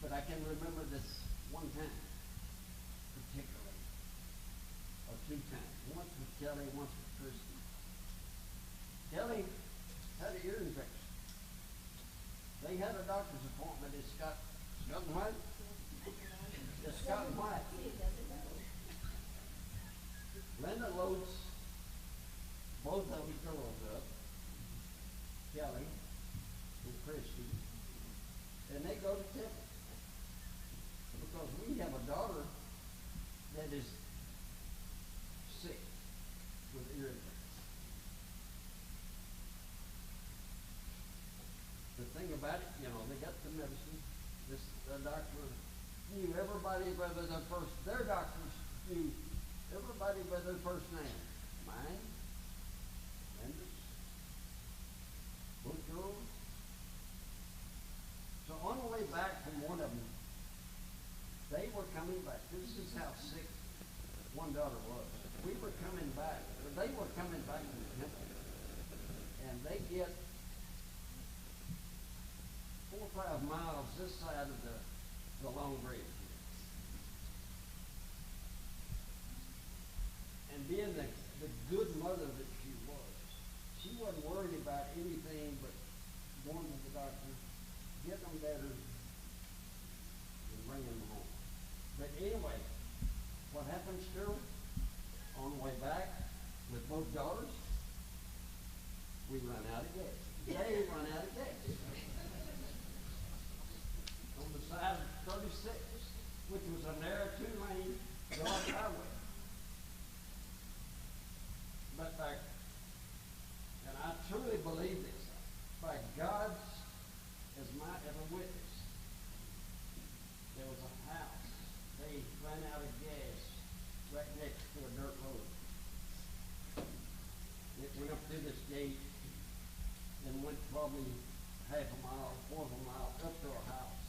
But I can remember this one time, particularly, or 2 times. Once with Kelly, once with Christy. Kelly had an ear infection. They had a doctor's appointment at Scott and White. At Scott and White. Linda loads both of them girls up, Kelly and Christy, and they go to Temple because we have a daughter that is sick with ear infection. The thing about it, you know, they got the medicine. The doctor knew everybody by their doctors knew everybody by their first name. Mine, Linda's, both girls. So on the way back from one of them, they were coming back. This is how sick one daughter was. We were coming back, or they were coming back from the temple. And they get 4 or 5 miles this side of the Long Bridge. And being the good mother that she wasn't worried about anything but going to the doctor, getting them better, and bringing them home. But anyway, what which was a narrow two-lane broad highway. But and I truly believe this, by God's as my ever witness, there was a house. They ran out of gas right next to a dirt road. It went up through this gate and went probably half a mile, quarter of a mile up to our house.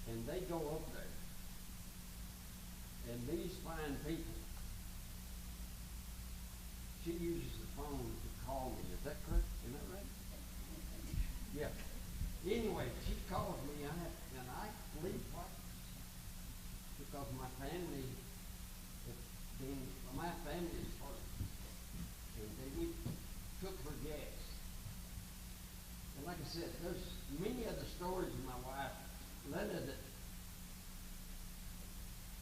And they go up there. And these fine people, she uses the phone to call me. Is that correct? Isn't that right? Yeah. Anyway, she calls me, and I leave twice because my family is first. And we took her gas. And like I said, there's many other stories of my wife, Linda, that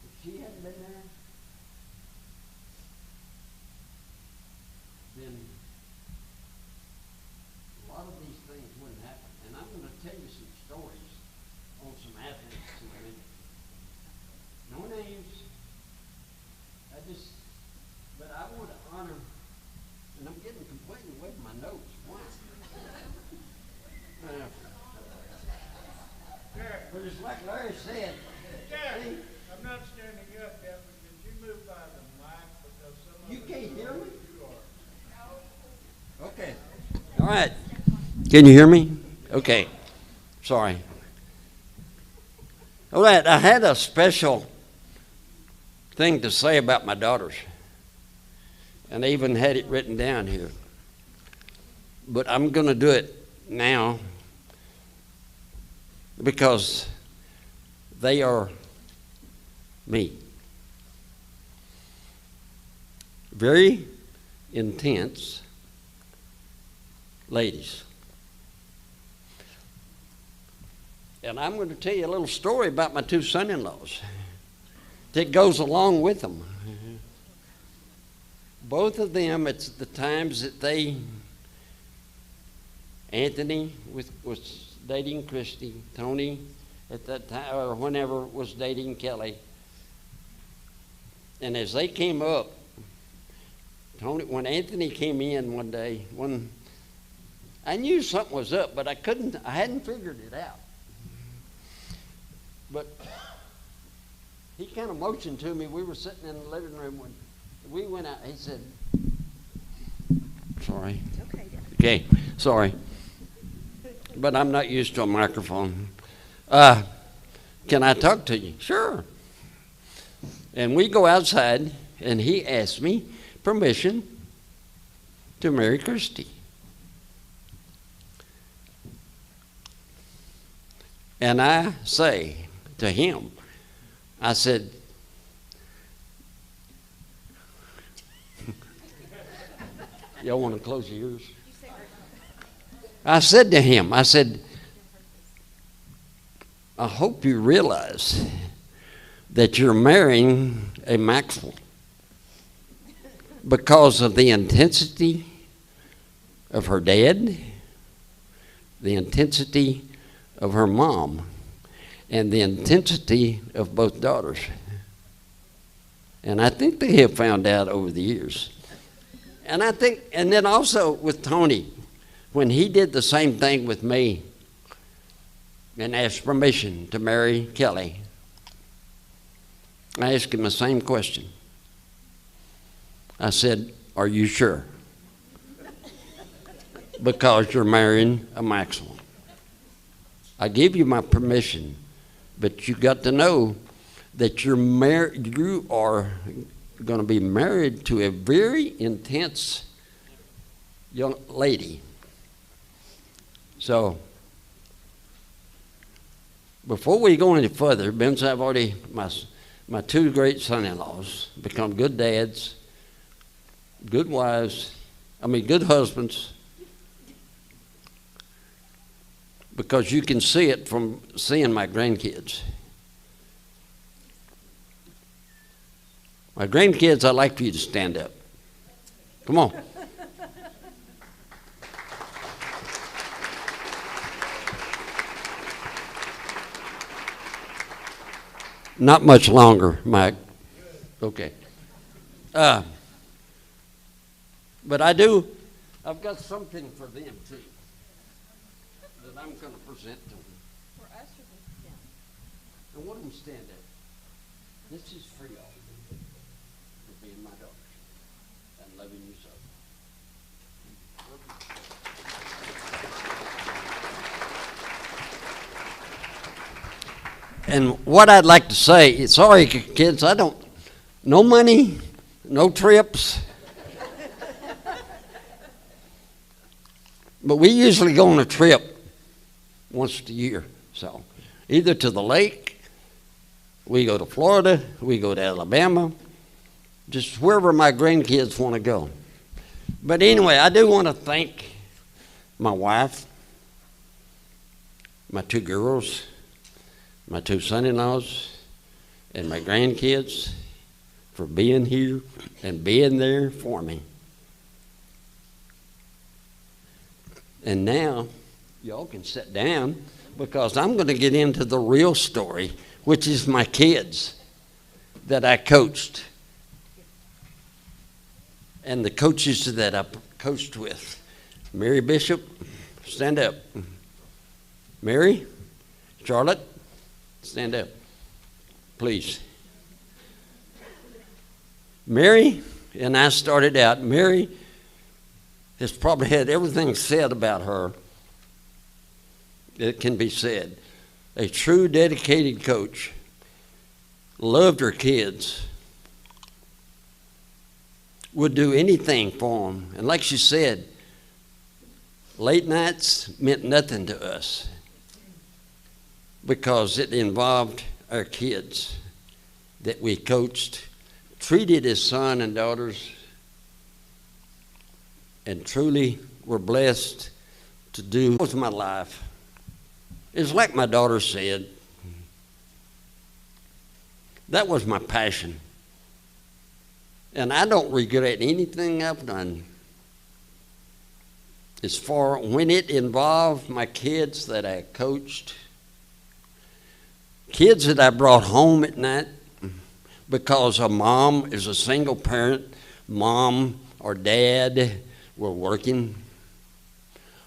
if she hadn't been there, then a lot of these things wouldn't happen. And I'm going to tell you some stories on some athletes in a minute. No names. But I want to honor, and I'm getting completely away from my notes. Why? But it's like Larry said. Gary, I'm not standing up yet, but could you move by the mic because some of you can't hear me? You are. Okay. All right. Can you hear me? Okay. Sorry. All right. I had a special thing to say about my daughters. And I even had it written down here. But I'm going to do it now because they are me. Very intense ladies. And I'm going to tell you a little story about my two son-in-laws that goes along with them. Both of them, it's the times that Anthony was dating Christy, Tony at that time, or whenever was dating Kelly. And as they came up, when Anthony came in one day, I knew something was up, but I hadn't figured it out. But he kind of motioned to me. We were sitting in the living room when we went out. He said, sorry. Okay, sorry. But I'm not used to a microphone. Can I talk to you? Sure. And we go outside, and he asked me permission to marry Christy. And I say to him, I said, y'all want to close your ears? I said to him, I said, I hope you realize that you're marrying a Maxwell because of the intensity of her dad, the intensity of her mom, and the intensity of both daughters. And I think they have found out over the years. And I think, and then also with Tony, when he did the same thing with me and asked permission to marry Kelly, I asked him the same question. I said, are you sure? Because you're marrying a Maxwell. I give you my permission, but you got to know that you are going to be married to a very intense young lady. So, before we go any further, since I've already, my two great son-in-laws become good dads, good wives, good husbands, because you can see it from seeing my grandkids. My grandkids, I'd like for you to stand up. Come on. Not much longer, Mike. Okay. But I've got something for them too that I'm going to present to them. For us or for them? I want them to stand up. This is for y'all, for being my daughters and loving you so. And what I'd like to say, sorry kids, no money, no trips. But we usually go on a trip once a year. So either to the lake, we go to Florida, we go to Alabama, just wherever my grandkids want to go. But anyway, I do want to thank my wife, my two girls, my two son-in-laws, and my grandkids for being here and being there for me. And now, y'all can sit down because I'm going to get into the real story, which is my kids that I coached and the coaches that I coached with. Mary Bishop, stand up. Mary, Charlotte, stand up, please. Mary and I started out. Mary has probably had everything said about her that can be said. A true dedicated coach, loved her kids, would do anything for them. And like she said, late nights meant nothing to us because it involved our kids that we coached, treated as sons and daughters, and truly were blessed to do. That was my life. It's like my daughter said, that was my passion. And I don't regret anything I've done as far when it involved my kids that I coached, kids that I brought home at night because a mom is a single parent, mom or dad were working,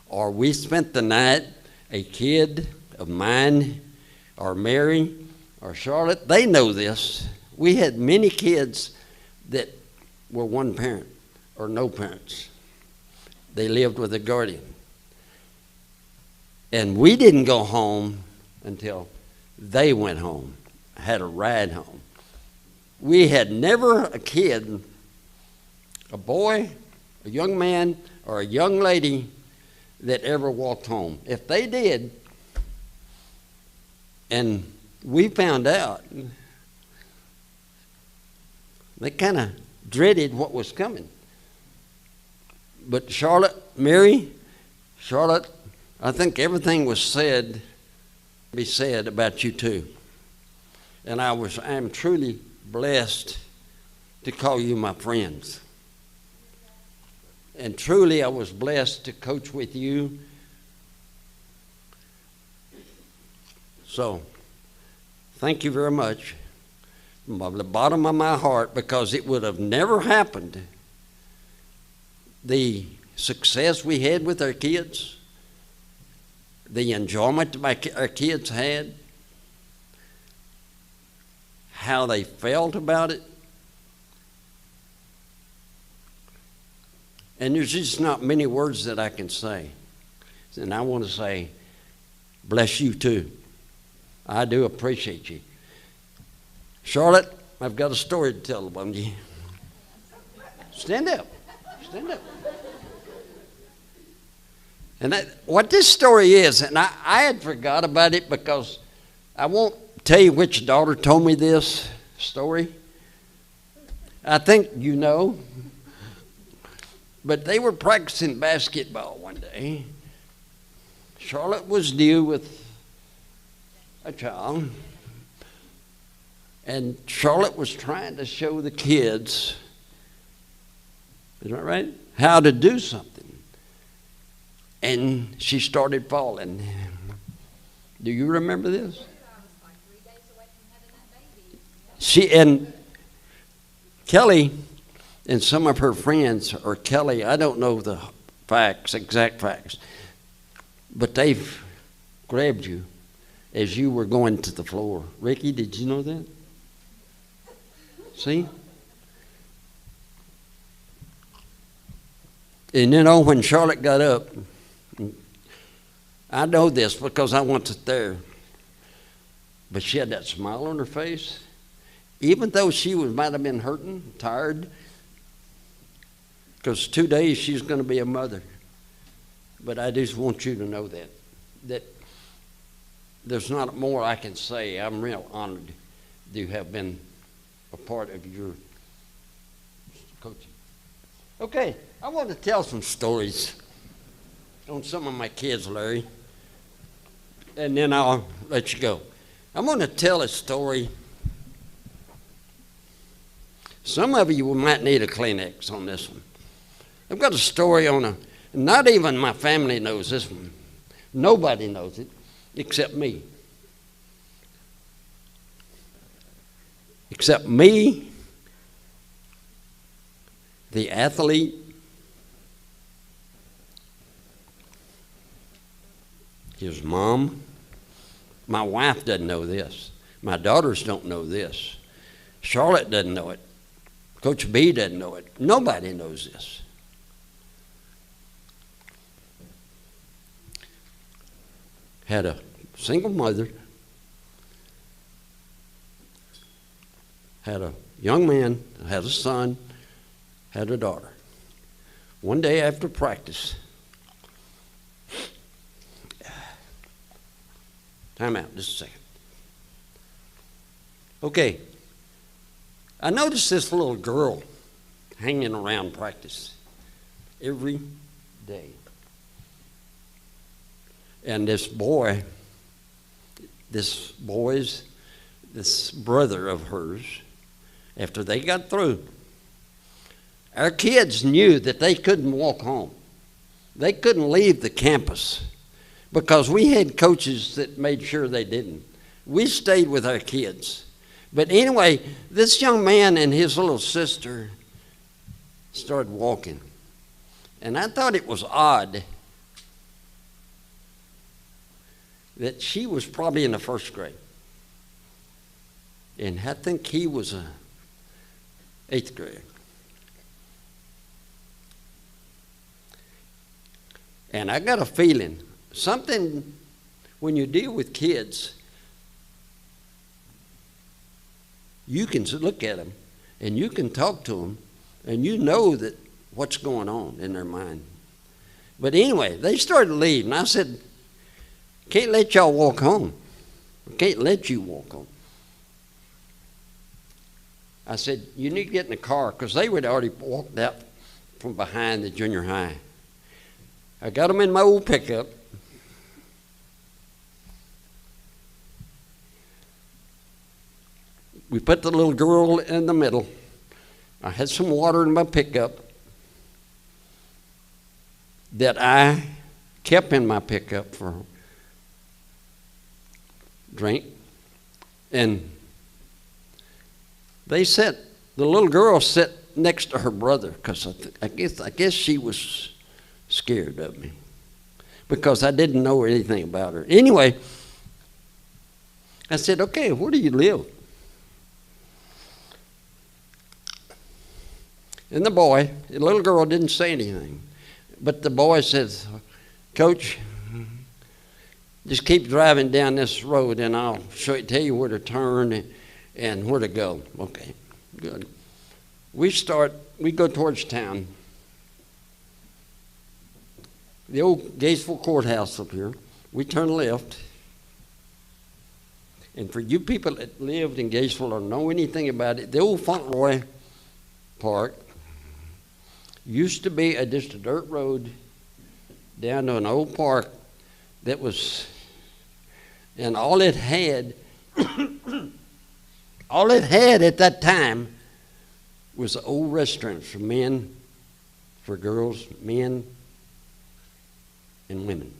or we spent the night, a kid of mine or Mary or Charlotte, they know this. We had many kids that were one parent or no parents. They lived with a guardian. And we didn't go home until they went home, had a ride home. We had never a kid, a boy, a young man, or a young lady that ever walked home. If they did, and we found out, they kind of dreaded what was coming. But Mary, Charlotte, I think everything was said about you too. And I am truly blessed to call you my friends. And truly I was blessed to coach with you. So, thank you very much from the bottom of my heart, because it would have never happened. The success we had with our kids, the enjoyment our kids had, how they felt about it. And there's just not many words that I can say. And I want to say, bless you too. I do appreciate you. Charlotte, I've got a story to tell about you. Stand up. Stand up. And what this story is, and I had forgot about it because I won't tell you which daughter told me this story. I think you know. But they were practicing basketball one day. Charlotte was due with a child. And Charlotte was trying to show the kids, is that right, how to do something. And she started falling. Do you remember this? And Kelly and some of her friends, or Kelly, I don't know the facts, exact facts, but they've grabbed you as you were going to the floor. Ricky, did you know that? See? And you know, when Charlotte got up, I know this because I wasn't there, but she had that smile on her face. Even though she might have been hurting, tired, because 2 days she's going to be a mother. But I just want you to know that there's not more I can say. I'm real honored to have been a part of your coaching. Okay, I want to tell some stories on some of my kids, Larry, and then I'll let you go. I'm going to tell a story. Some of you might need a Kleenex on this one. I've got a story on not even my family knows this one. Nobody knows it except me. Except me, the athlete, his mom. My wife doesn't know this. My daughters don't know this. Charlotte doesn't know it. Coach B doesn't know it. Nobody knows this. Had a single mother, had a young man, had a son, had a daughter. One day after practice, time out, just a second. Okay, I noticed this little girl hanging around practice every day. And this brother of hers, after they got through, our kids knew that they couldn't walk home. They couldn't leave the campus because we had coaches that made sure they didn't. We stayed with our kids. But anyway, this young man and his little sister started walking. And I thought it was odd that she was probably in the first grade. And I think he was a 8th grade. And I got a feeling, something, when you deal with kids, you can look at them and you can talk to them and you know that what's going on in their mind. But anyway, they started leaving. I said, can't let y'all walk home. I can't let you walk home. I said, you need to get in the car, because they would already walked out from behind the junior high. I got them in my old pickup. We put the little girl in the middle. I had some water in my pickup that I kept in my pickup for drink. And they sat, the little girl sat next to her brother, because I guess she was scared of me because I didn't know anything about her. Anyway, I said, okay, where do you live? And the little girl didn't say anything. But the boy says, Coach, just keep driving down this road and I'll tell you where to turn and where to go. Okay, good. We go towards town. The old Gatesville courthouse up here. We turn left. And for you people that lived in Gatesville or know anything about it, the old Fauntleroy Park used to be just a dirt road down to an old park that was, and all it had at that time was old restaurants for men, for girls, men, and women.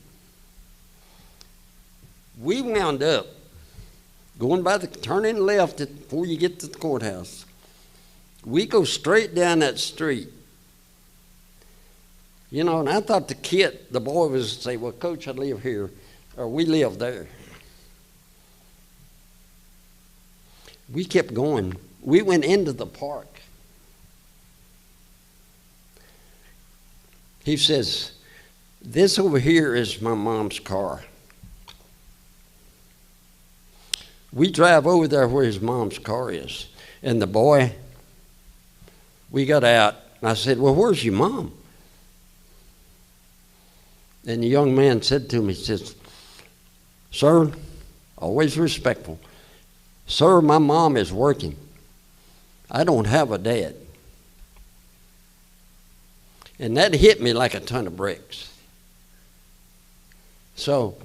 We wound up going by the turning left before you get to the courthouse. We go straight down that street. You know, and I thought the boy was say, well, Coach, I live here, or we live there. We kept going. We went into the park. He says, this over here is my mom's car. We drive over there where his mom's car is. And the boy, we got out. And I said, well, where's your mom? And the young man said to me, he says, sir, always respectful, sir, my mom is working. I don't have a dad. And that hit me like a ton of bricks. So,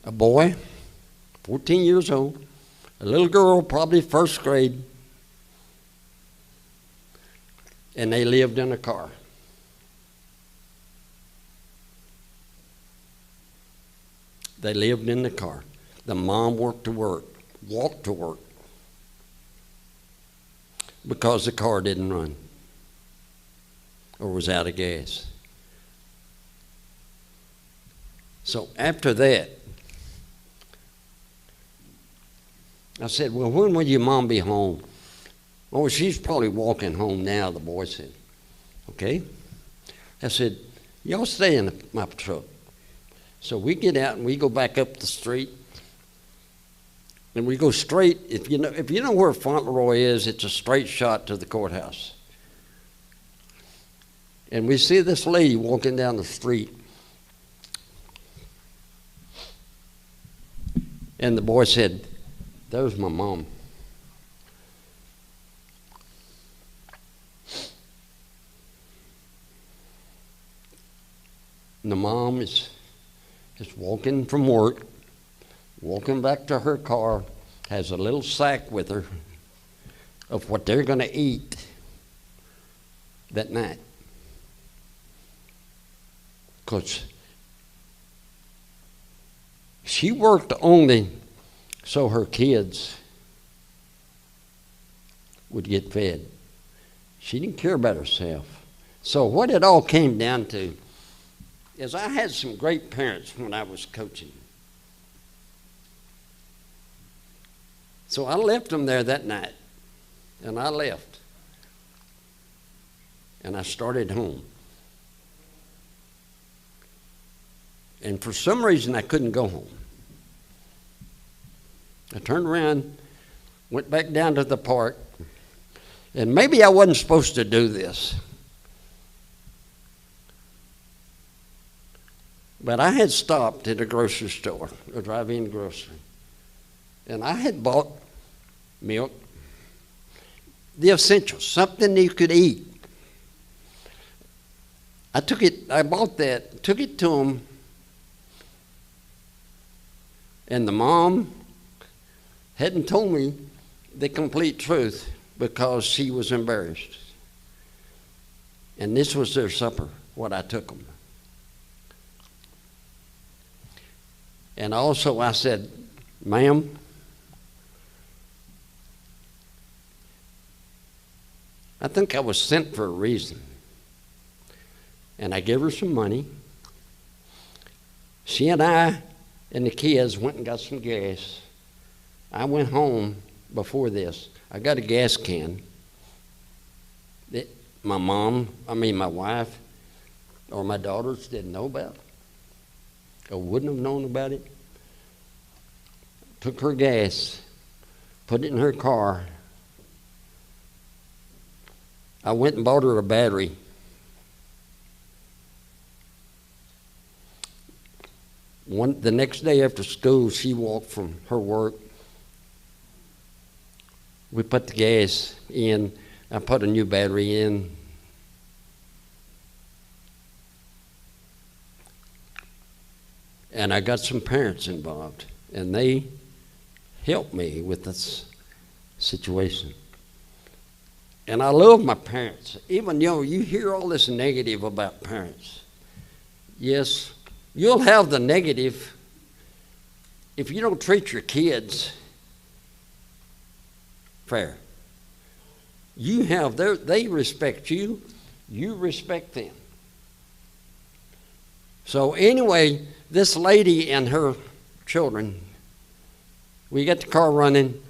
a boy, 14 years old, a little girl, probably first grade, and they lived in a car. They lived in the car. The mom walked to work, because the car didn't run or was out of gas. So after that, I said, well, when will your mom be home? Oh, she's probably walking home now, the boy said. Okay. I said, y'all stay in my truck. So we get out and we go back up the street, and we go straight. If you know where Fauntleroy is, it's a straight shot to the courthouse. And we see this lady walking down the street, and the boy said, "There's my mom." And the mom is walking from work, walking back to her car, has a little sack with her of what they're going to eat that night. Because she worked only so her kids would get fed. She didn't care about herself. So what it all came down to is I had some great parents when I was coaching. So I left them there that night, and I left. And I started home. And for some reason, I couldn't go home. I turned around, went back down to the park, and maybe I wasn't supposed to do this. But I had stopped at a grocery store, a drive-in grocery, and I had bought milk, the essentials, something you could eat. I bought that, took it to them, and the mom hadn't told me the complete truth because she was embarrassed. And this was their supper, what I took them. And also I said, "Ma'am, I think I was sent for a reason." And I gave her some money. She and I and the kids went and got some gas. I went home before this. I got a gas can that my wife or my daughters didn't know about. I wouldn't have known about it. Took her gas, put it in her car. I went and bought her a battery. The next day after school, she walked from her work. We put the gas in. I put a new battery in. And I got some parents involved, and they helped me with this situation. And I love my parents. Even, you hear all this negative about parents. Yes, you'll have the negative if you don't treat your kids fair, they respect you, you respect them. So anyway, this lady and her children, we got the car running.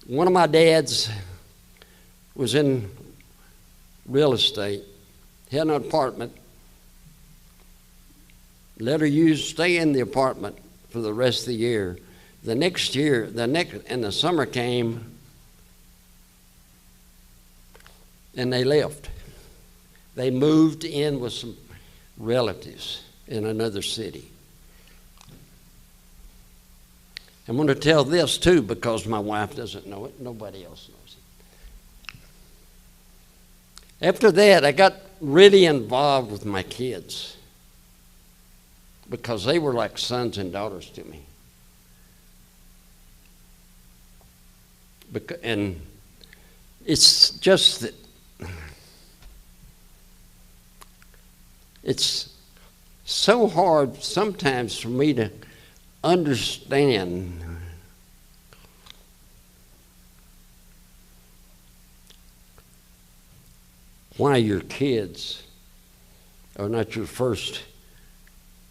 One of my dads was in real estate, had an apartment, let her stay in the apartment for the rest of the year. The next year, and the summer came, and they left. They moved in with some relatives in another city. I'm going to tell this too because my wife doesn't know it. Nobody else knows it. After that, I got really involved with my kids because they were like sons and daughters to me. And it's just that it's so hard sometimes for me to understand why your kids are not your first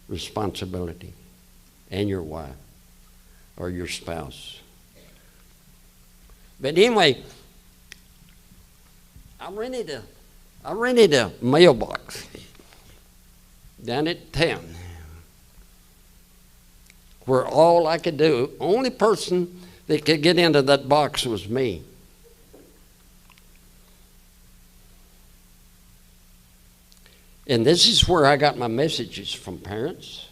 responsibility, and your wife or your spouse. But anyway, I rented a mailbox down at town where all I could do, only person that could get into that box was me. And this is where I got my messages from parents,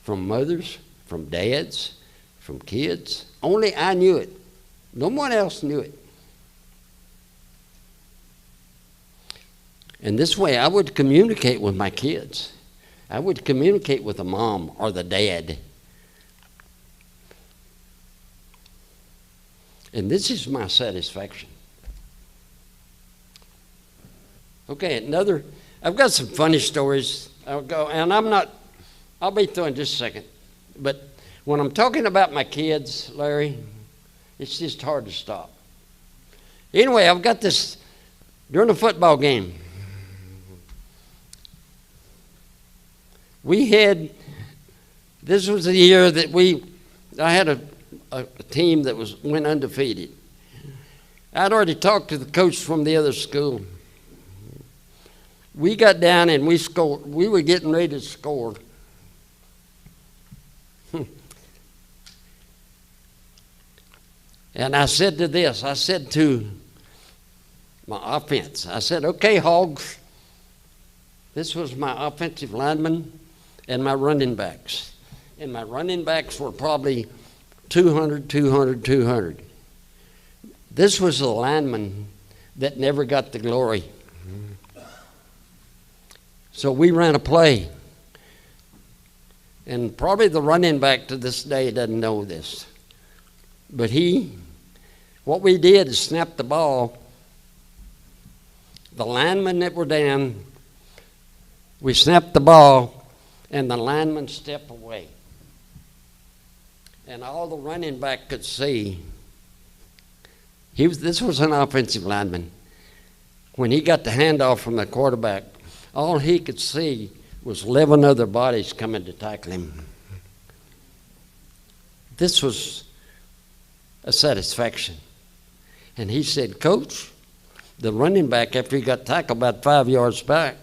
from mothers, from dads, from kids. Only I knew it. No one else knew it. And this way I would communicate with my kids. I would communicate with the mom or the dad. And this is my satisfaction. Okay, I've got some funny stories. I'll be through in just a second. But when I'm talking about my kids, Larry, it's just hard to stop. Anyway, I've got this during the football game. This was the year that I had a team that went undefeated. I'd already talked to the coach from the other school. We got down and we scored. We were getting ready to score. And I said to my offense, I said, okay, Hogs. This was my offensive lineman and my running backs. And my running backs were probably 200, 200, 200. This was the lineman that never got the glory. So we ran a play. And probably the running back to this day doesn't know this. But what we did is snap the ball. The linemen that were down, we snapped the ball, and the lineman stepped away. And all the running back could see, this was an offensive lineman. When he got the handoff from the quarterback, all he could see was 11 other bodies coming to tackle him. This was a satisfaction. And he said, Coach, the running back, after he got tackled about 5 yards back,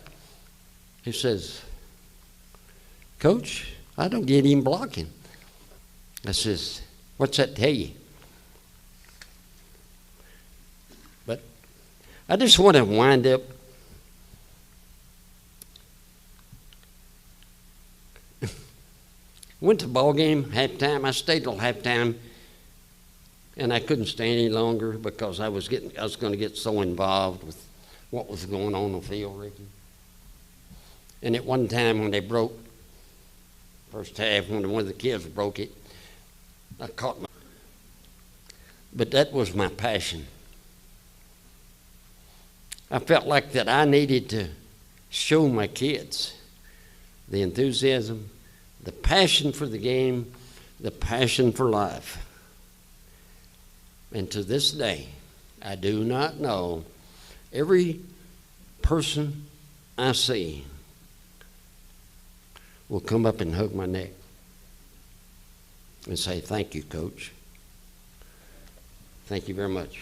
he says, Coach, I don't get him blocking. I says, what's that tell you? But I just want to wind up. Went to the ball game, halftime. I stayed till halftime, and I couldn't stay any longer because I was going to get so involved with what was going on the field, Ricky. And at one time when they broke, first half, when one of the kids broke it, I caught but that was my passion. I felt like that I needed to show my kids the enthusiasm, the passion for the game, the passion for life. And to this day, I do not know every person I see will come up and hug my neck and say, "Thank you, Coach. Thank you very much."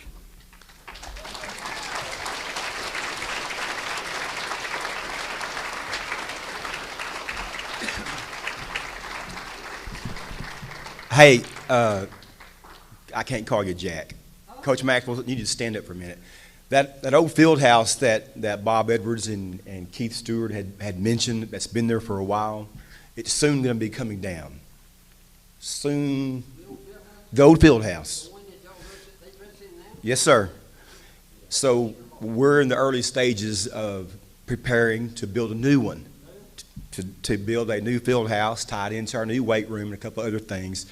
Hey, I can't call you Jack. Coach Maxwell, you need to stand up for a minute. That old field house that Bob Edwards and Keith Stewart had mentioned, that's been there for a while, it's soon going to be coming down. Soon. The old field house. Yes, sir. So we're in the early stages of preparing to build a new one, to build a new field house tied into our new weight room and a couple other things.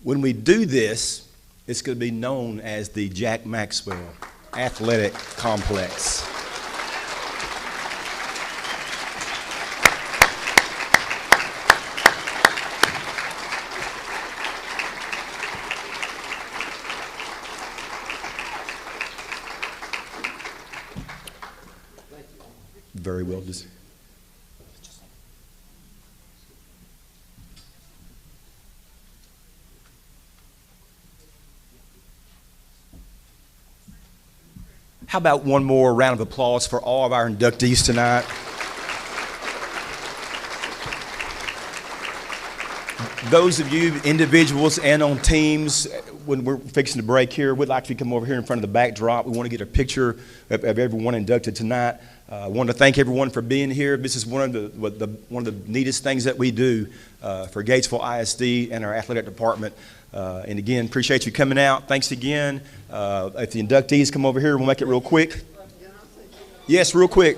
When we do this, it's going to be known as the Jack Maxwell Athletic Complex. Very well deserved. How about one more round of applause for all of our inductees tonight? Those of you, individuals and on teams, when we're fixing to break here, we'd like to come over here in front of the backdrop. We want to get a picture of everyone inducted tonight. I want to thank everyone for being here. This is one of the neatest things that we do for Gatesville ISD and our athletic department. And again, appreciate you coming out. Thanks again. If the inductees come over here, we'll make it real quick. Yes, real quick.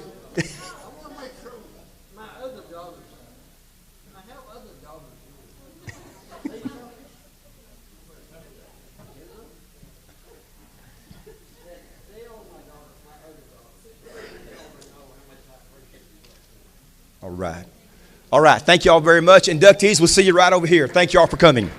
All right. All right. Thank you all very much. Inductees, we'll see you right over here. Thank you all for coming.